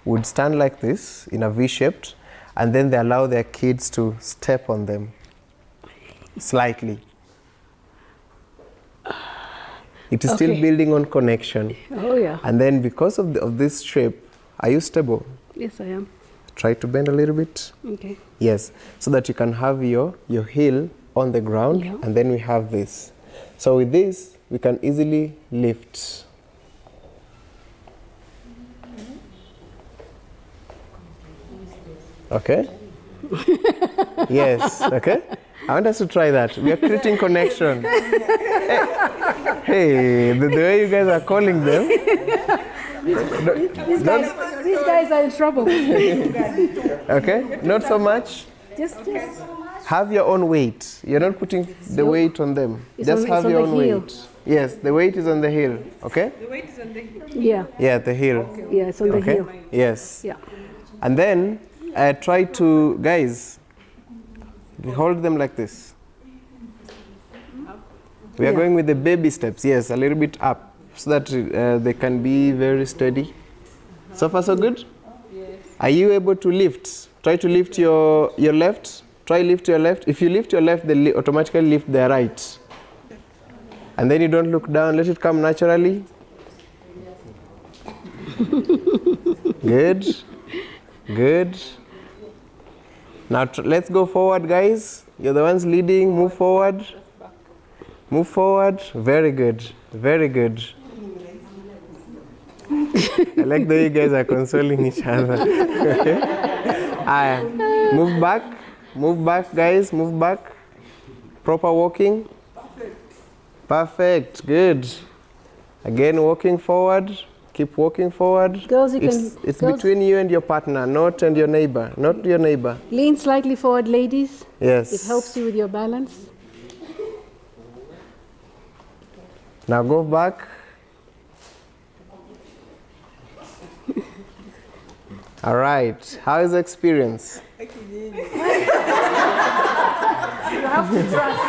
Speaker 12: would stand like this in a V-shaped, and then they allow their kids to step on them slightly. It is still building on connection.
Speaker 3: Oh, yeah.
Speaker 12: And then because of this shape, are you stable?
Speaker 3: Yes, I am.
Speaker 12: Try to bend a little bit.
Speaker 3: Okay.
Speaker 12: Yes, so that you can have your heel on the ground, and then we have this. So with this, we can easily lift. Okay? Yes, okay? I want us to try that. We are creating connection. Hey, the way you guys are calling them.
Speaker 3: These guys are in trouble.
Speaker 12: Okay, not so much.
Speaker 3: Just
Speaker 12: have your own weight. You're not putting the weight on them. Just have your own weight. Yes, the weight is on the heel. Okay?
Speaker 10: The weight is on the heel.
Speaker 3: Yeah.
Speaker 12: Yeah, the heel.
Speaker 3: Okay. Yeah, it's on the heel.
Speaker 12: Yes.
Speaker 3: Yeah.
Speaker 12: And then try to, guys, hold them like this. We are going with the baby steps. Yes, a little bit up, so that they can be very steady. So far, so good? Yes. Are you able to lift? Try to lift your left. Try lift your left. If you lift your left, they automatically lift their right. And then you don't look down. Let it come naturally. Good. Good. Now let's go forward, guys. You're the ones leading. Move forward. Move forward. Very good. Very good. I like the way you guys are consoling each other. Okay. Move back. Move back, guys. Move back. Proper walking. Perfect. Good. Again, walking forward. Keep walking forward.
Speaker 3: Girls,
Speaker 12: it's between you and your partner, not your neighbor. Not your neighbor.
Speaker 3: Lean slightly forward, ladies.
Speaker 12: Yes.
Speaker 3: It helps you with your balance.
Speaker 12: Now go back. All right. How is the experience?
Speaker 3: You have to trust.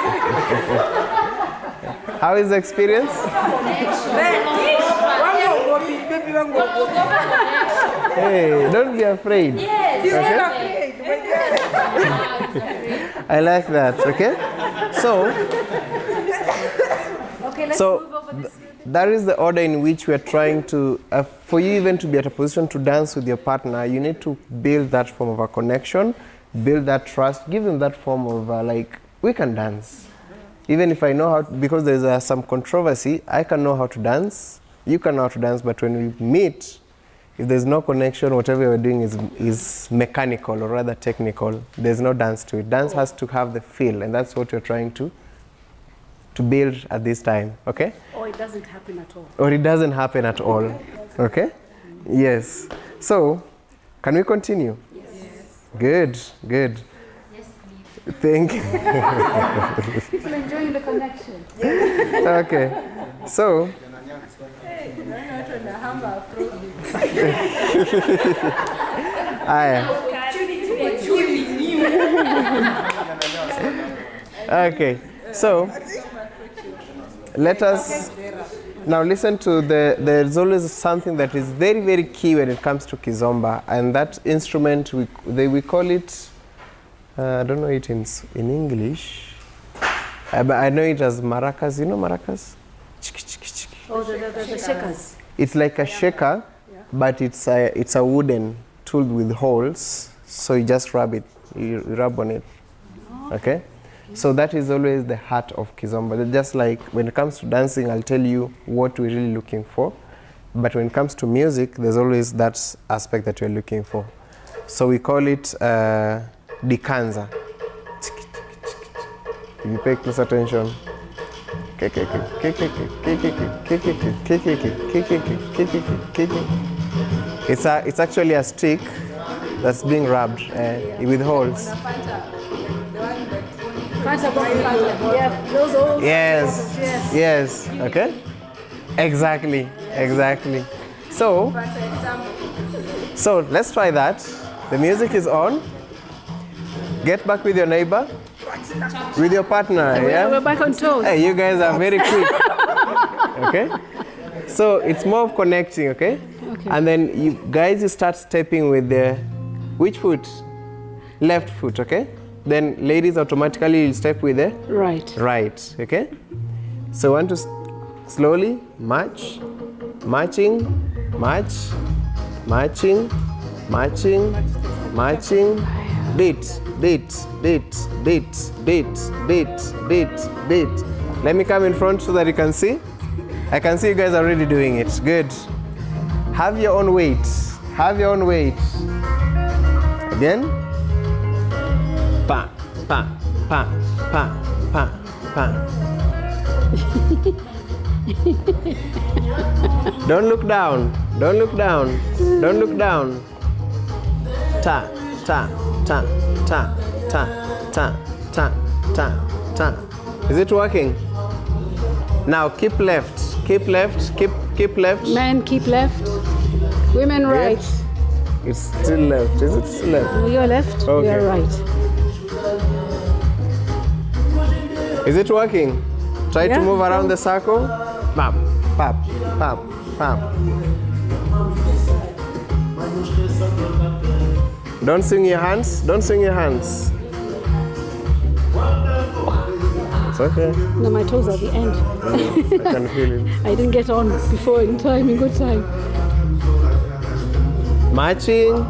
Speaker 12: How is the experience? Hey, don't be afraid.
Speaker 3: Yes.
Speaker 12: Okay? I like that. Okay.
Speaker 3: Let's move over this.
Speaker 12: That is the order in which we are trying to, for you even to be at a position to dance with your partner, you need to build that form of a connection, build that trust, give them that form of like, we can dance. Even if I know how, because there's some controversy, I can know how to dance, you can know how to dance, but when we meet, if there's no connection, whatever we're doing is mechanical or rather technical. There's no dance to it. Dance has to have the feel, and that's what we're trying to build at this time, okay?
Speaker 3: Or it doesn't happen at all.
Speaker 12: Or it doesn't happen at all, okay? Yes. So, can we continue?
Speaker 3: Yes.
Speaker 12: Good, good.
Speaker 3: Yes, please.
Speaker 12: Thank you.
Speaker 3: People enjoying the connection.
Speaker 12: Okay. So, okay. So, let us now listen to there's always something that is very, very key when it comes to kizomba, and that instrument, we call it, I don't know it in English, but I know it as maracas. You know maracas? Chiki, chiki, chiki.
Speaker 3: Oh, the shakers.
Speaker 12: It's like a shaker, but it's a wooden tool with holes, so you just rub it, you rub on it, okay? So that is always the heart of kizomba. Just like when it comes to dancing, I'll tell you what we're really looking for. But when it comes to music, there's always that aspect that we're looking for. So we call it dikanza. If you pay close attention. It's actually a stick that's being rubbed with holes. Yes, yes, okay, exactly. So let's try that. The music is on. Get back with your neighbor, with your partner. Yeah,
Speaker 3: we're back on toes.
Speaker 12: Hey, you guys are very quick. Okay, so it's more of connecting. Okay, and then you guys start stepping with which foot? Left foot. Okay. Then ladies automatically step with the right, okay? So want to slowly march, marching, march, marching, marching, marching, beat, beat, beat, beat, beat, beat, beat, beat. Let me come in front so that you can see. I can see you guys are already doing it. Good. Have your own weight. Have your own weight. Again. Pa, pa, pa, pa, pa, pa. Don't look down. Don't look down. Don't look down. Ta, ta, ta, ta, ta, ta, ta, ta, ta. Is it working? Now keep left. Keep left. Keep left.
Speaker 3: Men keep left. Women right.
Speaker 12: It's still left. Is it still left?
Speaker 3: No, you're left.
Speaker 12: Okay.
Speaker 3: You're right.
Speaker 12: Is it working? Try to move around the circle. Pap, pap, pap, pap. Don't swing your hands. Don't swing your hands. It's okay.
Speaker 3: No, my toes are at the end.
Speaker 12: I can feel it.
Speaker 3: I didn't get on before in time, in good time.
Speaker 12: Marching.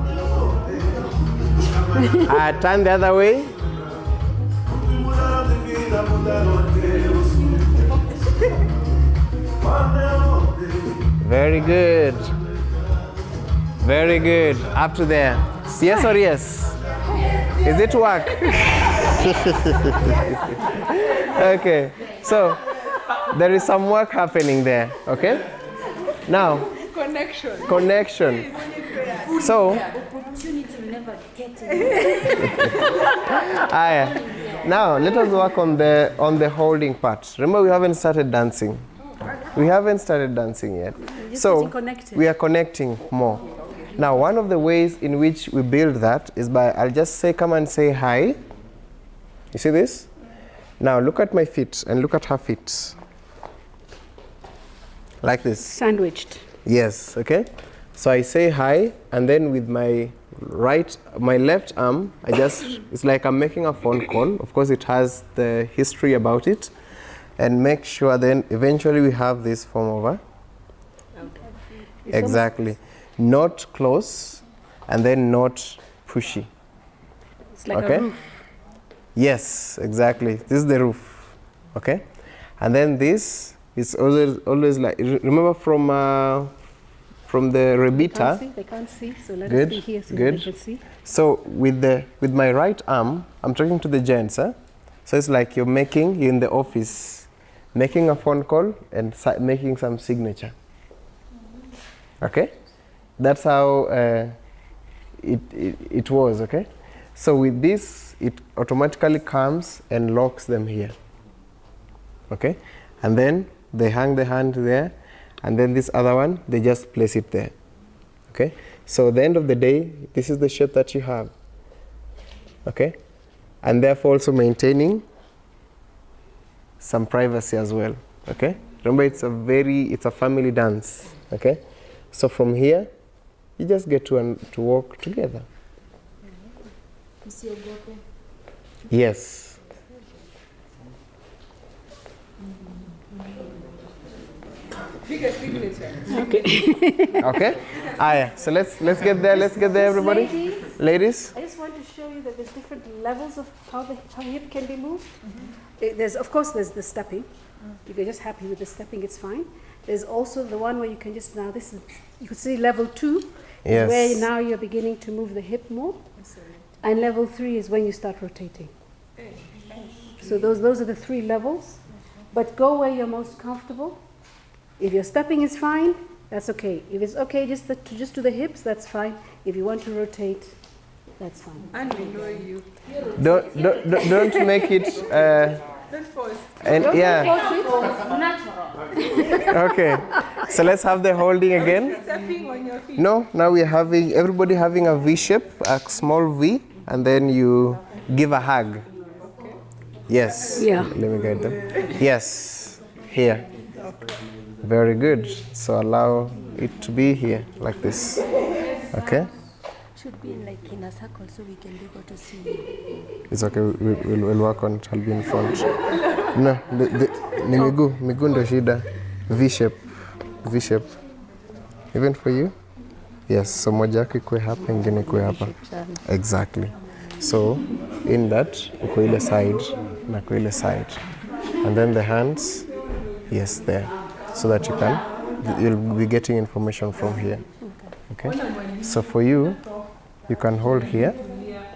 Speaker 12: Turn the other way. Very good. Very good. Up to there. Yes or yes? Is it work? Okay. So there is some work happening there. Okay. Now. Connection. So. Now let us work on the holding part. Remember, we haven't started dancing. We haven't started dancing yet. So we are connecting more. Now, one of the ways in which we build that is by, I'll just say, come and say hi. You see this? Now look at my feet and look at her feet. Like this.
Speaker 3: Sandwiched.
Speaker 12: Yes, okay. So I say hi, and then with my left arm, it's like I'm making a phone call. Of course, it has the history about it. And make sure then eventually we have this form over. Okay. Exactly. Not close, and then not pushy.
Speaker 3: It's like a roof.
Speaker 12: Yes, exactly. This is the roof. Okay. And then this is always like, remember from the rebita.
Speaker 3: They can't see, so let us be here so they can see.
Speaker 12: So with my right arm, I'm talking to the gents. So it's like you're in the office, making a phone call and making some signature. Okay? That's how it was, okay? So with this, it automatically comes and locks them here. Okay? And then they hang the hand there, and then this other one, they just place it there. Okay? So at the end of the day, this is the shape that you have. Okay? And therefore also maintaining some privacy as well. Okay? Remember, it's a family dance. Okay? So from here, you just get to walk together. Yes.
Speaker 3: Okay.
Speaker 12: Okay. So let's get there. Let's get there, everybody. Ladies.
Speaker 3: I just want to show you that there's different levels of how hip can be moved. There's the stepping. If you're just happy with the stepping, it's fine. There's also the one where you can just you can see level 2.
Speaker 12: Yes.
Speaker 3: Where now you're beginning to move the hip more. And level 3 is when you start rotating. So those are the 3 levels. But go where you're most comfortable. If your stepping is fine, that's okay. If it's okay just to do the hips, that's fine. If you want to rotate, that's fine.
Speaker 1: And we know you.
Speaker 12: Don't make it.
Speaker 1: Don't force.
Speaker 12: And
Speaker 3: don't
Speaker 12: force it. Okay. So let's have the holding again.
Speaker 1: Stepping on your feet.
Speaker 12: No, now we're everybody having a V shape, a small V, and then you give a hug. Okay. Yes.
Speaker 3: Yeah.
Speaker 12: Let me guide them. Yes. Here. Very good. So allow it to be here, like this. Okay?
Speaker 7: Should be in a circle so we can be able to see you.
Speaker 12: It's okay, we'll work on it. I'll be in front. No, ni miguu ndo shida. V shape. Even for you? Yes, so moja yako ikuwe hapa, ingine ikuwe hapa. Exactly. So, in that, uko ile side, na kwa ile side. And then the hands, yes, there. So that you'll be getting information from here. Okay? So for you can hold here,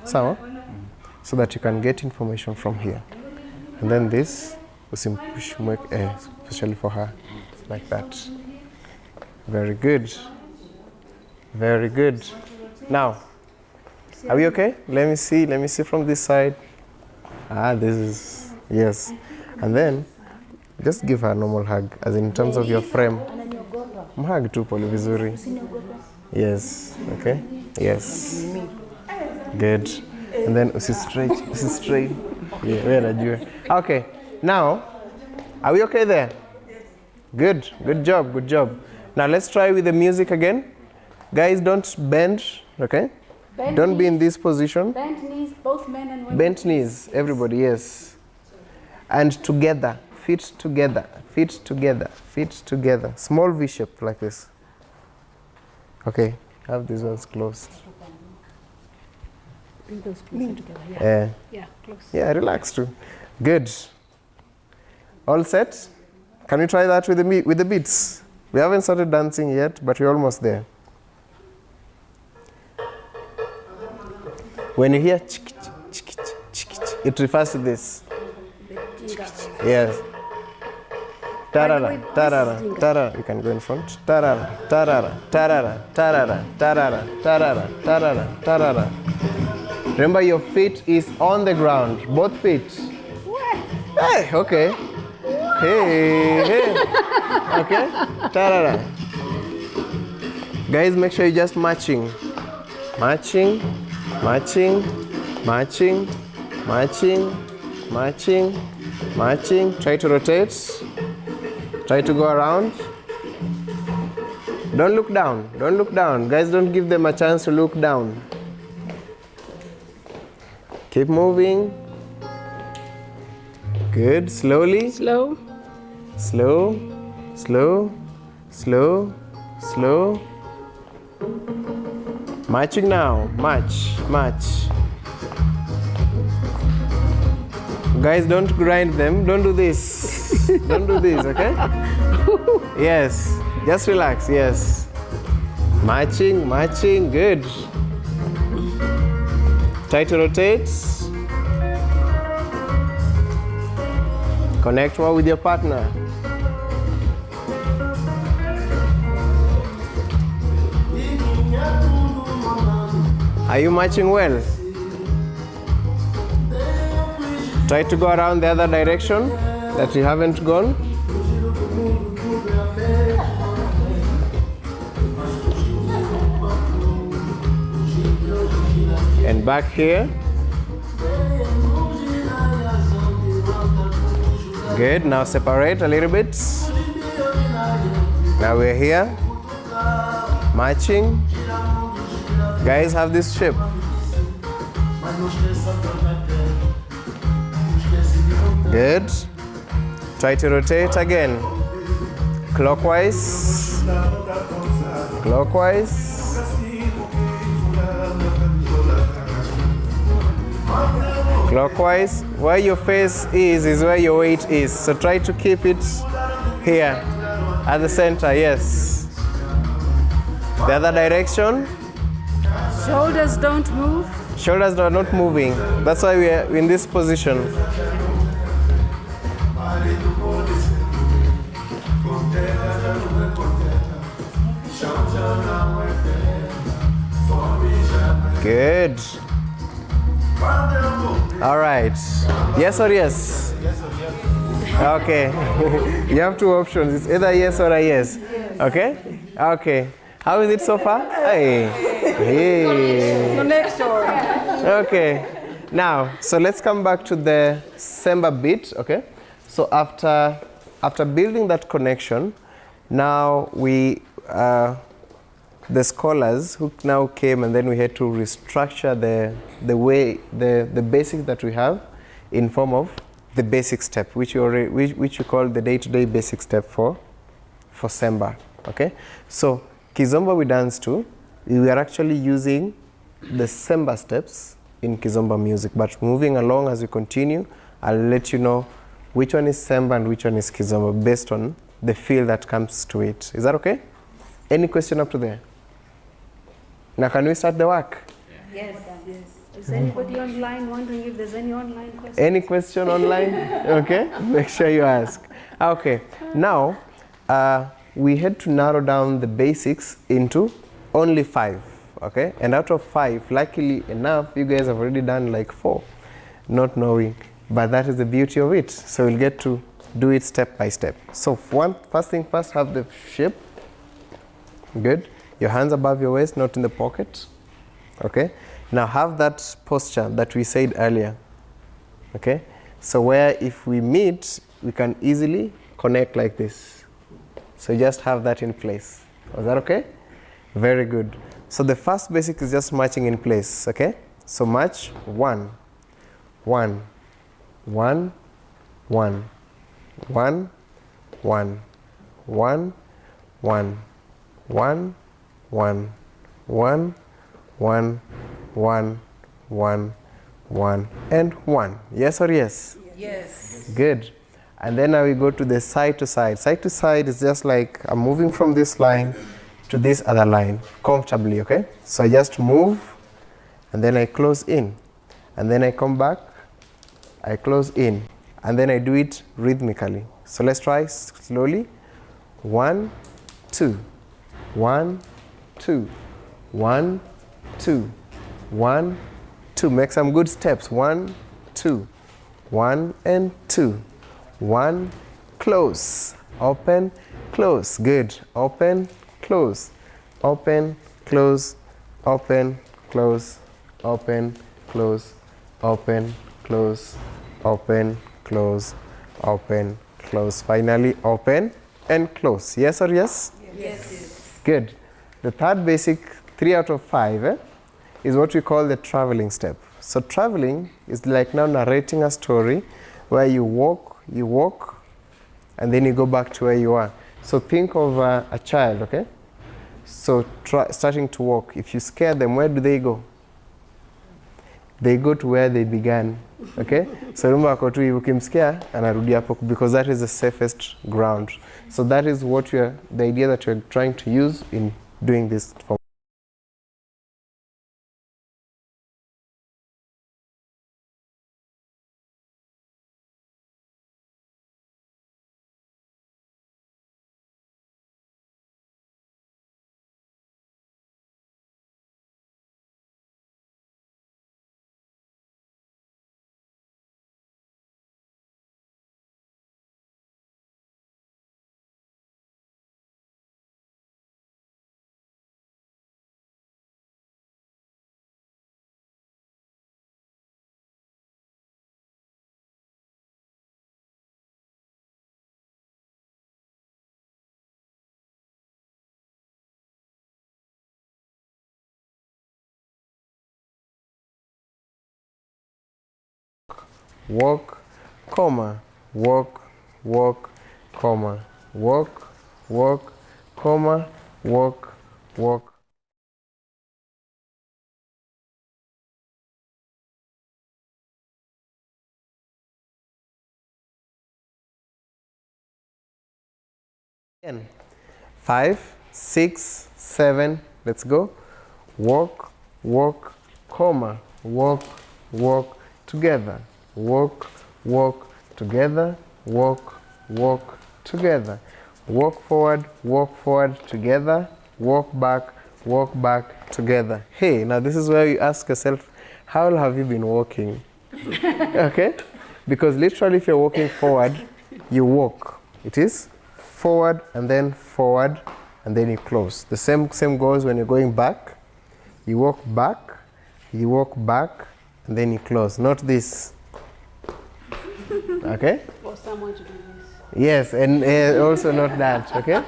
Speaker 12: so that you can get information from here. And then this, especially for her, like that. Very good. Very good. Now, are we okay? Let me see from this side. This is, yes. And then, just give her a normal hug, as in terms of your frame. Mhug tu pole vizuri. Yes, okay? Yes. Good. And then usi straight. Yeah, where are you? Okay. Now, are we okay there? Good. Good job. Now let's try with the music again. Guys, don't bend, okay? Don't be in this position.
Speaker 3: Bent knees, both men and women.
Speaker 12: Bent knees, everybody, yes. And together, feet together. Small V shape like this. Okay, have these ones closed.
Speaker 3: Bring those closer together.
Speaker 12: Yeah.
Speaker 3: Yeah, close.
Speaker 12: Yeah, relax too. Good. All set? Can we try that with the beats? We haven't started dancing yet, but we're almost there. When you hear chiki, chiki, chiki, chiki, it refers to this. Yes. Tarara, tarara, tarara. You can go in front. Tarara, tarara, tarara, tarara, tarara, tarara, tarara, tarara. Remember, your feet is on the ground. Both feet. Hey, okay. Hey, hey. Okay. Tarara. Guys, make sure you're just matching. Matching, matching, matching, matching, matching, matching. Try to rotate. Try to go around. Don't look down. Don't look down. Guys, don't give them a chance to look down. Keep moving. Good. Slowly.
Speaker 3: Slow.
Speaker 12: Slow. Slow. Slow. Slow. Matching now. Match. Match. Guys, don't grind them. Don't do this. Don't do this, okay? Yes. Just relax. Yes. Matching. Matching. Good. Try to rotate. Connect more with your partner. Are you matching well? Try to go around the other direction that you haven't gone. And back here. Good. Now separate a little bit. Now we're here. Matching. Guys, have this shape. Good. Try to rotate again. Clockwise. Clockwise. Clockwise. Where your face is where your weight is. So try to keep it here at the center. Yes. The other direction.
Speaker 3: Shoulders don't move.
Speaker 12: Shoulders are not moving. That's why we are in this position. Good. All right. Yes or yes? Okay. You have two options. It's either yes or a yes. Okay? Okay. How is it so far? Hey. Hey.
Speaker 3: The next one.
Speaker 12: Okay. Now, so let's come back to the Semba beat, okay? So after building that connection, now we the scholars who now came, and then we had to restructure the way the basics that we have in form of the basic step, which you call the day-to-day basic step for Semba. Okay, so Kizomba we dance to, we are actually using the Semba steps in Kizomba music, but moving along as we continue, I'll let you know which one is Semba and which one is Kizomba based on the feel that comes to it. Is that okay? Any question up to there? Now can we start the work?
Speaker 3: Yes. Yes. Is anybody online wondering if there's any online questions?
Speaker 12: Any question online? Okay, make sure you ask. Okay, now we had to narrow down the basics into only 5. Okay, and out of 5, luckily enough, you guys have already done like 4, not knowing. But that is the beauty of it. So we'll get to do it step by step. So first thing first, have the shape. Good. Your hands above your waist, not in the pocket. Okay. Now have that posture that we said earlier. Okay. So where if we meet, we can easily connect like this. So just have that in place. Was that okay? Very good. So the first basic is just matching in place. Okay. So match 1, 1, 1, 1, 1, 1, 1, 1, 1, 1, 1, 1, 1, 1, 1, and 1. Yes or yes?
Speaker 1: Yes.
Speaker 12: Good. And then now we go to the side to side. Side to side is just like I'm moving from this line to this other line comfortably, okay? So I just move and then I close in. And then I come back, I close in. And then I do it rhythmically. So let's try slowly. 1, 2, 1, 2, 1, 2, 1, 2. Make some good steps. 1, 2, 1 and 2. 1, close, open, close. Good. Open, close, open, close, open, close, open, close, open, close, open, close, open, close. Finally, open and close. Yes or yes?
Speaker 1: Yes.
Speaker 12: Good. The third basic, 3 out of 5, is what we call the traveling step. So traveling is like now narrating a story where you walk, and then you go back to where you are. So think of a child, okay? So starting to walk. If you scare them, where do they go? They go to where they began, okay? So remember, ukimscare anarudi hapo, because that is the safest ground. So that is what the idea that you're trying to use in doing this form. Walk, comma, walk, walk, comma, walk, walk, comma, walk, walk. Again, 5, 6, 7, let's go. Walk, walk, comma, walk, walk, together. Walk, walk, together. Walk, walk, together. Walk forward, together. Walk back, together. Hey, now this is where you ask yourself, how have you been walking? Okay? Because literally if you're walking forward, you walk. It is forward and then you close. The same goes when you're going back. You walk back, and then you close. Not this. Okay?
Speaker 3: For someone to do this.
Speaker 12: Yes, and also not that, okay?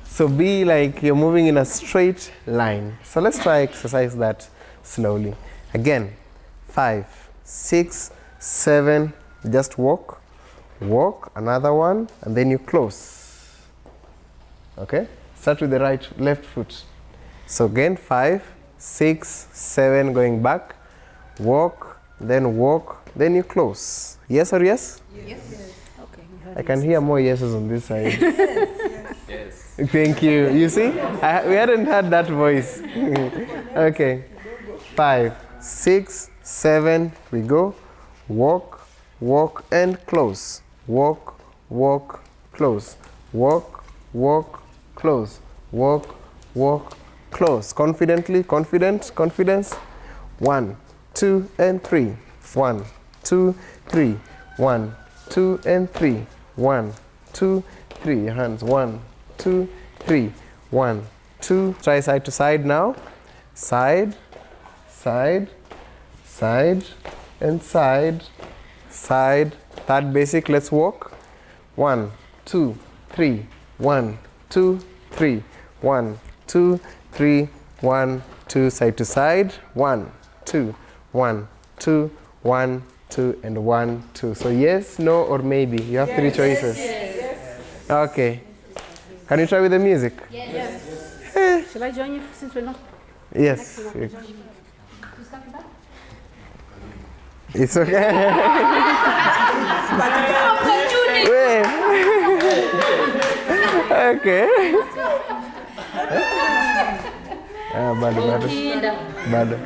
Speaker 12: So be like you're moving in a straight line. So let's try exercise that slowly. Again, 5, 6, 7, just walk, another one, and then you close. Okay? Start with the left foot. So again, 5, 6, 7, going back, walk, then you close. Yes or yes?
Speaker 1: Yes.
Speaker 3: Okay.
Speaker 12: I can hear more yeses on this side.
Speaker 8: Yes.
Speaker 12: Thank you. You see, we hadn't had that voice. Okay. 5, 6, 7, we go. Walk, and close. Walk, close. Walk, close. Walk, close. Confidence. 1, 2, and 3. 1, 2, 3. 1, 2, and 3. 1, 2, 3. Your hands. 1, 2, 3. 1, 2. Try side to side now. Side, and side. Third basic. Let's walk. 1, 2, 3. 1, 2, 3. 1, 2, 3. 1, 2. Side to side. 1, 2. 1, 2. 1, 2, and 1, 2. So yes, no, or maybe. You have 3 choices.
Speaker 1: Yes.
Speaker 12: Okay. Can you try with the music?
Speaker 3: Yes. Shall I join you since we're not?
Speaker 12: Yes.
Speaker 3: Who's coming back?
Speaker 12: It's okay. Wait. Okay. Bado.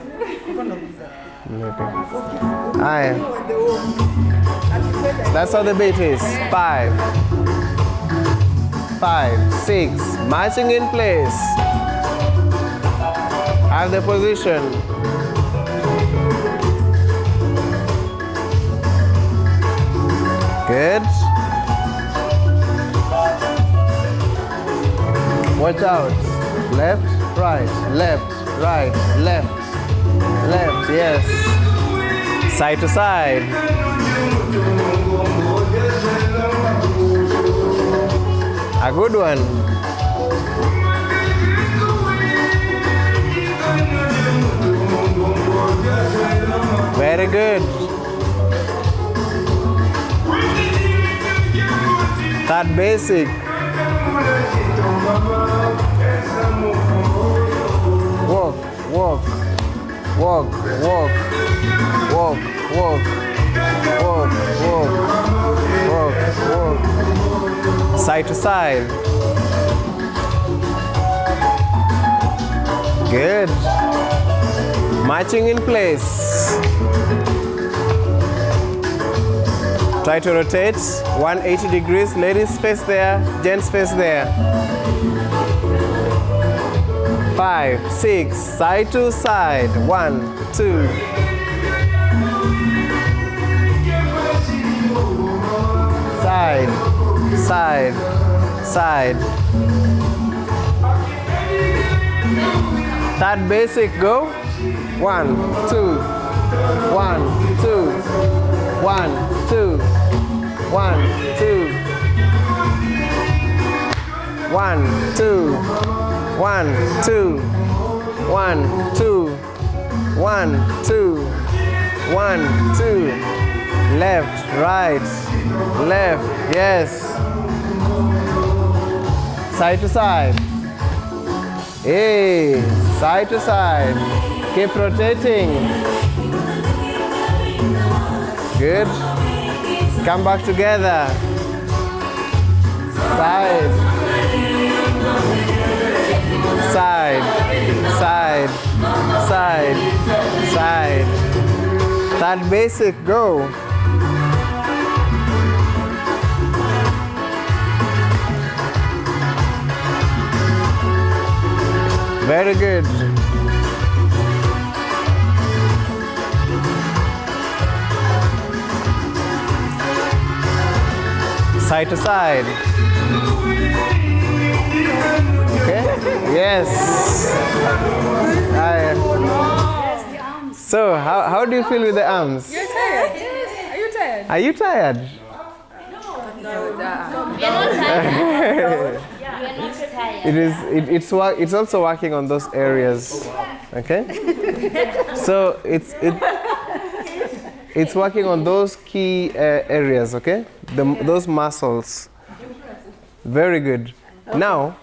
Speaker 12: Okay. That's how the beat is. 5, 5, 6. Marching in place. Have the position. Good. Watch out. Left, right, left, right, left, left, yes. Side to side. A good one. Very good. That basic. Walk, walk, walk, walk, walk, walk, walk, walk, walk, walk. Side to side. Good. Marching in place. Try to rotate 180 degrees. Ladies face there, gents face there. 5, 6, side to side. 1, 2. Side, side, side. That basic go. 1, 2, 1, 2, 1, 2, 1, 2, 1, 2, 1, 2, 1, 2, 1, 2, 1, 2. Left, right, left, yes. Side to side. Hey, side to side. Keep rotating. Good. Come back together. Side. Side. Side. Side. Side. That basic, go. Very good. Side to side. Okay? Yes. So, how do you feel with the arms?
Speaker 10: You're tired. Are you tired?
Speaker 12: Are you tired? It's also working on those areas. Okay? So it's working on those key areas, okay? Those muscles. Very good. Now,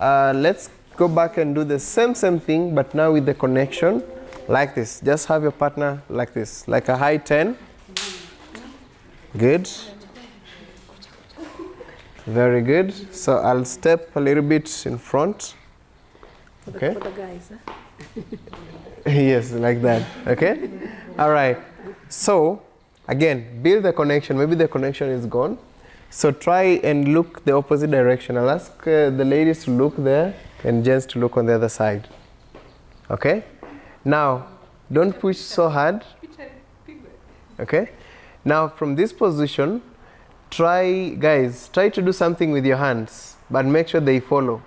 Speaker 12: let's go back and do the same thing, but now with the connection, like this. Just have your partner like this, like a high 10. Good. Very good. So I'll step a little bit in front. Okay.
Speaker 3: For the guys, huh?
Speaker 12: Yes, like that. Okay. All right. So again, build the connection. Maybe the connection is gone. So try and look the opposite direction. I'll ask the ladies to look there and gents to look on the other side. Okay? Now, don't push so hard. Okay? Now, from this position, try to do something with your hands, but make sure they follow.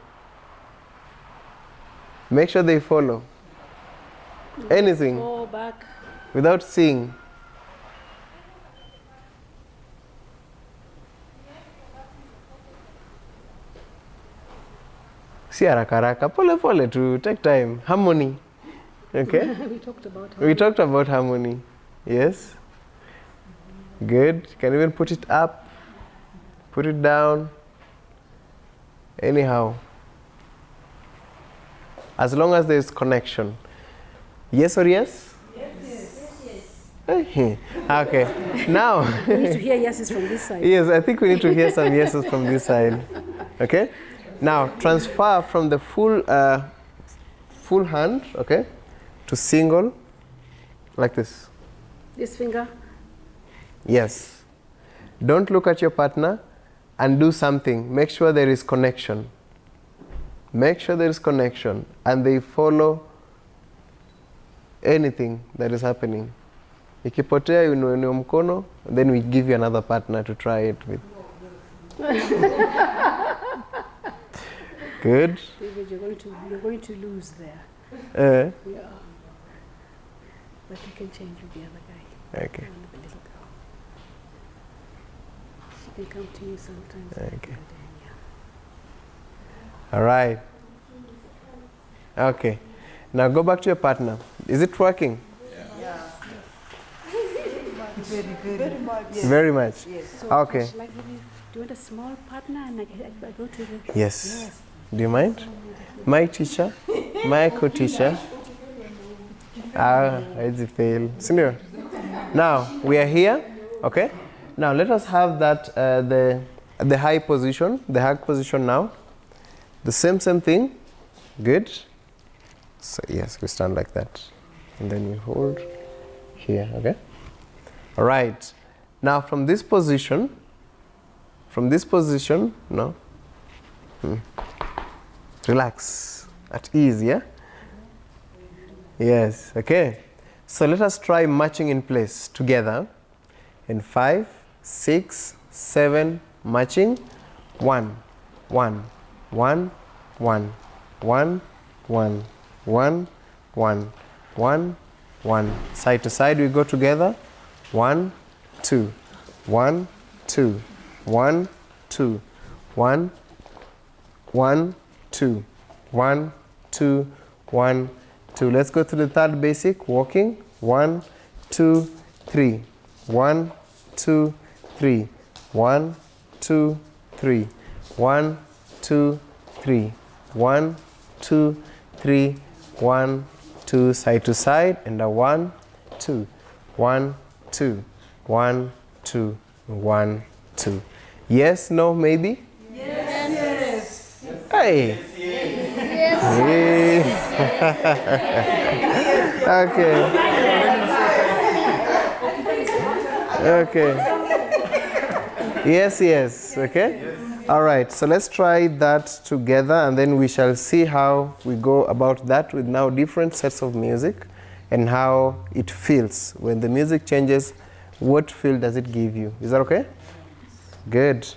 Speaker 12: Make sure they follow. Anything.
Speaker 3: Fall back.
Speaker 12: Without seeing. Si haraka haraka, pole pole to take time. Harmony. Okay?
Speaker 3: We talked about harmony.
Speaker 12: We talked about harmony. Yes. Good. You can even put it up, put it down. Anyhow. As long as there is connection. Yes or yes?
Speaker 10: Yes. Yes.
Speaker 12: Okay, now.
Speaker 3: We need to hear yeses from this side.
Speaker 12: Yes, I think we need to hear some yeses from this side. Okay? Now, transfer from the full hand, okay, to single, like this.
Speaker 3: This finger?
Speaker 12: Yes. Don't look at your partner and do something. Make sure there is connection. Make sure there is connection and they follow anything that is happening. Ikipotea uinue mkono, then we give you another partner to try it with. Good.
Speaker 3: David, you're going to lose there.
Speaker 12: Yeah.
Speaker 3: But you can change with the other guy.
Speaker 12: Okay.
Speaker 3: The little girl. She can come to you sometimes.
Speaker 12: Okay. All right. Okay. Now go back to your partner. Is it working?
Speaker 3: Very much.
Speaker 12: Yes. Very much.
Speaker 3: Yes. So
Speaker 12: Okay.
Speaker 3: do you want a small partner and I go to the...
Speaker 12: Yes. Do you mind? My teacher, my co-teacher. It's a fail. Senior. Now we are here. Okay. Now let us have that the high position, the hug position now. The same thing. Good. So yes, we stand like that, and then we hold here. Okay. All right. Now from this position, no. Relax, at ease, yeah? Yes, okay. So let us try marching in place together. In 5, 6, 7, marching. 1, 1, 1, 1, 1, 1, 1, 1, 1, 1. Side to side we go together. 1, 2, 1, 2, 1, 2, 1, 1, 2, 1, 2, 1, 2. Let's go to the third basic, walking. 1, 2, 3. 1, 2, 3. 1, 2, 3. 1, 2, 3. 1, 2, 3. 1, 2. Side to side and a 1, 2. 1, 2. 1, 2. 1, 2. Yes, no, maybe?
Speaker 10: Yes.
Speaker 12: Hey.
Speaker 10: Yes.
Speaker 12: Okay. Okay. Yes. Okay. All right. So let's try that together, and then we shall see how we go about that with now different sets of music, and how it feels when the music changes. What feel does it give you? Is that okay? Good.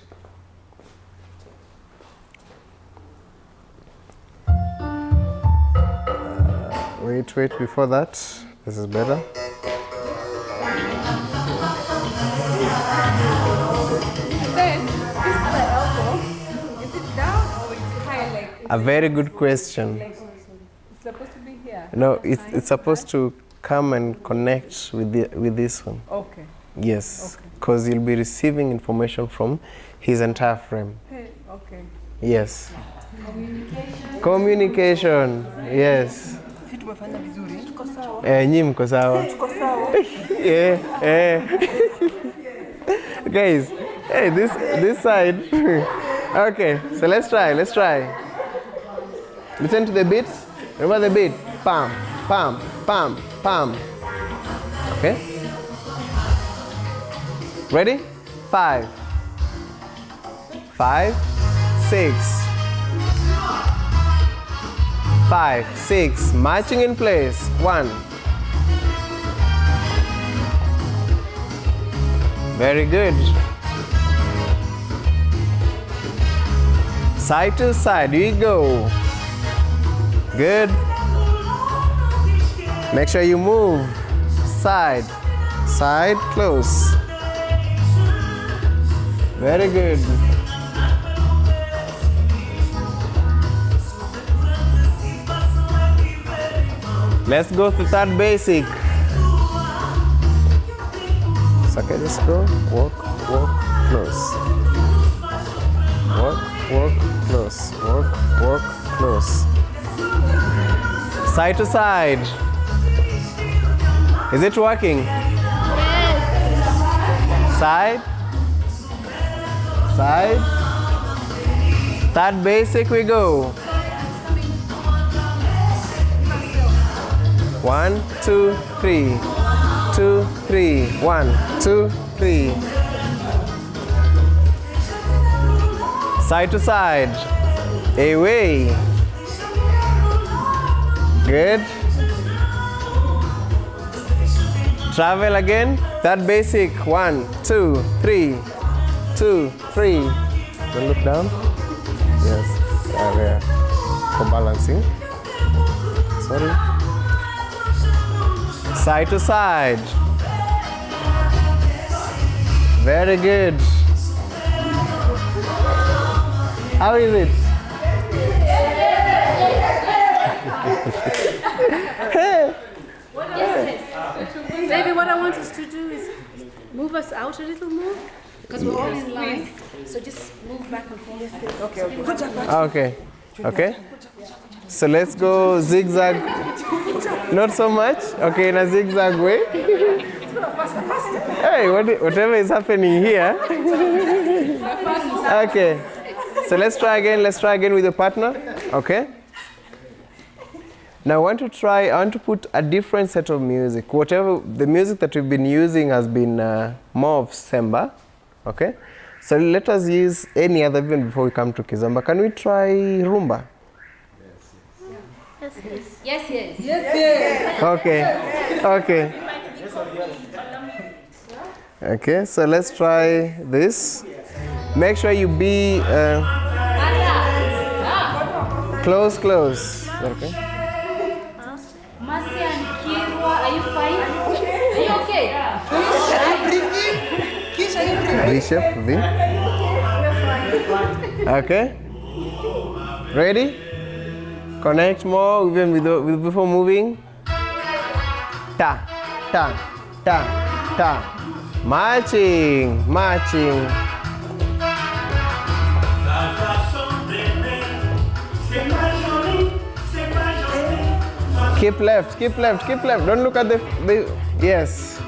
Speaker 12: Wait, before that. This is better.
Speaker 10: Then, this is my elbow. Is it down or is it high? Like,
Speaker 12: A very good question.
Speaker 10: it's supposed to be here?
Speaker 12: No, it's supposed to come and connect with this one.
Speaker 10: Okay.
Speaker 12: Yes, because you'll be receiving information from his entire frame.
Speaker 10: Okay.
Speaker 12: Yes. Communication. Yes. Nyi mko sawa. Yeah. Guys, hey, this side. Okay, so let's try. Listen to the beats. Remember the beat. Pam, pam, pam, pam. Okay. Ready? 5, 6, 5, 6. Marching in place. 1. Very good. Side to side we go. Good. Make sure you move. Side, close. Very good. Let's go to third basic. So okay, let's go. Walk, close. Walk, close. Walk, close. Side to side. Is it working? Side. Side. Third basic we go. 1, 2, 3. 2, 3. 1, 2, 3. Side to side. Away. Good. Travel again. That basic. 1, 2, 3. 2, 3. Don't look down. Yes. There. For balancing. Sorry. Side to side. Very good. How is it?
Speaker 3: Maybe what I want us to do is move us out a little more because we're all in line. So just move back and forth.
Speaker 12: Okay. Okay. So let's go zigzag. Not so much. Okay, in a zigzag way. Hey, whatever is happening here. Okay. So let's try again. Let's try again with your partner. Okay. Now I want to put a different set of music. Whatever the music that we've been using has been more of Semba. Okay. So let us use any other even before we come to Kizomba. Can we try rumba?
Speaker 9: Yes, yes.
Speaker 12: Okay. Okay. Okay, so let's try this. Make sure you be close. Okay.
Speaker 9: Mercy and Kirwa, are you fine? Are you okay?
Speaker 12: V-shape, V. Okay. Ready? Connect more even with before moving. Ta, ta, ta, ta. Marching. Keep left. Don't look at the yes.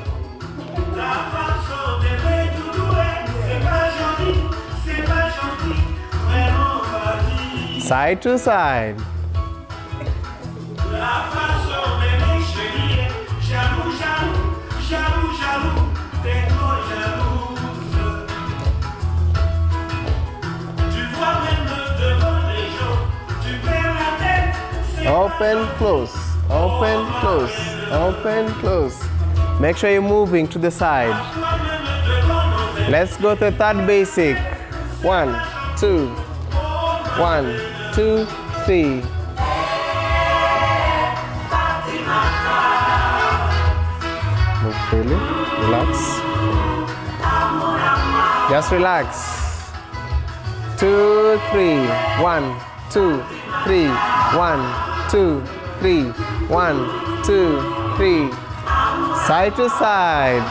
Speaker 12: Side to side. Open, close. Make sure you're moving to the side. Let's go to the third basic. 1, 2. 1, 2, 3. Move freely. Relax. Just relax. 2, 3. 1, 2, 3. 1, 2, 3. 1, 2, 3. Side to side.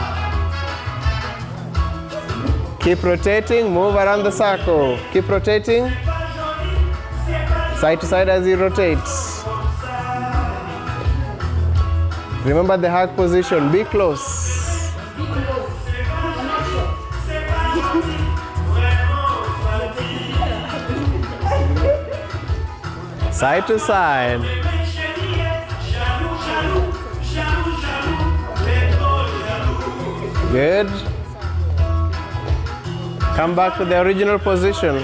Speaker 12: Keep rotating. Move around the circle. Keep rotating. Side to side as you rotate. Remember the hug position. Be close. Side to side. Good. Come back to the original position.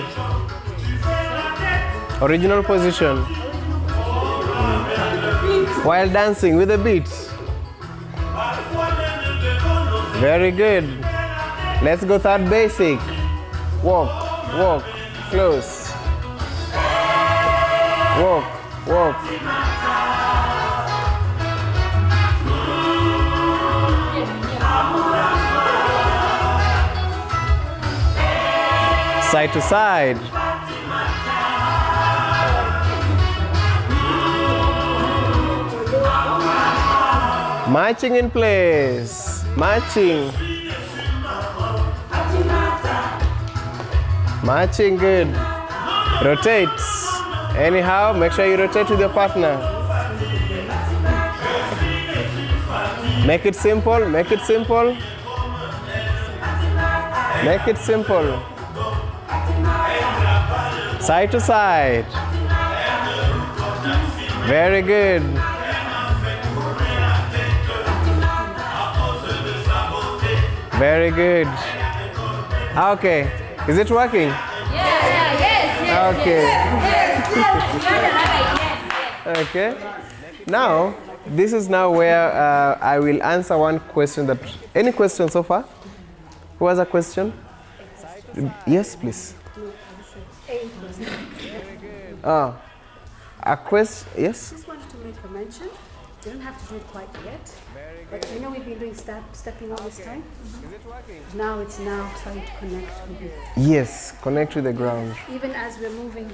Speaker 12: While dancing with the beat. Very good. Let's go third basic. Walk, close. Walk. Side to side. Marching in place. Marching good. Rotate. Anyhow, make sure you rotate with your partner. Make it simple. Make it simple. Side to side. Very good. Very good. Okay. Is it working?
Speaker 9: Yes.
Speaker 12: Okay.
Speaker 9: Yes.
Speaker 12: Okay. Now, this is now where I will answer one question that... Any question so far? Who has a question? Yes, please. A question, yes?
Speaker 3: I just wanted to make a mention. You don't have to do it quite yet. But you know we've been doing stepping all this time?
Speaker 12: Is it working?
Speaker 3: Now it's starting to connect with it.
Speaker 12: Yes, connect with the ground.
Speaker 3: Even as we're moving,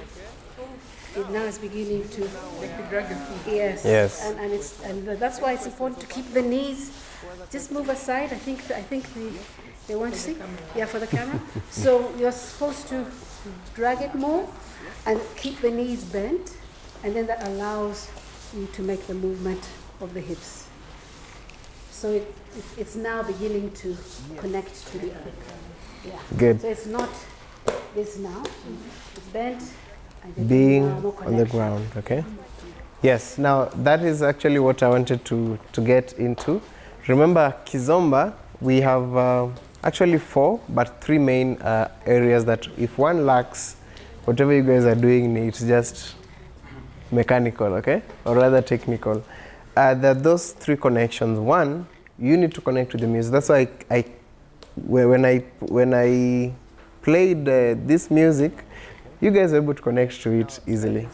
Speaker 3: it now is beginning to drag your feet. Yes.
Speaker 12: Yes.
Speaker 3: And that's why it's important to keep the knees. Just move aside. I think they want to see. Yeah, for the camera. So you're supposed to drag it more and keep the knees bent, and then that allows you to make the movement of the hips. So it's now beginning to connect to the other. Yeah.
Speaker 12: Good.
Speaker 3: So it's not this now. It's bent.
Speaker 12: Being on the ground, okay? Yes, now that is actually what I wanted to get into. Remember, Kizomba, we have actually 4, but 3 main areas that if one lacks, whatever you guys are doing, it's just mechanical, okay? Or rather technical. There are those 3 connections. One, you need to connect to the music. That's why when I played this music, you guys are able to connect to it easily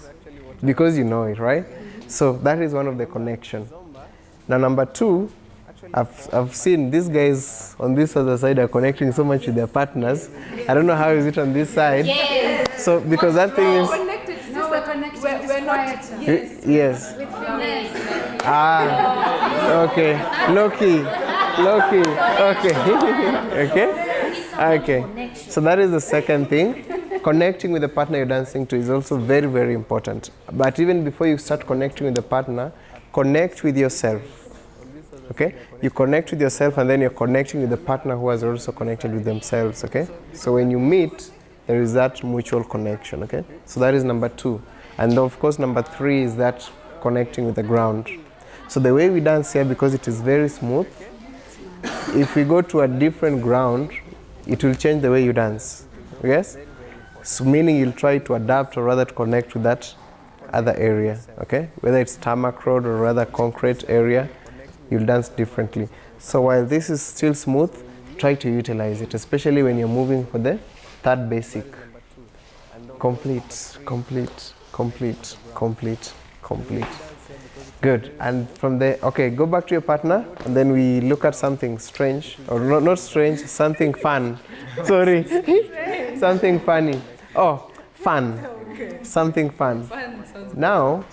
Speaker 12: because you know it, right? So that is one of the connection. Now number 2, I've seen these guys on this other side are connecting so much with their partners. I don't know how is it on this side.
Speaker 9: Yes.
Speaker 12: So because that thing is...
Speaker 3: No, we're connected. We're not.
Speaker 12: Yes. Okay. Low-key. Okay. Okay. So that is the second thing. Connecting with the partner you're dancing to is also very, very important. But even before you start connecting with the partner, connect with yourself. Okay? You connect with yourself and then you're connecting with the partner who has also connected with themselves. Okay? So when you meet, there is that mutual connection. Okay? So that is number 2. And of course, number 3 is that connecting with the ground. So the way we dance here, because it is very smooth, if we go to a different ground, it will change the way you dance. Yes? So meaning you'll try to adapt or rather to connect with that other area, okay? Whether it's tarmac road or rather concrete area, you'll dance differently. So while this is still smooth, try to utilize it, especially when you're moving for the 3rd basic. Complete. Good. And from there, okay, go back to your partner and then we look at something strange, or not strange, something fun. Sorry. Something funny. Oh, fun. Something fun. Now,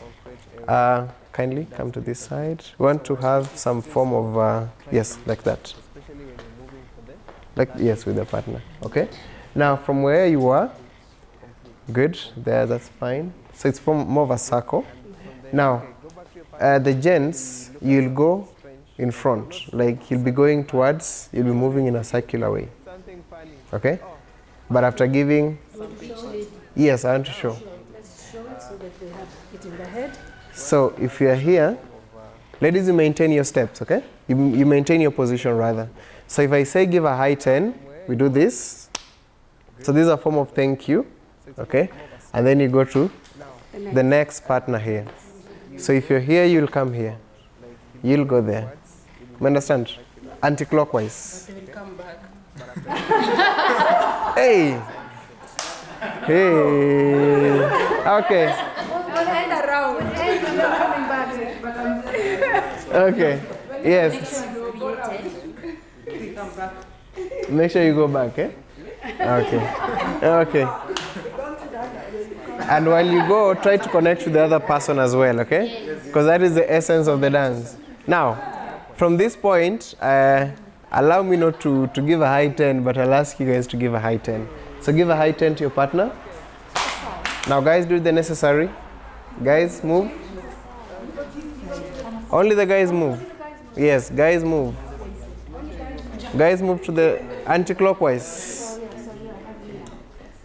Speaker 12: kindly come to this side. We want to have some form of, yes, like that. Yes, with the partner. Okay? Now, from where you are, good, there, that's fine. So it's more of a circle. Now, the gents, you'll go in front. Like, you'll be going towards, you'll be moving in a circular way. Okay? But after giving... Yes, I want to show.
Speaker 3: Let's show it so that they have it in the head.
Speaker 12: So if you're here, ladies, you maintain your steps, okay? You maintain your position rather. So if I say give a high 10, we do this. So this is a form of thank you, okay? And then you go to the next partner here. So if you're here, you'll come here. You'll go there. You understand? Anti-clockwise.
Speaker 10: They will come back.
Speaker 12: Hey! Hey! Okay.
Speaker 10: We'll end around. We'll end coming back.
Speaker 12: Okay. Yes. Make sure you go back, eh? Okay. Okay. And while you go, try to connect with the other person as well, okay? Because that is the essence of the dance. Now, from this point, allow me not to give a high 10, but I'll ask you guys to give a high 10. So give a high 10 to your partner. Now guys, do the necessary. Guys, move. Only the guys move. Yes, guys move. Guys move to the anti-clockwise.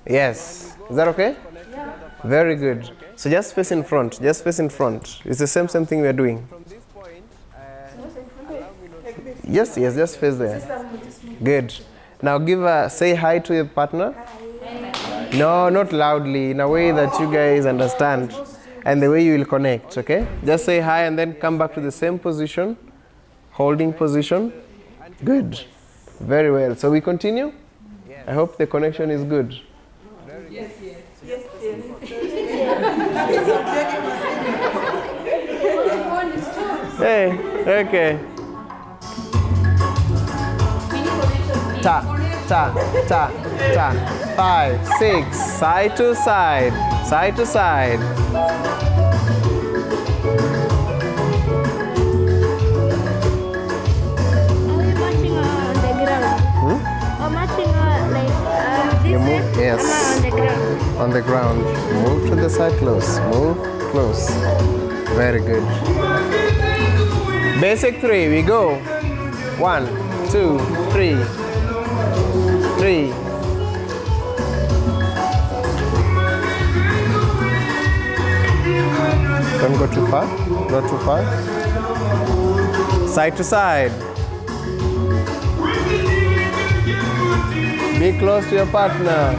Speaker 12: Yes. Is that okay?
Speaker 7: Yeah.
Speaker 12: Very good. So just face in front. Just face in front. It's the same thing we are doing. Yes, yes, just face there. Good. Now say hi to your partner. No, not loudly, in a way that you guys understand and the way you will connect, okay? Just say hi and then come back to the same position, holding position. Good. Very well. So we continue? I hope the connection is good.
Speaker 10: Yes, yes. Yes, yes.
Speaker 12: Hey, okay. Ta, ta, ta, ta. 5, 6, side to side, side to side. You move, yes. On the ground. Move to the side close. Move close. Very good. Basic 3, we go. 1, 2, 3. 3. Don't go too far. Not too far. Side to side. Be close to your partner.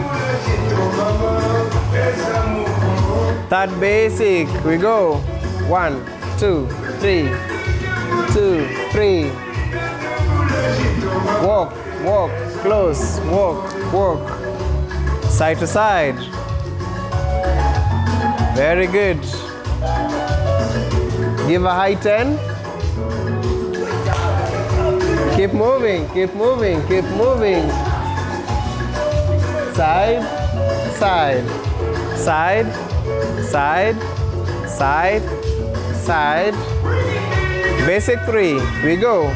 Speaker 12: Third basic. We go. 1, 2, 3. 2, 3. Walk, walk, close, walk, walk. Side to side. Very good. Give a high 10. Keep moving, keep moving, keep moving. Side, side, side, side, side, side. Basic 3, we go.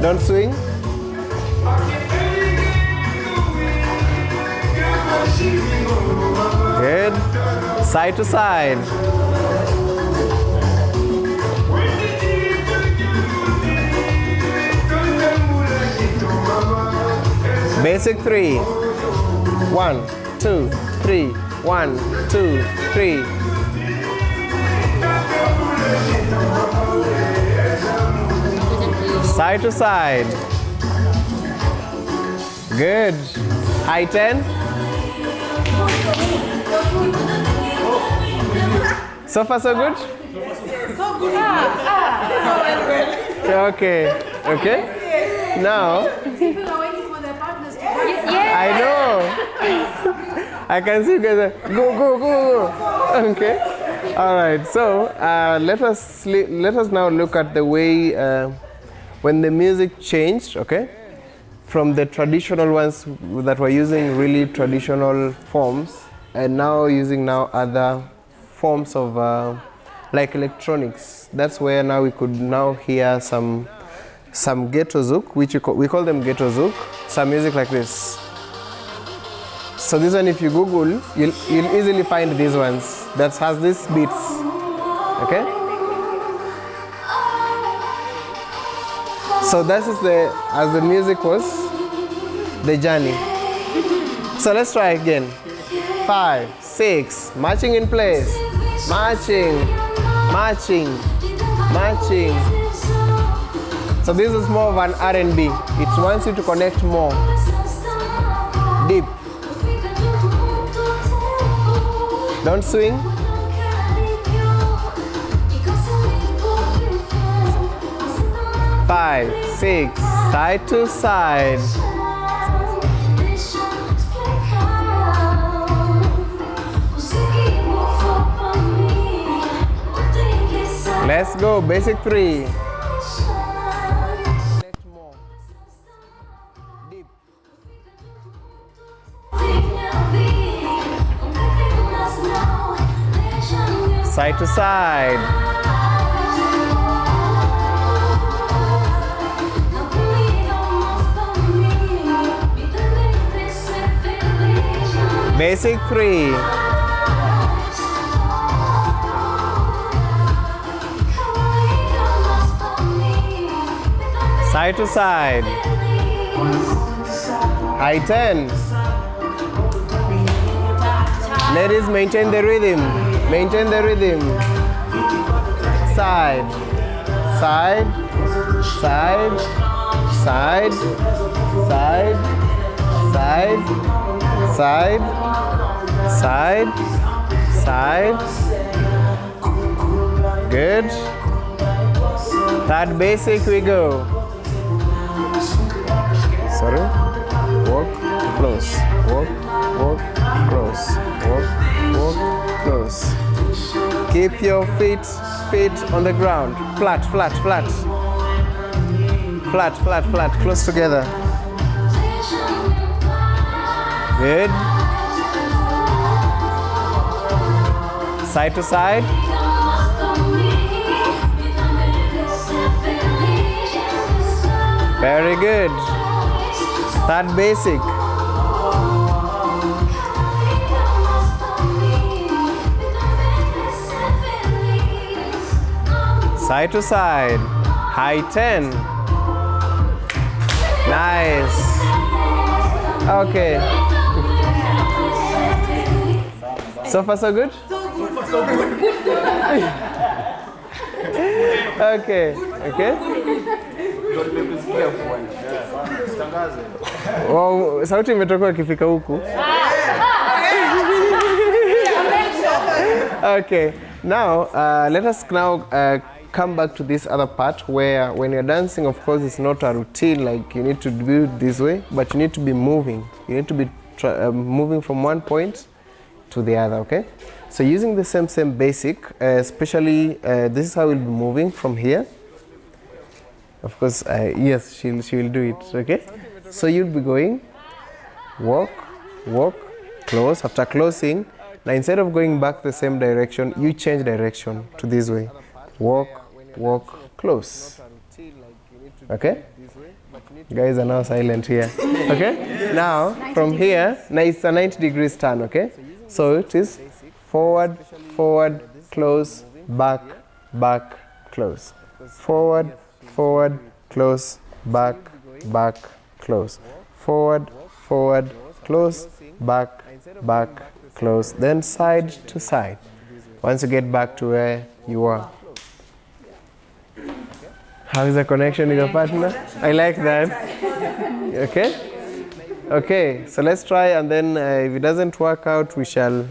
Speaker 12: Don't swing. Good. Side to side. Basic 3. 1, 2, 3. 1, 2, 3. Side to side. Good. High 10. So far so good?
Speaker 10: So good.
Speaker 12: Okay. Okay. Now.
Speaker 10: People are waiting for their partners to go.
Speaker 12: I know. I can see you guys. Go, go, go, go. Okay. All right. So let us now look at the way when the music changed. Okay, from the traditional ones that were using really traditional forms, and now using other forms of like electronics. That's where now we could now hear some ghetto zouk, which we call them ghetto zouk. Some music like this. So this one, if you Google, you'll easily find these ones that has these beats. Okay. So that is as the music was, the journey. So let's try again. 5, 6, marching in place, marching, marching, marching. So this is more of an R&B. It wants you to connect more, deep. Don't swing. Five, 6, side to side. Let's go, basic 3. Side to side. Basic 3. Side to side. High 10. Ladies, maintain the rhythm. Maintain the rhythm. Side. Side. Side. Side. Side. Side. Side. Side. Side. Good. Third basic we go. Sorry. Walk, close. Walk, walk, close. Walk, walk, close. Keep your feet on the ground. Flat, flat, flat. Flat, flat, flat. Close together. Good. Side to side. Very good. Third basic. Side to side. High 10. Nice. Okay. So far so good?
Speaker 10: So good.
Speaker 12: Okay. Okay. Wow, sauti imetoka ikifika huku. Okay. Now, let us now come back to this other part where when you're dancing, of course, it's not a routine like you need to do it this way, but you need to be moving. You need to be moving from one point to the other, okay? So using the same basic, especially this is how we'll be moving from here. Of course, yes, she will do it, okay? So you'll be going, walk, walk, close. After closing, now instead of going back the same direction, you change direction to this way. Walk, walk, close. Okay? You guys are now silent here. Okay? Now, from here, now it's a 90 degrees turn, okay? So it is forward, forward, close, back, back, close. Forward, forward, close, back, back, close. Forward, forward, close, back, back, close. Then side to side. Once you get back to where you are. How is the connection with your partner? I like that. Okay? Okay, so let's try, and then if it doesn't work out, we shall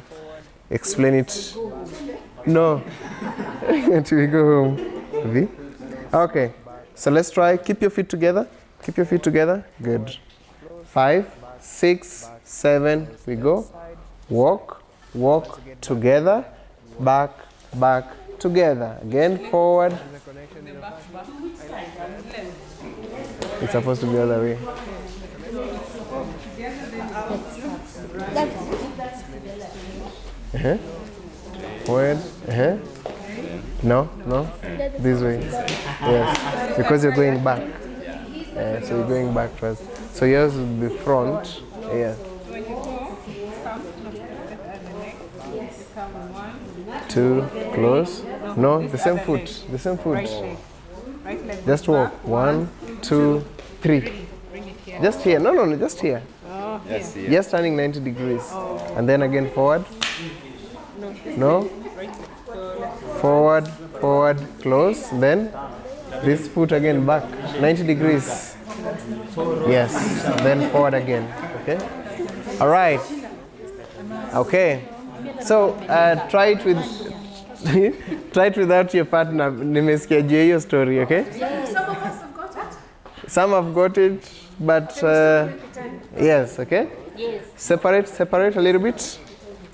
Speaker 12: explain it. No. Until we go home. V? Okay, so let's try. Keep your feet together. Keep your feet together. Good. 5, 6, 7, we go. Walk, walk together. Back, back, together. Again, forward. It's supposed to be the other way. Forward. No, no. This way. Yes. Because you're going back. So you're going back first. So yours will be front. Yeah. 2, close. No, the same foot. The same foot. Just walk. 1, 2, 3. Just here. No, no, no, just here.
Speaker 8: Yes, yes.
Speaker 12: Just turning 90 degrees. And then again forward. No. Forward, forward, close. Then this foot again back. 90 degrees. Yes. Then forward again. Okay. All right. Okay. So try it with try it without your partner. Nimesikia juu hiyo story, okay?
Speaker 10: Some of us have got it.
Speaker 12: Some have got it, but yes, okay?
Speaker 9: Yes.
Speaker 12: Separate a little bit.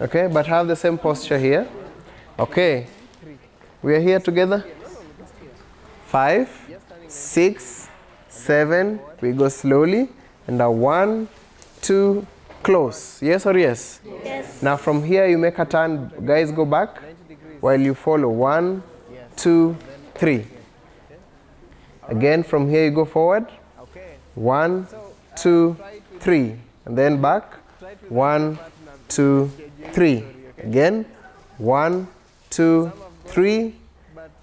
Speaker 12: Okay, but have the same posture here. Okay. We are here together. 5, 6, 7. We go slowly. And a 1, 2, close. Yes or yes?
Speaker 9: Yes.
Speaker 12: Now from here you make a turn. Guys, go back while you follow. 1, 2, 3. Again from here you go forward. 1, 2, 3. And then back. 1, 2, 3. Again. 1, 2, 3.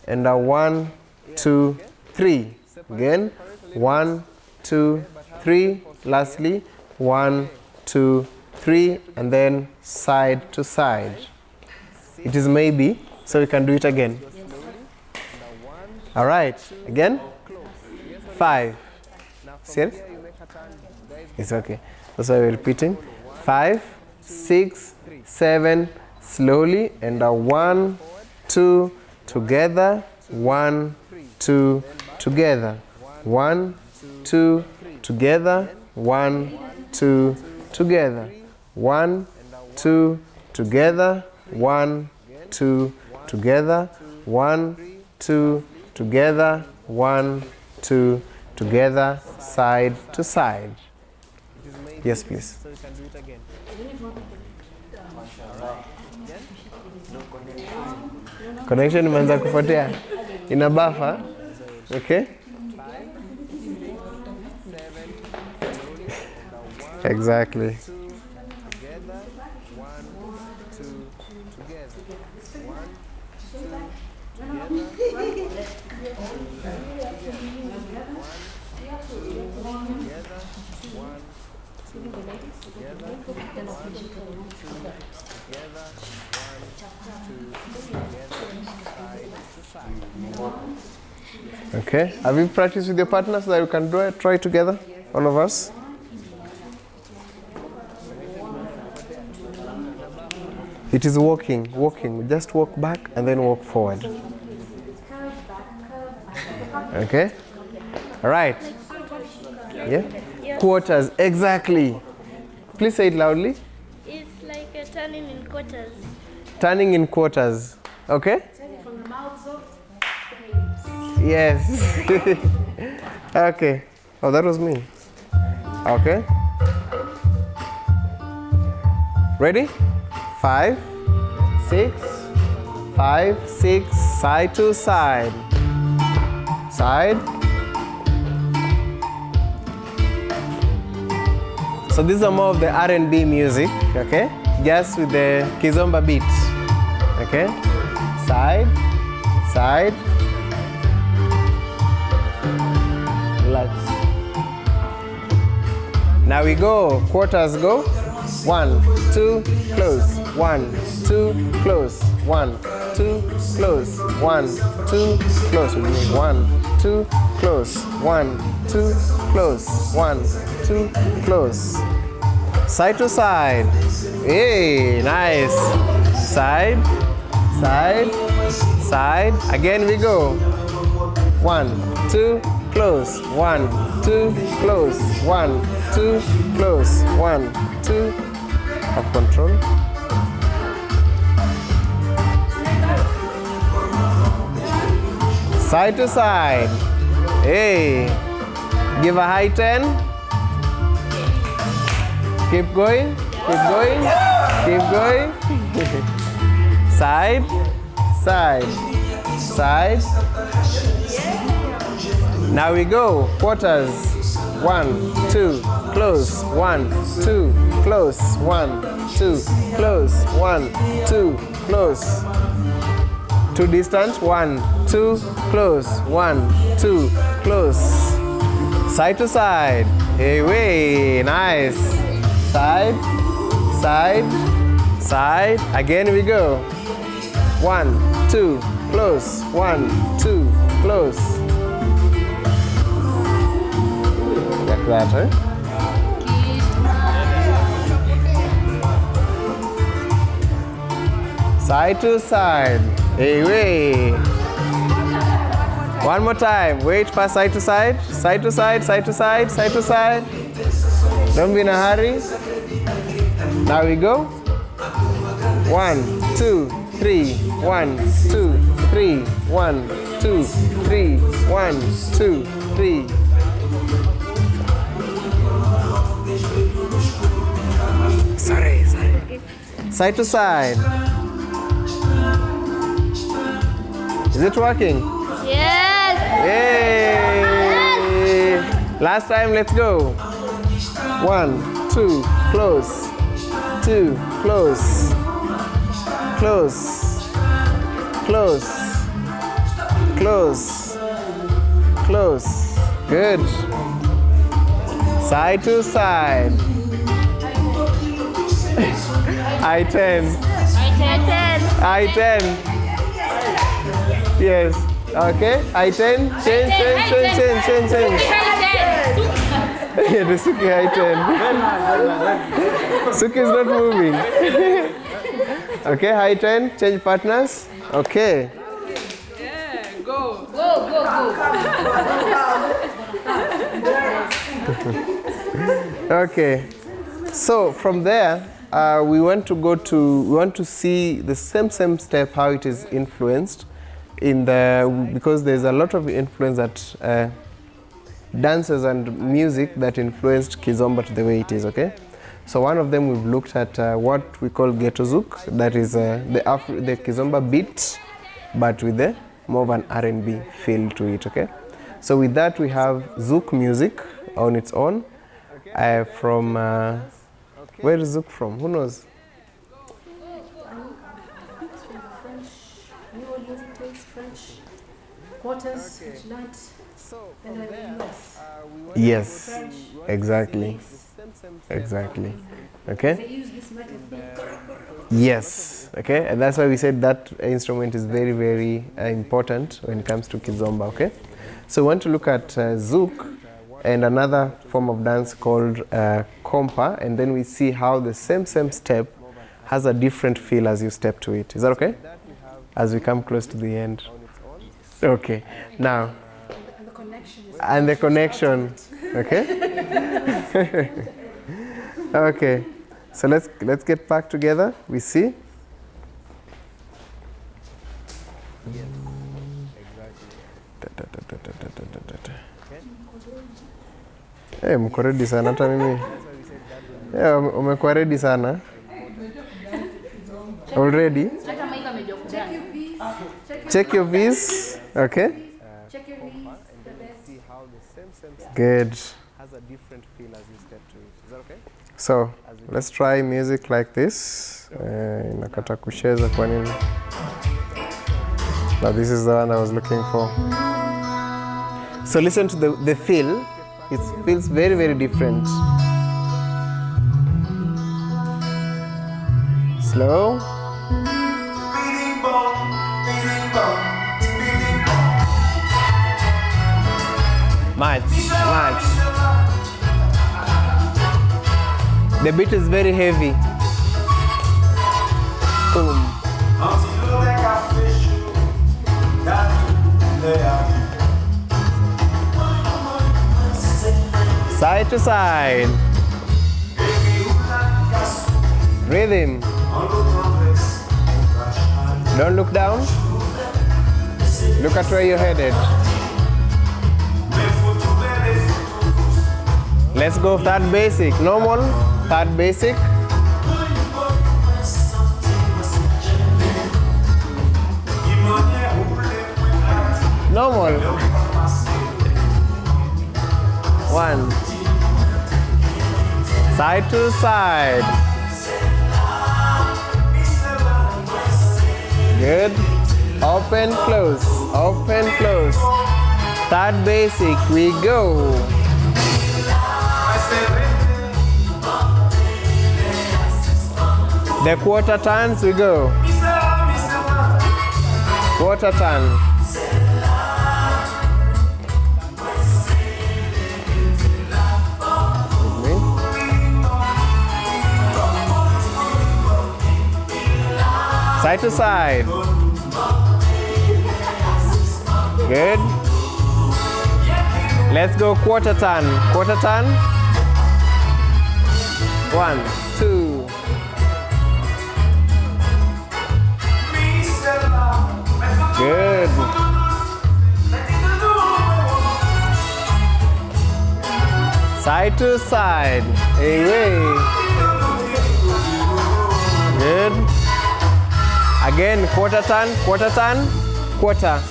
Speaker 12: And a 1, 2, 3. Again. 1, 2, 3. Lastly, 1, 2, 3, and then side to side. It is maybe, so we can do it again. All right, again. 5. Serious? It's okay. That's why we're repeating. 5, 6, 7, slowly, and 1, 2, together. 1, 2, together. 1, 2, together. 1, 2, together. 1, 2, together. 1, 2, together. 1, 2, together. 1, 2, together. Side to side. Yes, please. Connection imeanza kupotea. Ina buffer. Okay? Exactly. Okay, have you practiced with your partner so that you can try together, all of us? It is walking. Just walk back and then walk forward. Okay? All right. Yeah? Quarters, exactly. Please say it loudly.
Speaker 14: It's like a turning in quarters.
Speaker 12: Turning in quarters. Okay?
Speaker 9: From the mouths of
Speaker 12: Yes. Okay. Oh, that was me. Okay. Ready? 5, 6, 5, 6, side to side. Side. So these are more of the R&B music, okay? Just with the kizomba beat, okay? Side, side. Relax. Now we go, quarters go. 1, 2, close. 1, 2, close. 1, 2, close. 1, 2, close. 1, 2, close. 1, 2, close. 1, 2, close. Side to side. Hey, nice. Side, side, side. Again we go. 1, 2, close. 1, 2, close. 1, 2, close. 1, 2. Have control. Side to side. Hey. Give a high 10. Keep going. Keep going. Keep going. Side. Side. Side. Now we go. Quarters. 1, 2, close. 1, 2, close. 1, 2, close. 1, 2, close. Too distant. 1, 2, close. 1, 2, close. Side to side. Hey, way. Nice. Side, side, side. Again we go. 1, 2, close. 1, 2, close. Like that, eh? Side to side. Hey, way. One more time. Wait for side to side. Side to side, side to side, side to side. Don't be in a hurry. Now we go. 1, 2, 3. 1, 2, 3. 1, 2, 3. 1, 2, 3. Sorry. Side to side. Is it working?
Speaker 14: Yes.
Speaker 12: Yay! Yes. Last time, let's go. 1, 2, close. 2, close. Close. Close. Close. Close. Good. Side to side. I-10. I-10. Yes. Okay. I-10. Change. The Suki I-10. Suki is not moving. Okay, I-10. Change partners. Okay.
Speaker 1: Go.
Speaker 12: Okay. So from there, we want to see the same step, how it is influenced because there's a lot of influence that dances and music that influenced Kizomba to the way it is. Okay. So one of them, we've looked at what we call ghetto zouk, that is the Kizomba beat, but with more of an R&B feel to it. Okay. So with that, we have zouk music on its own. From where is zouk from? Who knows?
Speaker 3: French quarters,
Speaker 12: Yes, exactly. Okay.
Speaker 3: They use this method.
Speaker 12: Yes. Okay, and that's why we said that instrument is very, very important when it comes to Kizomba. Okay. So we want to look at zouk and another form of dance called compa, and then we see how the same step has a different feel as you step to it. Is that okay? As we come close to the end. Okay. Now. And the connection. Okay. Okay. So let's get back together. We see. Mko ready sana hata mimi. Umekuwa ready sana. Already? Check your V's. Okay.
Speaker 3: Check your knees.
Speaker 12: Good. Has a different feel as you step to it. Is that okay? So, let's try music like this. Inakata kucheza kwa nini? Now this is the one I was looking for. So listen to the feel. It feels very, very different. Slow. Much. The beat is very heavy. Boom. Side to side. Rhythm. Don't look down. Look at where you're headed. Let's go third basic. Normal, third basic. Normal. One. Side to side. Good. Open, close. Open, close. Third basic. We go. The quarter turns, we go. Quarter turn. Side to side. Good. Let's go quarter turn. Quarter turn. 1, 2. Good. Side to side. Away. Good. Again, quarter turn, quarter turn, quarter.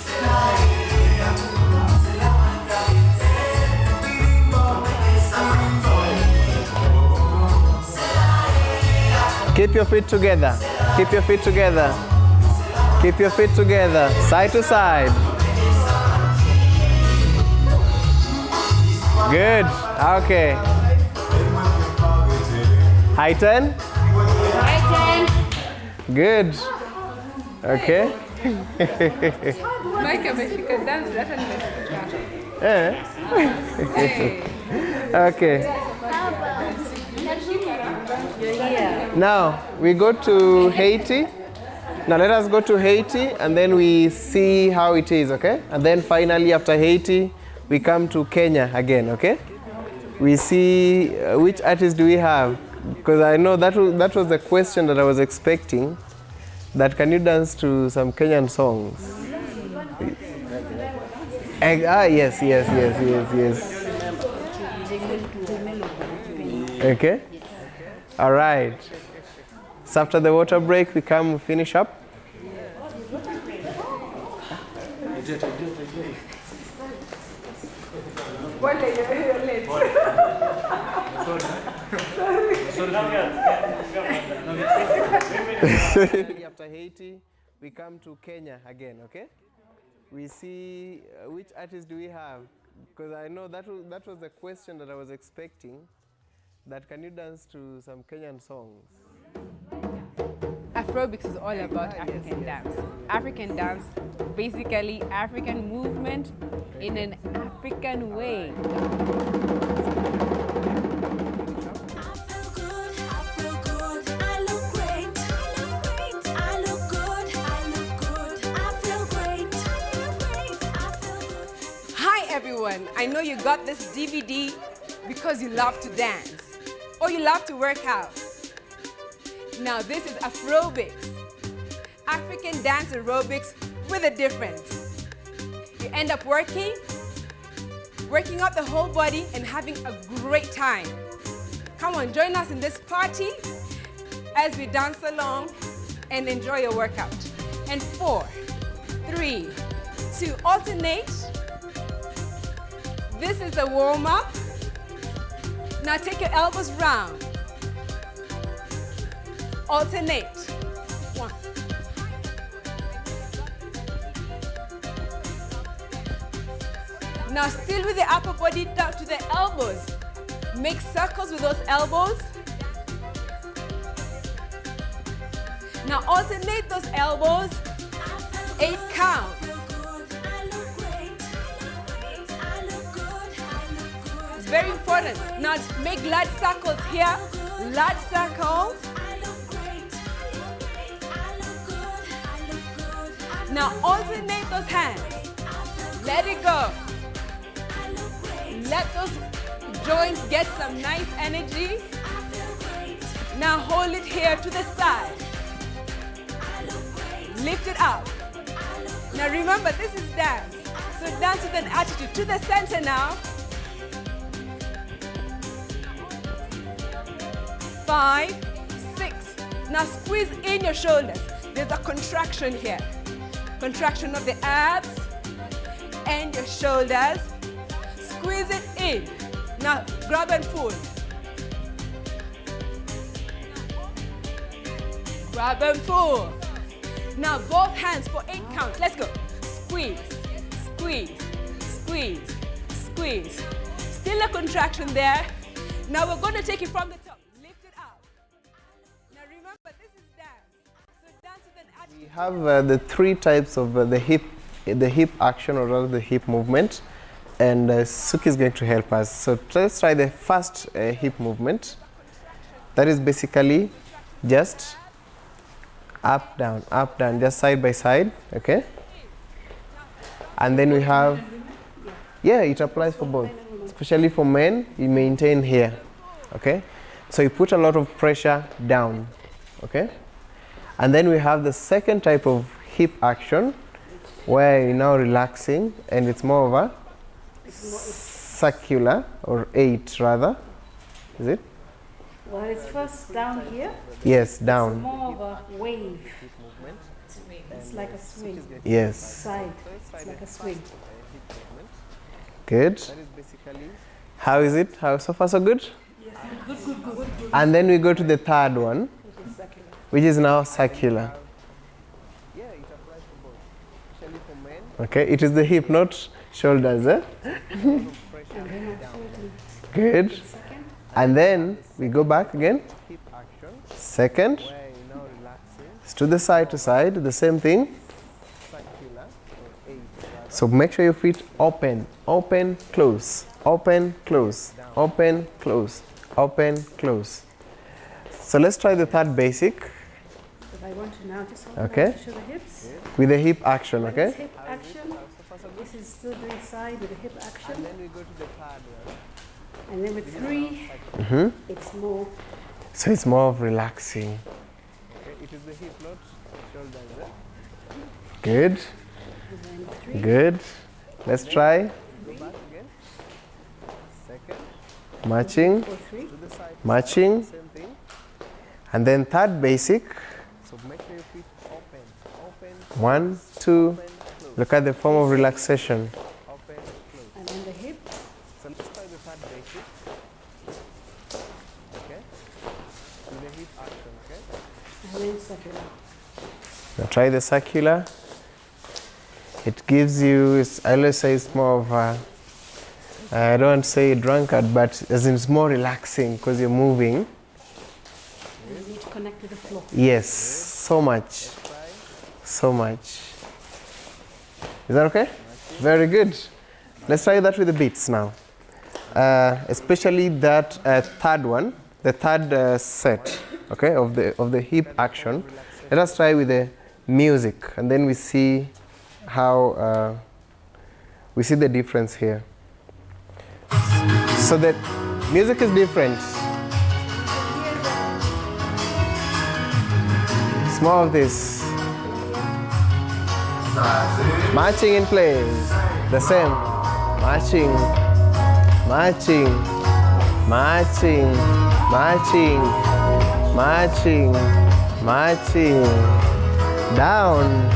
Speaker 12: Keep your feet together. Keep your feet together. Keep your feet together. Side to side. Good. Okay. High turn.
Speaker 9: High turn.
Speaker 12: Good. Okay.
Speaker 1: Mike, if you can dance better than
Speaker 12: Okay. Now we go to Haiti. Now let us go to Haiti and then we see how it is, okay? And then finally after Haiti, we come to Kenya again, okay? We see which artist do we have? Because I know that was the question that I was expecting. That can you dance to some Kenyan songs? Yes. Okay. All right. So after the water break, we come finish up. After Haiti, we come to Kenya again, okay? We see which artist do we have? Because I know that was the question that I was expecting. That can you dance to some Kenyan songs?
Speaker 1: Afrobics is all about African dance. African dance, basically African movement in an African way. Hi everyone, I know you got this DVD because you love to dance or you love to work out. Now this is Afrobics, African dance aerobics with a difference. You end up working up the whole body and having a great time. Come on, join us in this party as we dance along and enjoy your workout. And 4, 3, 2, alternate. This is the warm-up. Now take your elbows round. Alternate. 1. Now still with the upper body down to the elbows. Make circles with those elbows. Now alternate those elbows. 8 counts. It's very important. Now make large circles here. Large circles. Now alternate those hands. Let it go. Let those joints get some nice energy. Now hold it here to the side. Lift it up. Now remember, this is dance. So dance with an attitude. To the center now. 5, 6. Now squeeze in your shoulders. There's a contraction here. Contraction of the abs and your shoulders. Squeeze it in. Now grab and pull. Grab and pull. Now both hands for 8 counts. Let's go. Squeeze, squeeze, squeeze, squeeze. Still a contraction there. Now we're going to take it from the top. Lift it up. Now remember, this is dance. So dance with an attitude.
Speaker 12: We have the 3 types of the hip action, or rather the hip movement, and Suki is going to help us. So let's try the first hip movement. That is basically just up, down, just side by side, okay? And then we have, it applies for both. Especially for men, you maintain here, okay? So you put a lot of pressure down, okay? And then we have the second type of hip action, where you're now relaxing, and it's more of a circular, or 8 rather, is it?
Speaker 3: Well, it's first down here.
Speaker 12: Yes, down.
Speaker 3: It's more of a wave. It's like a swing.
Speaker 12: Yes.
Speaker 3: Side. It's like a swing.
Speaker 12: Good. How is it? How so far so good?
Speaker 3: Yes. Good.
Speaker 12: And then we go to the third one, which is now circular. Okay, it is the hip, not shoulders, eh? Good. And then we go back again. Second. To the side, the same thing. So make sure your feet open, open, close, open, close, open, close, open, close. So let's try the third basic.
Speaker 3: But I want to now just hold
Speaker 12: Okay.
Speaker 3: to show the hips.
Speaker 12: With the hip action,
Speaker 3: With
Speaker 12: okay?
Speaker 3: this hip action. This is still doing side with the hip action.
Speaker 12: And then we go to the third one.
Speaker 3: And then with 3, it's more.
Speaker 12: So it's more of relaxing.
Speaker 11: Okay, it is the hip, not shoulders.
Speaker 12: Good. Good. Let's try.
Speaker 11: Go back again. Second.
Speaker 12: Matching. Matching.
Speaker 11: Same thing.
Speaker 12: And then third basic.
Speaker 11: So make sure your feet open. Open.
Speaker 12: 1, 2. Look at the form of relaxation.
Speaker 11: Open. Close.
Speaker 3: And then the hip.
Speaker 11: So let's try the third basic. Okay. Do the hip action. Okay.
Speaker 3: And then circular.
Speaker 12: Now try the circular. It gives you, I always say it's more of a, I don't want to say drunkard, but as in it's more relaxing because you're moving.
Speaker 3: You need to connect to the floor.
Speaker 12: Yes, so much. So much. Is that okay? Very good. Let's try that with the beats now. Especially that third one, the third set, okay, of the hip action. Let us try with the music, and then we see how we see the difference here. So the music is different. It's more of this. Marching in place. The same. Marching. Marching. Marching. Marching. Marching. Marching. Down.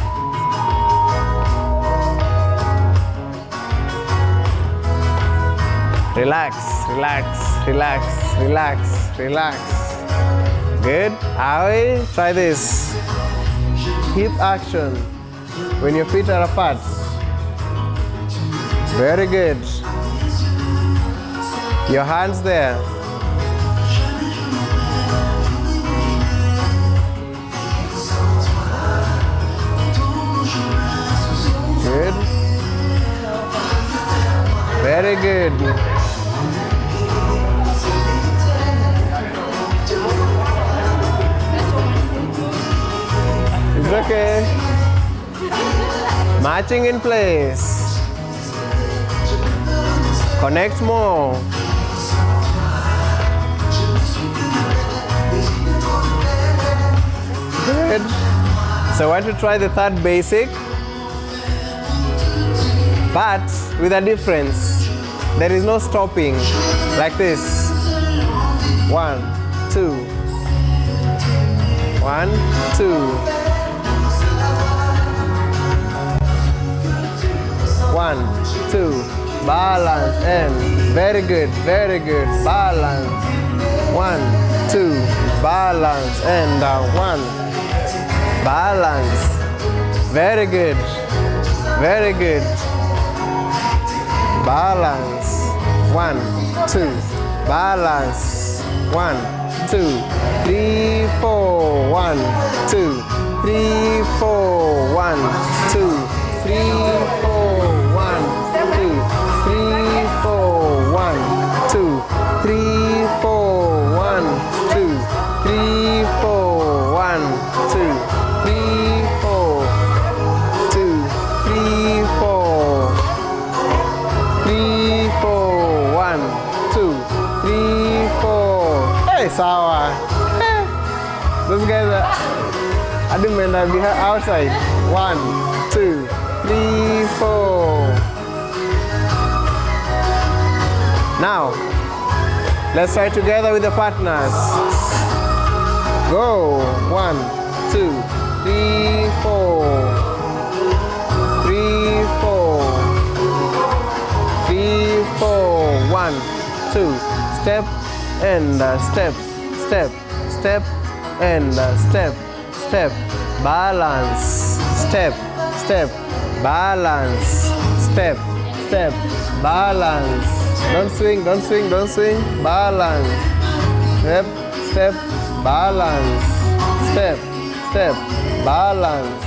Speaker 12: Relax, relax, relax, relax, relax. Good. Aoi, try this. Hip action when your feet are apart. Very good. Your hands there. Good. Very good. It's okay. Marching in place. Connect more. Good. So I want to try the third basic, but with a difference. There is no stopping like this. 1, 2. 1, 2. 1, 2. Balance and very good, very good. Balance. 1, 2. Balance and 1. Balance. Very good, very good. Balance. 1, 2. Balance. 1, 2, 3, 4. 1, 2, 3, 4. 1, 2, 3, 4. 1, 2, 3, 4. 1, 2, 3, 4. 1, 2, 3, 4. 1, 2, 3, 4. 2, 3, 4. 3, 4. 1, 2, 3, 4. Hey, sawa. Hey. Those guys are. I didn't mean that behind outside. 1, 2, 3, 4. Now, let's try together with the partners. Go. 1, 2, 3, 4. 3, 4. 3, 4. 1, 2. Step and step, step, step and step, step. Balance. Step, step. Balance. Step, step. Balance. Don't swing, don't swing, don't swing. Balance. Step, step, balance. Step, step, balance.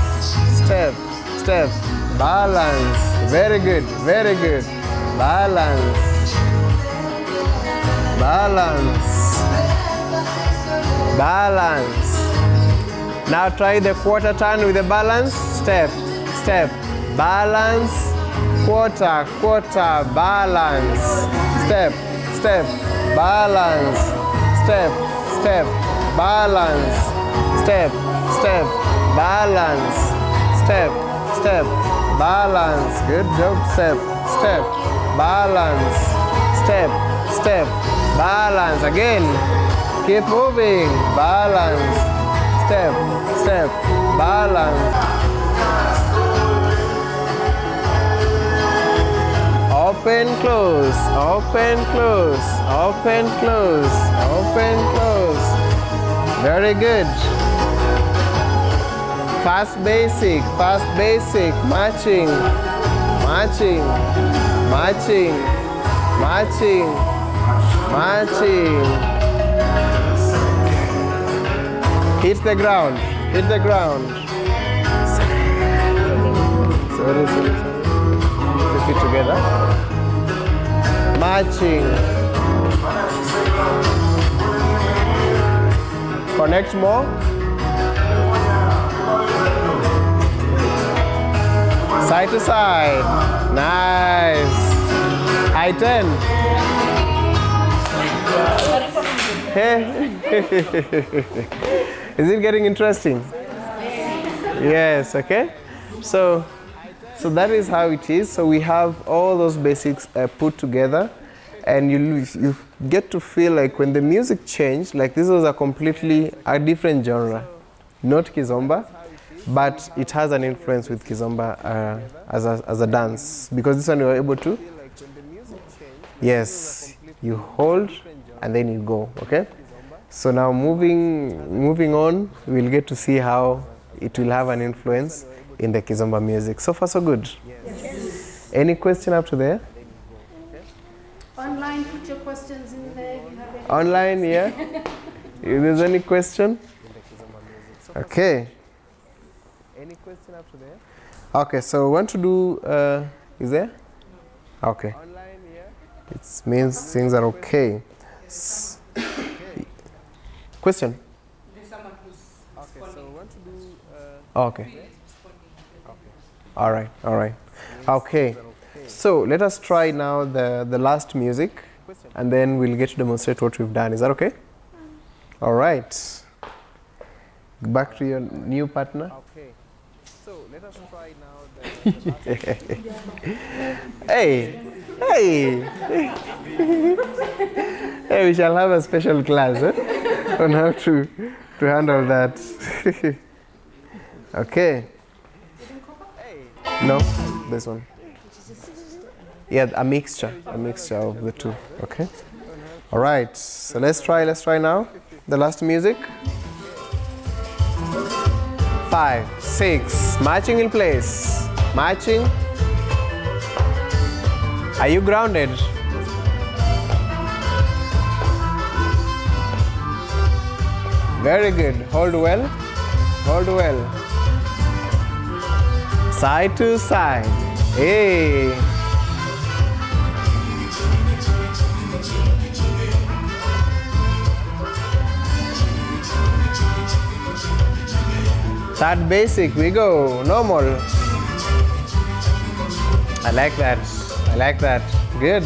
Speaker 12: Step, step, balance. Very good, very good. Balance. Balance. Balance. Now try the quarter turn with the balance. Step, step, balance. Quarter, quarter, balance. Step, step, balance. Step, step, balance. Step, step, balance. Step, step, balance. Good job. Step, step, balance. Step, step, balance. Again. Keep moving. Balance. Step, step, balance. Open, close, open, close, open, close, open, close. Very good. Fast basic, matching, matching, matching, matching, matching. Hit the ground, hit the ground. Sorry, sorry, sorry. Keep it together. Matching. Connect more. Side to side. Nice. High 10. Hey. Is it getting interesting? Yes, okay. So that is how it is. So we have all those basics put together, and you get to feel like when the music changed, like this was a different genre, not Kizomba, but it has an influence with Kizomba as a dance, because this one you are able to, yes, you hold and then you go, okay? So now moving on, we'll get to see how it will have an influence in the Kizomba music. So far so good? Yes. Any question up to there?
Speaker 3: Online, put your questions in there if you have any.
Speaker 12: Online, yeah? If there's any question? Okay. Any question up to there? Okay, so want to do, is there? Okay. It means things are okay. Question? Okay, so want to do, okay. All right, all right. Okay, so let us try now the last music, and then we'll get to demonstrate what we've done. Is that okay? All right. Back to your new partner. Okay, so let us try now the last Hey, hey. Hey, we shall have a special class on how to handle that. Okay. No, this one. Yeah, a mixture of the two. Okay. All right. So let's try now the last music. 5, 6, marching in place. Marching. Are you grounded? Very good. Hold well. Hold well. Side to side. Hey. Start basic. We go. Normal. I like that. I like that. Good.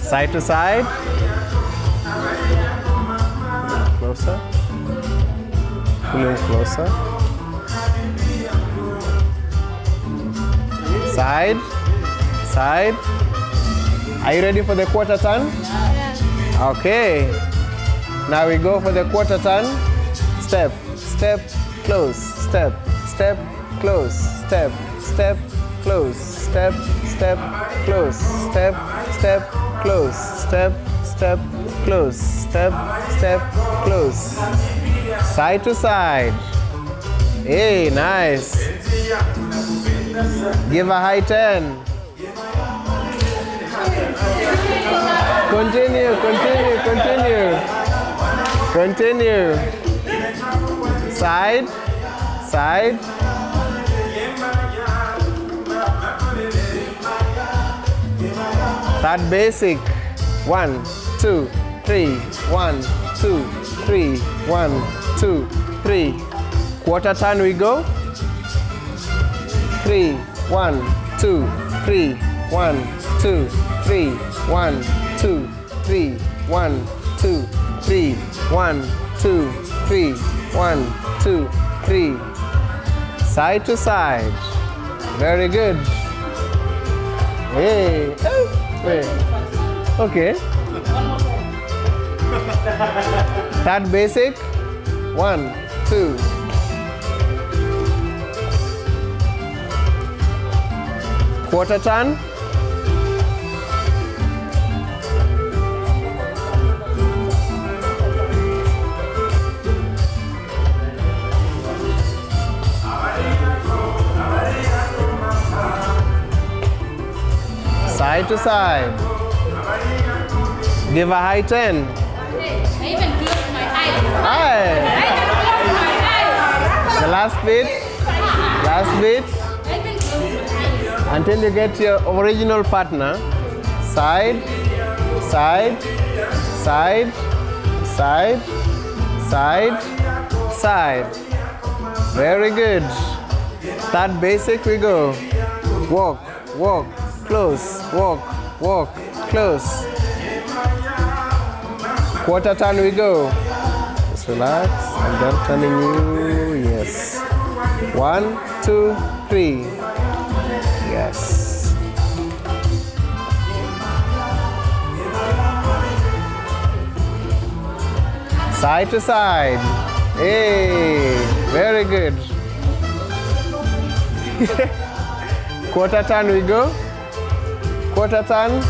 Speaker 12: Side to side. Closer. Pulling closer. Side. Side. Are you ready for the quarter turn? Yeah. Okay. Now we go for the quarter turn. Step, step, close, step, step, close, step, step, close, step, step, close, step, step, close, step, step, close. Step, step, close. Side to side. Hey, nice. Give a high 10. Continue, continue, continue. Continue. Side, side. That basic. 1, 2, 3. 1, 2, 3. 1, 2, 3. Quarter turn we go. 3, 1, 2, 3. 1, 2, 3. 1, 2, 3. 1, 2, 3. 1, 2, 3. 1, 2, 3. Side to side. Very good. Hey. Wait. Okay. That basic. 1, 2. Quarter turn. Side to side. Give a high 10.
Speaker 9: I even closed my eyes.
Speaker 12: Hi.
Speaker 9: I even closed my eyes.
Speaker 12: The last bit. Last bit.
Speaker 9: I even closed my eyes.
Speaker 12: Until you get your original partner. Side, side, side, side, side, side. Very good. That basic we go. Walk, walk, close, walk, walk, close. Quarter turn we go. Just relax. I'm done turning you. Yes. 1, 2, 3. Yes. Side to side. Hey, very good. Quarter turn we go. Quarter turn.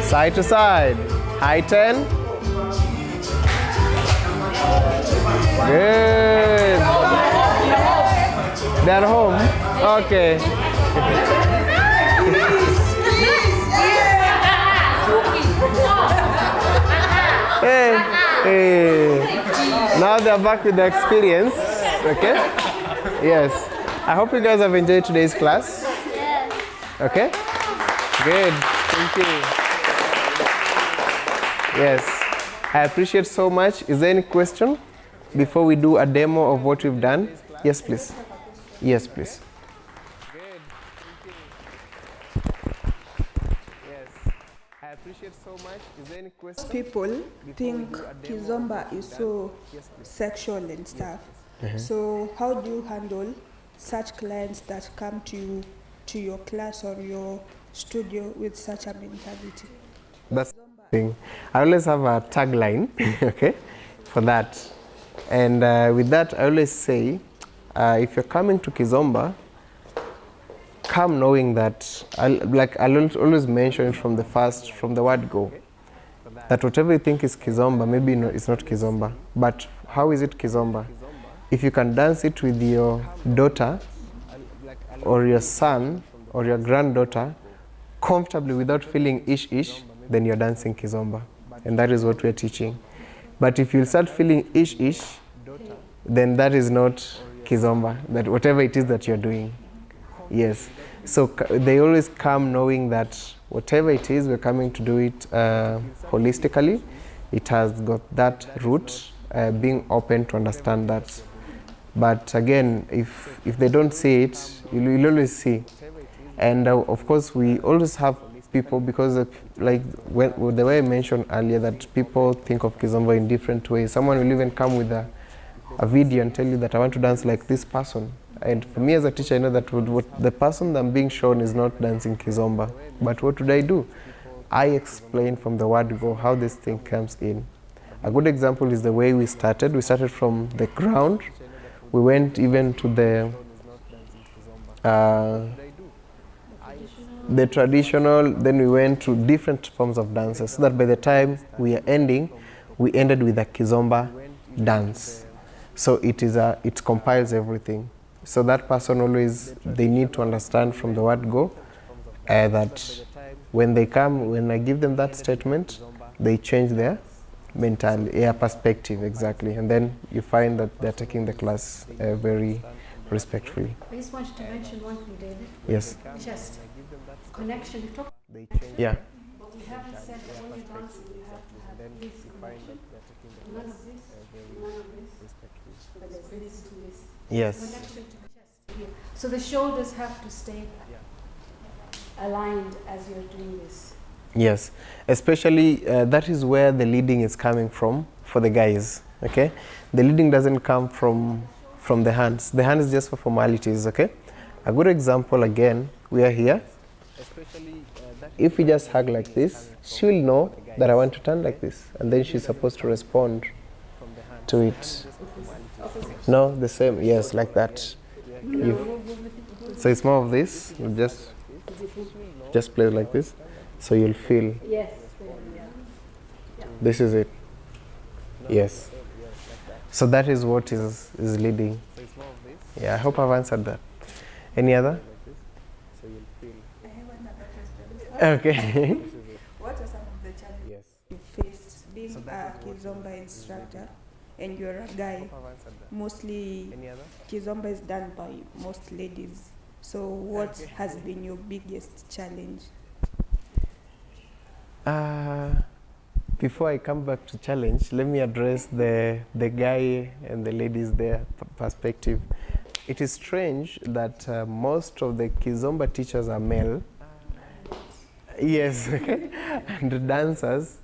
Speaker 12: Side to side. High 10. Good. They're home? Okay. Hey, hey. Now they're back with the experience. Okay? Yes. I hope you guys have enjoyed today's class.
Speaker 14: Yes.
Speaker 12: Okay? Good. Thank you. Yes. I appreciate so much. Is there any question before we do a demo of what we've done? Yes, please. Yes, please. Good. Thank you. Yes. I appreciate so much. Is there any question?
Speaker 4: People think Kizomba is so sexual and stuff. So how do you handle such clients that come to your class or your studio with such a mentality?
Speaker 12: That's the thing. I always have a tagline, okay, for that. And with that, I always say, if you're coming to Kizomba, come knowing that, I'll always mention it from the word go, that whatever you think is Kizomba, maybe it's not Kizomba. But how is it Kizomba? If you can dance it with your daughter, or your son, or your granddaughter, comfortably without feeling ish-ish, then you're dancing Kizomba. And that is what we're teaching. But if you start feeling ish-ish, then that is not Kizomba, that whatever it is that you're doing. Yes. So they always come knowing that whatever it is, we're coming to do it holistically. It has got that root, being open to understand that. But again, if they don't see it, you'll always see. And of course, we always have people, because like the way I mentioned earlier, that people think of Kizomba in different ways. Someone will even come with a video and tell you that I want to dance like this person. And for me as a teacher, I know that what the person that I'm being shown is not dancing Kizomba. But what would I do? I explain from the word go how this thing comes in. A good example is the way we started. We started from the ground. We went even to the traditional, then we went to different forms of dances, so that by the time we are ending, we ended with a Kizomba dance. So it compiles everything. So that person always, they need to understand from the word go that when they come, when I give them that statement, they change their perspective, exactly. And then you find that they're taking the class very respectfully.
Speaker 3: I just wanted to mention one thing, David.
Speaker 12: Yes.
Speaker 3: Just connection. You talk.
Speaker 12: Yeah.
Speaker 3: But we haven't said that when you're dancing, you have to have this connection. None of this, none of this. But there's this to this.
Speaker 12: Yes.
Speaker 3: Connection to the chest here. So the shoulders have to stay aligned as you're doing this.
Speaker 12: Yes, especially that is where the leading is coming from for the guys. Okay, the leading doesn't come from the hands. The hand is just for formalities. Okay, a good example again. We are here. If we just hug like this, she will know that I want to turn like this, and then she's supposed to respond to it. No, the same. Yes, like that. So it's more of this. You just play like this. So you'll feel.
Speaker 3: Yes.
Speaker 12: This is it. Yes. So that is what is leading. Yeah, I hope I've answered that. Any other?
Speaker 4: I have another question.
Speaker 12: Okay.
Speaker 4: What are some of the challenges you faced being a Kizomba instructor and you're a guy? Mostly Kizomba is done by most ladies. So what has been your biggest challenge?
Speaker 12: Before I come back to challenge, let me address the guy and the ladies there perspective. It is strange that most of the Kizomba teachers are male. Yes, okay. And the dancers,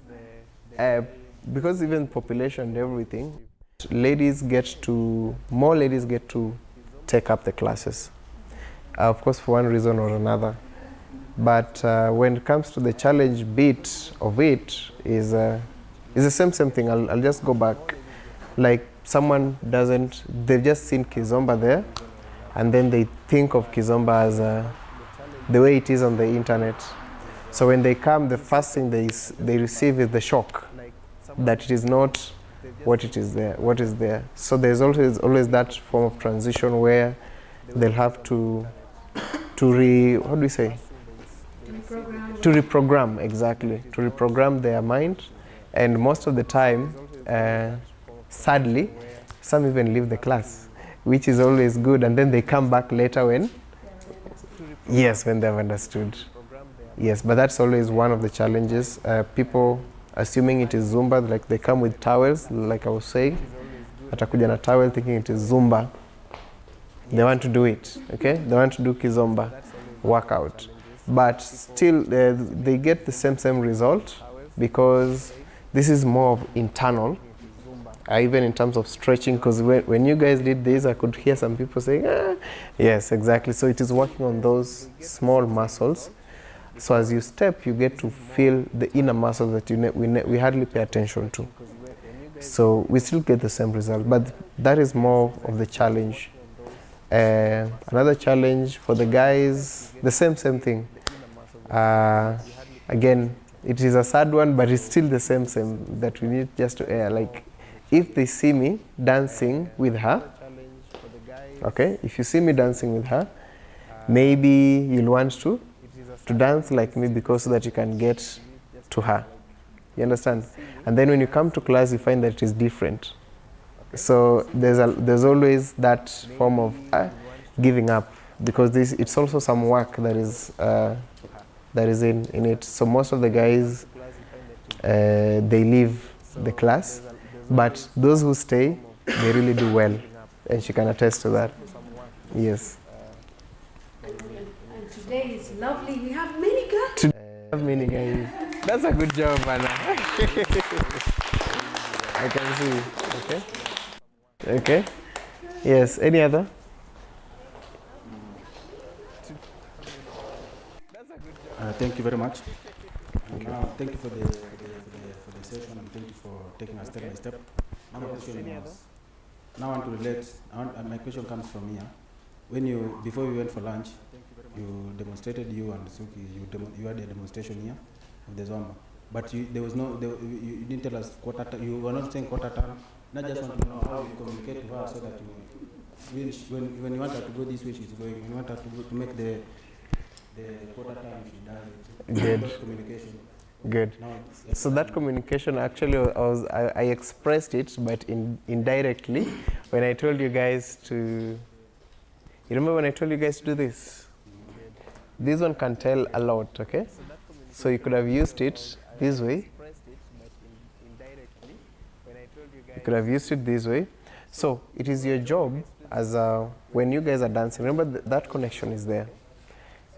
Speaker 12: because even population and everything, more ladies get to take up the classes. Of course, for one reason or another. But when it comes to the challenge bit of it, is the same thing. I'll just go back. Like they've just seen Kizomba there, and then they think of Kizomba as the way it is on the internet. So when they come, the first thing they receive is the shock that it is not what is there. So there's always that form of transition where they'll have to reprogram, exactly, to reprogram their mind. And most of the time, sadly, some even leave the class, which is always good, and then they come back later when they've understood. Yes, but that's always one of the challenges. People assuming it is Zumba, like they come with towels, like I was saying, atakuja na towel thinking it is Zumba. They want to do it, okay? They want to do Kizomba workout. But still, they get the same result because this is more of internal, even in terms of stretching, because when you guys did this, I could hear some people saying, yes, exactly. So it is working on those small muscles. So as you step, you get to feel the inner muscles that we hardly pay attention to. So we still get the same result, but that is more of the challenge. Another challenge for the guys, the same thing. Again, it is a sad one, but it's still the same that we need just to air. Like, if they see me dancing with her, okay, if you see me dancing with her, maybe you'll want to dance like me because so that you can get to her. You understand? And then when you come to class, you find that it is different. So there's always that form of giving up, because it's also some work that is in it. So most of the guys they leave the class, but those who stay, they really do well, and she can attest to that. Yes.
Speaker 3: And today is lovely. We have many guys.
Speaker 12: That's a good job, Anna. I can see. Okay. Okay. Yes. Any other?
Speaker 13: Thank you very much. Thank you for the session and thank you for taking us step by step. Now my question is, now I want to relate, my question comes from here. When you, before we went for lunch, you demonstrated, you and Suki, you had a demonstration here of the Zomba. But you didn't tell us quarter time, you were not saying quarter time. I just want to know how you communicate to her so that when you want her to go this way, she's going. When you want her to go to make the quarter time, she does it.
Speaker 12: Good.
Speaker 13: Communication.
Speaker 12: Good. So that communication, actually, I expressed it, but indirectly, when I told you guys to, you remember when I told you guys to do this? This one can tell a lot, okay? So you could have used it this way. You could have used it this way. So it is your job as when you guys are dancing, remember that connection is there.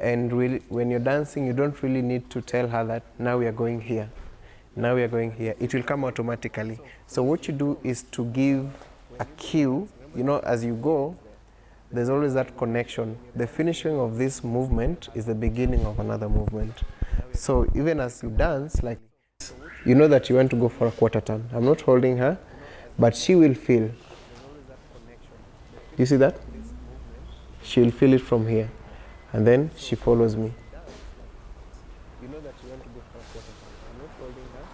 Speaker 12: And really, when you're dancing, you don't really need to tell her that now we are going here, now we are going here. It will come automatically. So what you do is to give a cue, you know, as you go, there's always that connection. The finishing of this movement is the beginning of another movement. So even as you dance, like, you know that you want to go for a quarter turn. I'm not holding her, but she will feel. You see that? She will feel it from here. And then she follows me. You know that you want to go for a quarter turn. I'm not holding her.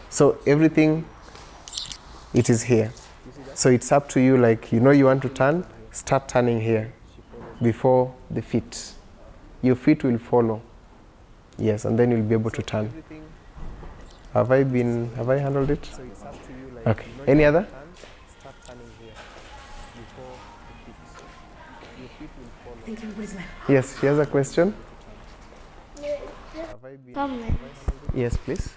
Speaker 12: So everything, it is here. So it's up to you, like, you know you want to turn, start turning here before the feet. Your feet will follow. Yes, and then you'll be able to turn. Have I handled it? Okay. Any other? Yes, she has a question.
Speaker 14: Comment.
Speaker 12: Yes, please.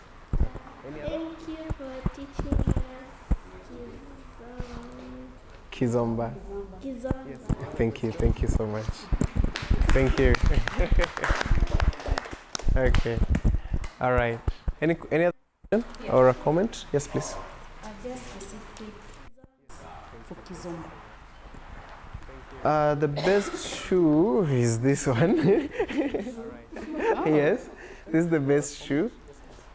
Speaker 14: Thank you for teaching us
Speaker 12: Kizomba.
Speaker 14: Kizomba.
Speaker 12: Thank you so much. Thank you. Okay. All right. Any other question or a comment? Yes, please.
Speaker 3: Just specific for Kizomba.
Speaker 12: The best shoe is this one. Yes, this is the best shoe.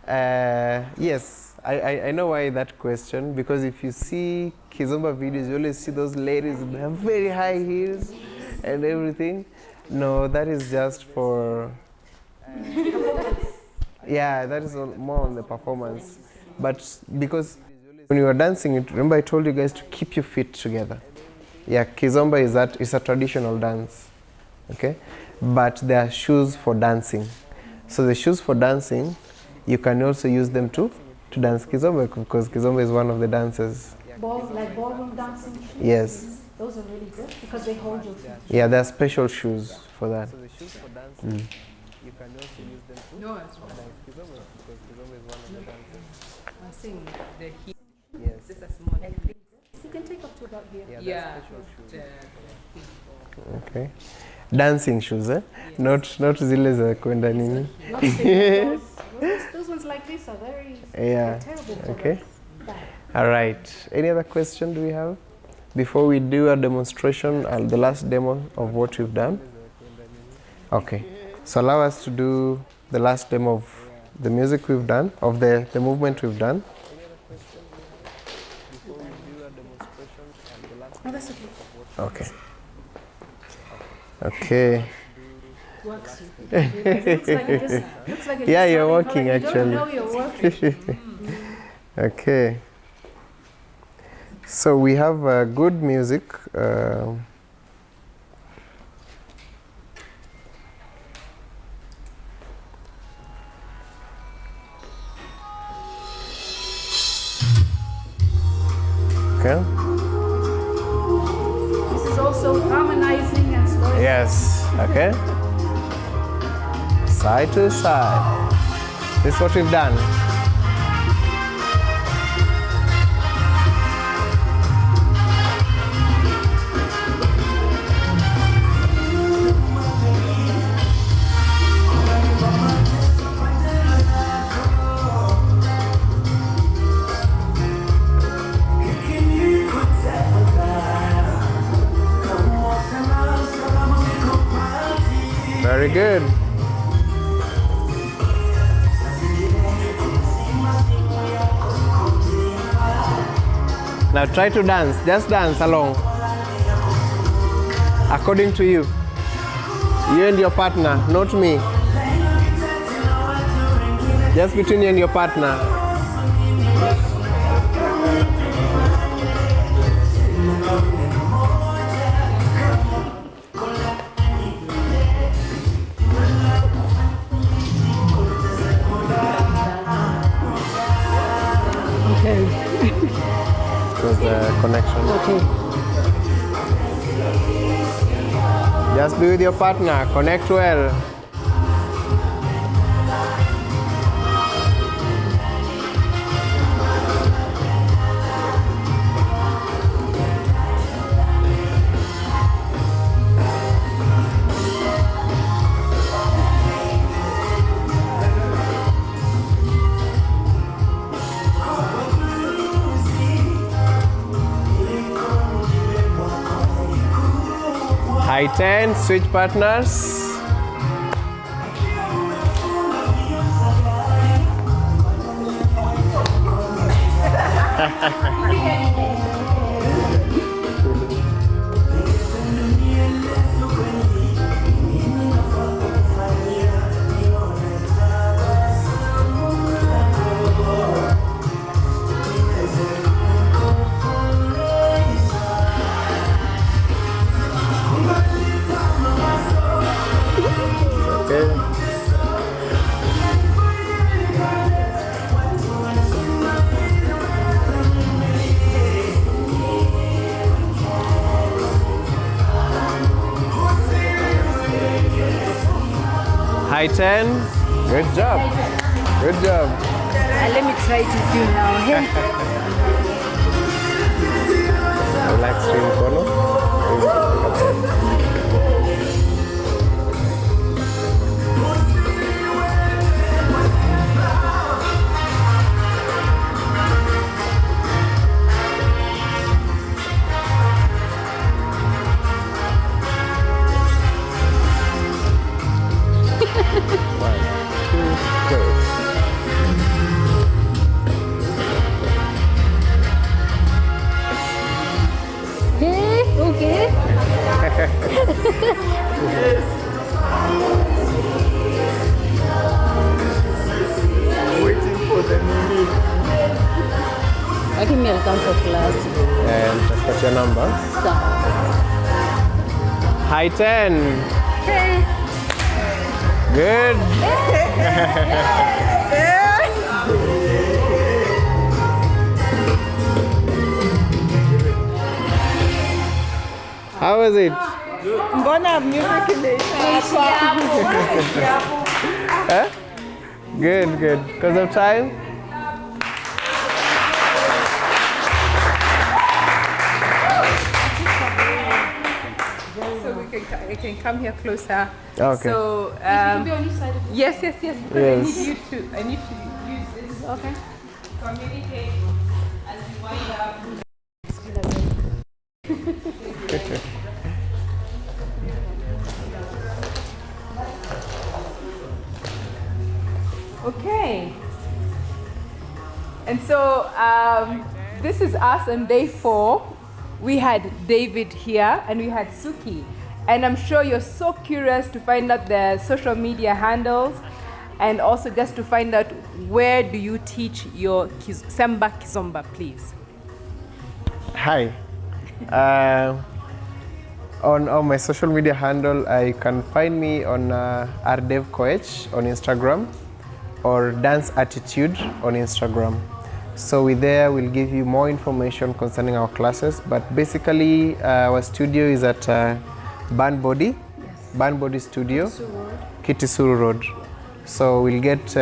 Speaker 12: Yes, I know why that question, because if you see Kizomba videos, you always see those ladies with their very high heels and everything. No, that is just for... yeah, that is more on the performance. But because when you are dancing, remember I told you guys to keep your feet together. Yeah, Kizomba is that, it's a traditional dance, okay? But there are shoes for dancing. So the shoes for dancing, you can also use them to dance Kizomba, because Kizomba is one of the dances.
Speaker 3: Like ballroom dancing shoes?
Speaker 12: Yes.
Speaker 3: Those are really good because they hold your feet.
Speaker 12: Yeah, there are special shoes for that.
Speaker 3: So the shoes for
Speaker 12: dancing,
Speaker 3: you
Speaker 12: can also use them to
Speaker 1: dance
Speaker 12: Kizomba, because Kizomba is one of the dances.
Speaker 1: I'm saying the heel.
Speaker 12: Yes.
Speaker 1: This is a small.
Speaker 3: You can take up to about here.
Speaker 1: Yeah.
Speaker 12: Okay. Dancing shoes, eh? Yes. Not zile za kwenda nini.
Speaker 3: Those ones like this are very terrible.
Speaker 12: Okay. All right. Any other question do we have? Before we do a demonstration, the last demo of what we've done. Okay. So allow us to do the last demo of the music we've done, of the movement we've done.
Speaker 3: Oh, that's okay.
Speaker 12: Okay. Okay.
Speaker 3: Works. Looks like
Speaker 12: yeah, you're working actually.
Speaker 3: You don't know you're working.
Speaker 12: Okay. So we have good music. Okay.
Speaker 3: This is also harmonizing and slowing.
Speaker 12: Yes. Okay. Side to side. This is what we've done. Very good. Now try to dance. Just dance along. According to you. You and your partner, not me. Just between you and your partner.
Speaker 3: Okay.
Speaker 12: Because the connection.
Speaker 3: Okay.
Speaker 12: Just be with your partner. Connect well. High 10, switch partners. High 10. Good job. Good job.
Speaker 3: Let me try to do now. Hey.
Speaker 12: Relax swing corner.
Speaker 3: Okay.
Speaker 12: Waiting for the minute.
Speaker 3: I think I'll come for class.
Speaker 12: And what's your number? High 10.
Speaker 3: Hey.
Speaker 12: Good. How was it?
Speaker 5: Mbona music imeisha hapa?
Speaker 12: Huh? Good, good. Because of time?
Speaker 1: So we can come here closer.
Speaker 12: Okay.
Speaker 1: So yes, yes, yes. Because
Speaker 12: Yes.
Speaker 1: I need to use this. Okay. Communicate as we wind up. Okay. And so this is us on day 4. We had David here and we had Suki. And I'm sure you're so curious to find out their social media handles and also just to find out where do you teach your Semba Kizomba, please.
Speaker 12: Hi. On my social media handle, I can find me on rdevcoach on Instagram or Dance Attitude on Instagram. So with there, we'll give you more information concerning our classes. But basically, our studio is at Band Body, yes. Band Body Studio, Kitisuru Road. So we'll get,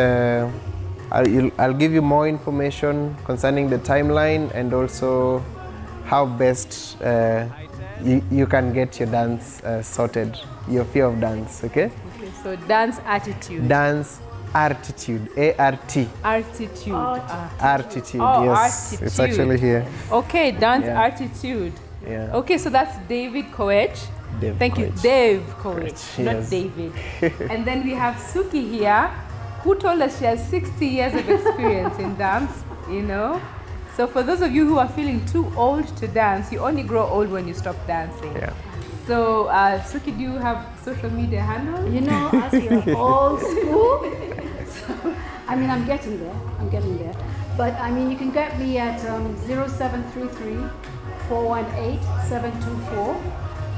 Speaker 12: I'll give you more information concerning the timeline and also how best you can get your dance sorted, your fear of dance, okay?
Speaker 1: Okay, so Dance Attitude.
Speaker 12: Dance Artitude, A-R-T.
Speaker 1: Artitude.
Speaker 12: Artitude,
Speaker 1: oh,
Speaker 12: yes.
Speaker 1: Artitude.
Speaker 12: It's actually here.
Speaker 1: Okay, Dance Artitude.
Speaker 12: Yeah.
Speaker 1: Okay, so that's David Koech. Thank you, Dave Koech, not
Speaker 12: yes.
Speaker 1: David. And then we have Suki here, who told us she has 60 years of experience in dance, you know. So for those of you who are feeling too old to dance, you only grow old when you stop dancing.
Speaker 12: Yeah.
Speaker 1: So Suki, do you have social media handle?
Speaker 3: You know, as you're old school, so, I mean, I'm getting there. But I mean, you can get me at 0733-418-724.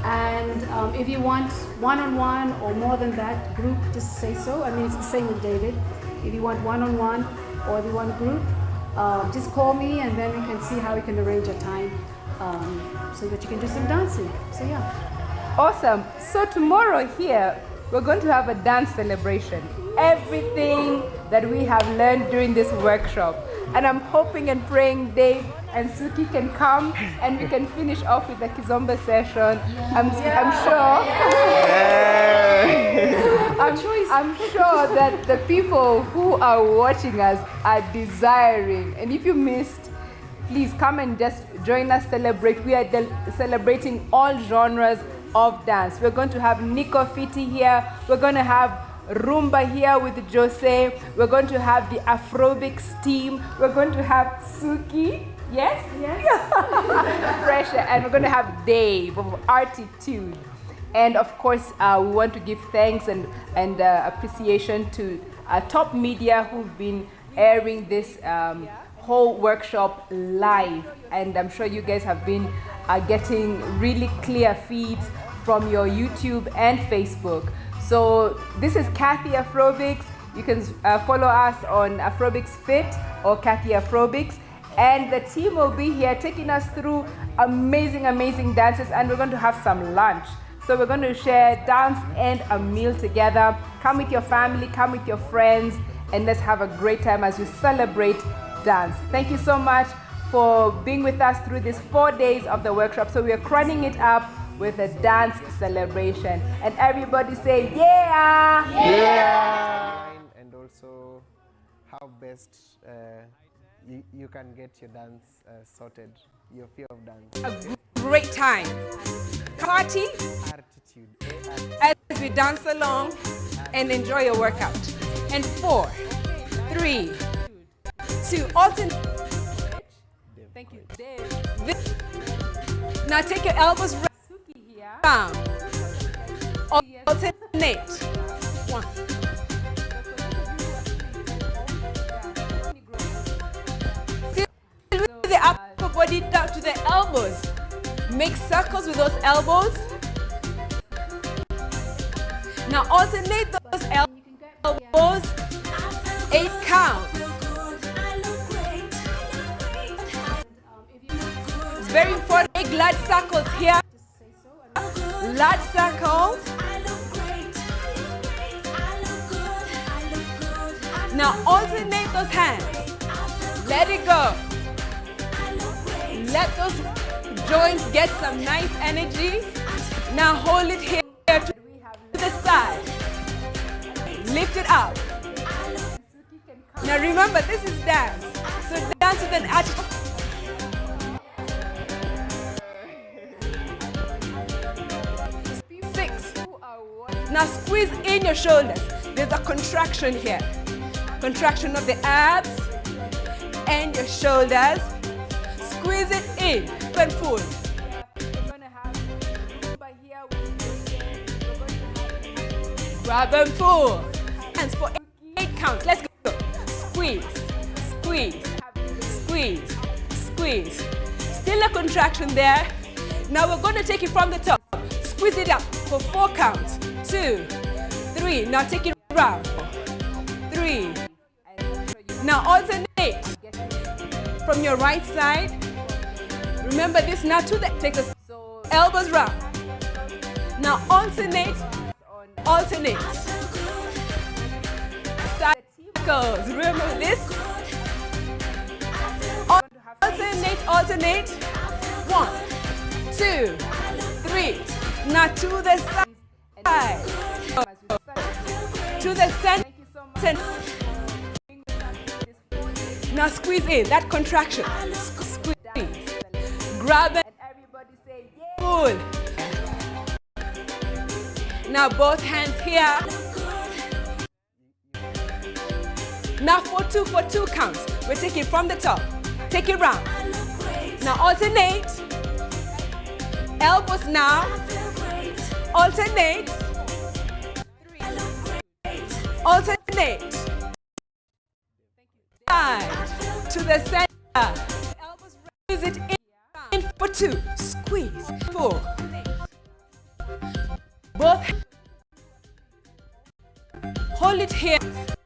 Speaker 3: And if you want one-on-one or more than that, group, just say so. I mean, it's the same with David. If you want one-on-one or if you want group, just call me and then we can see how we can arrange a time so that you can do some dancing. So yeah.
Speaker 1: Awesome. So tomorrow here, we're going to have a dance celebration. Everything that we have learned during this workshop. And I'm hoping and praying Dave and Suki can come and we can finish off with the Kizomba session. I'm sure. I'm sure that the people who are watching us are desiring. And if you missed, please come and just join us celebrate. We are celebrating all genres of dance. We're going to have Nikkofitti here. We're going to have Rumba here with Jose. We're going to have the Afrobics team. We're going to have Suki. Yes? Yes. Pressure. And we're going to have Dave of Artitude. And of course, we want to give thanks and appreciation to Top Media who've been airing this whole workshop live. And I'm sure you guys have been getting really clear feeds from your YouTube and Facebook. So this is Cathy Afrobics. You can follow us on Afrobics Fit or Cathy Afrobics. And the team will be here taking us through amazing dances, and we're going to have some lunch. So we're going to share dance and a meal together. Come with your family, come with your friends, and let's have a great time as we celebrate dance. Thank you so much for being with us through these 4 days of the workshop. So we are crowning it up with a dance celebration. And everybody say, yeah!
Speaker 12: Yeah! And also how best you can get your dance sorted, your fear of dance.
Speaker 10: A great time. Party as we dance along and enjoy your workout. And 4, 3, 2, alternate.
Speaker 1: Thank you.
Speaker 10: Now take your elbows down. Alternate. 1. Feel the upper body down to the elbows. Make circles with those elbows. Now alternate those elbows. 8 counts. It's very important. Make large circles here. Large circles. Now alternate those hands. Let it go. Let those joints get some nice energy. Now hold it here to the side. Lift it up. Now remember, this is dance. So dance with an attitude. Now squeeze in your shoulders. There's a contraction here. Contraction of the abs and your shoulders. Squeeze it in and pull. Grab and pull. Hands for 8 counts. Let's go. Squeeze, squeeze, squeeze, squeeze. Still a contraction there. Now we're going to take it from the top. Squeeze it up for 4 counts. 2, 3. Now take it round. 3. Now alternate from your right side. Remember this now to the take the elbows round. Now alternate. Alternate. Circles. Remember this. Alternate. Alternate. 1, 2, 3. Now to the side. To the center. Now squeeze in that contraction. Squeeze. Grab it. Pull. Now both hands here. Now for two counts. We're taking from the top. Take it round. Now alternate. Elbows now. Alternate. Alternate. Side to the center. Elbows raise it in for 2. Squeeze. 4. Both. Hold it here.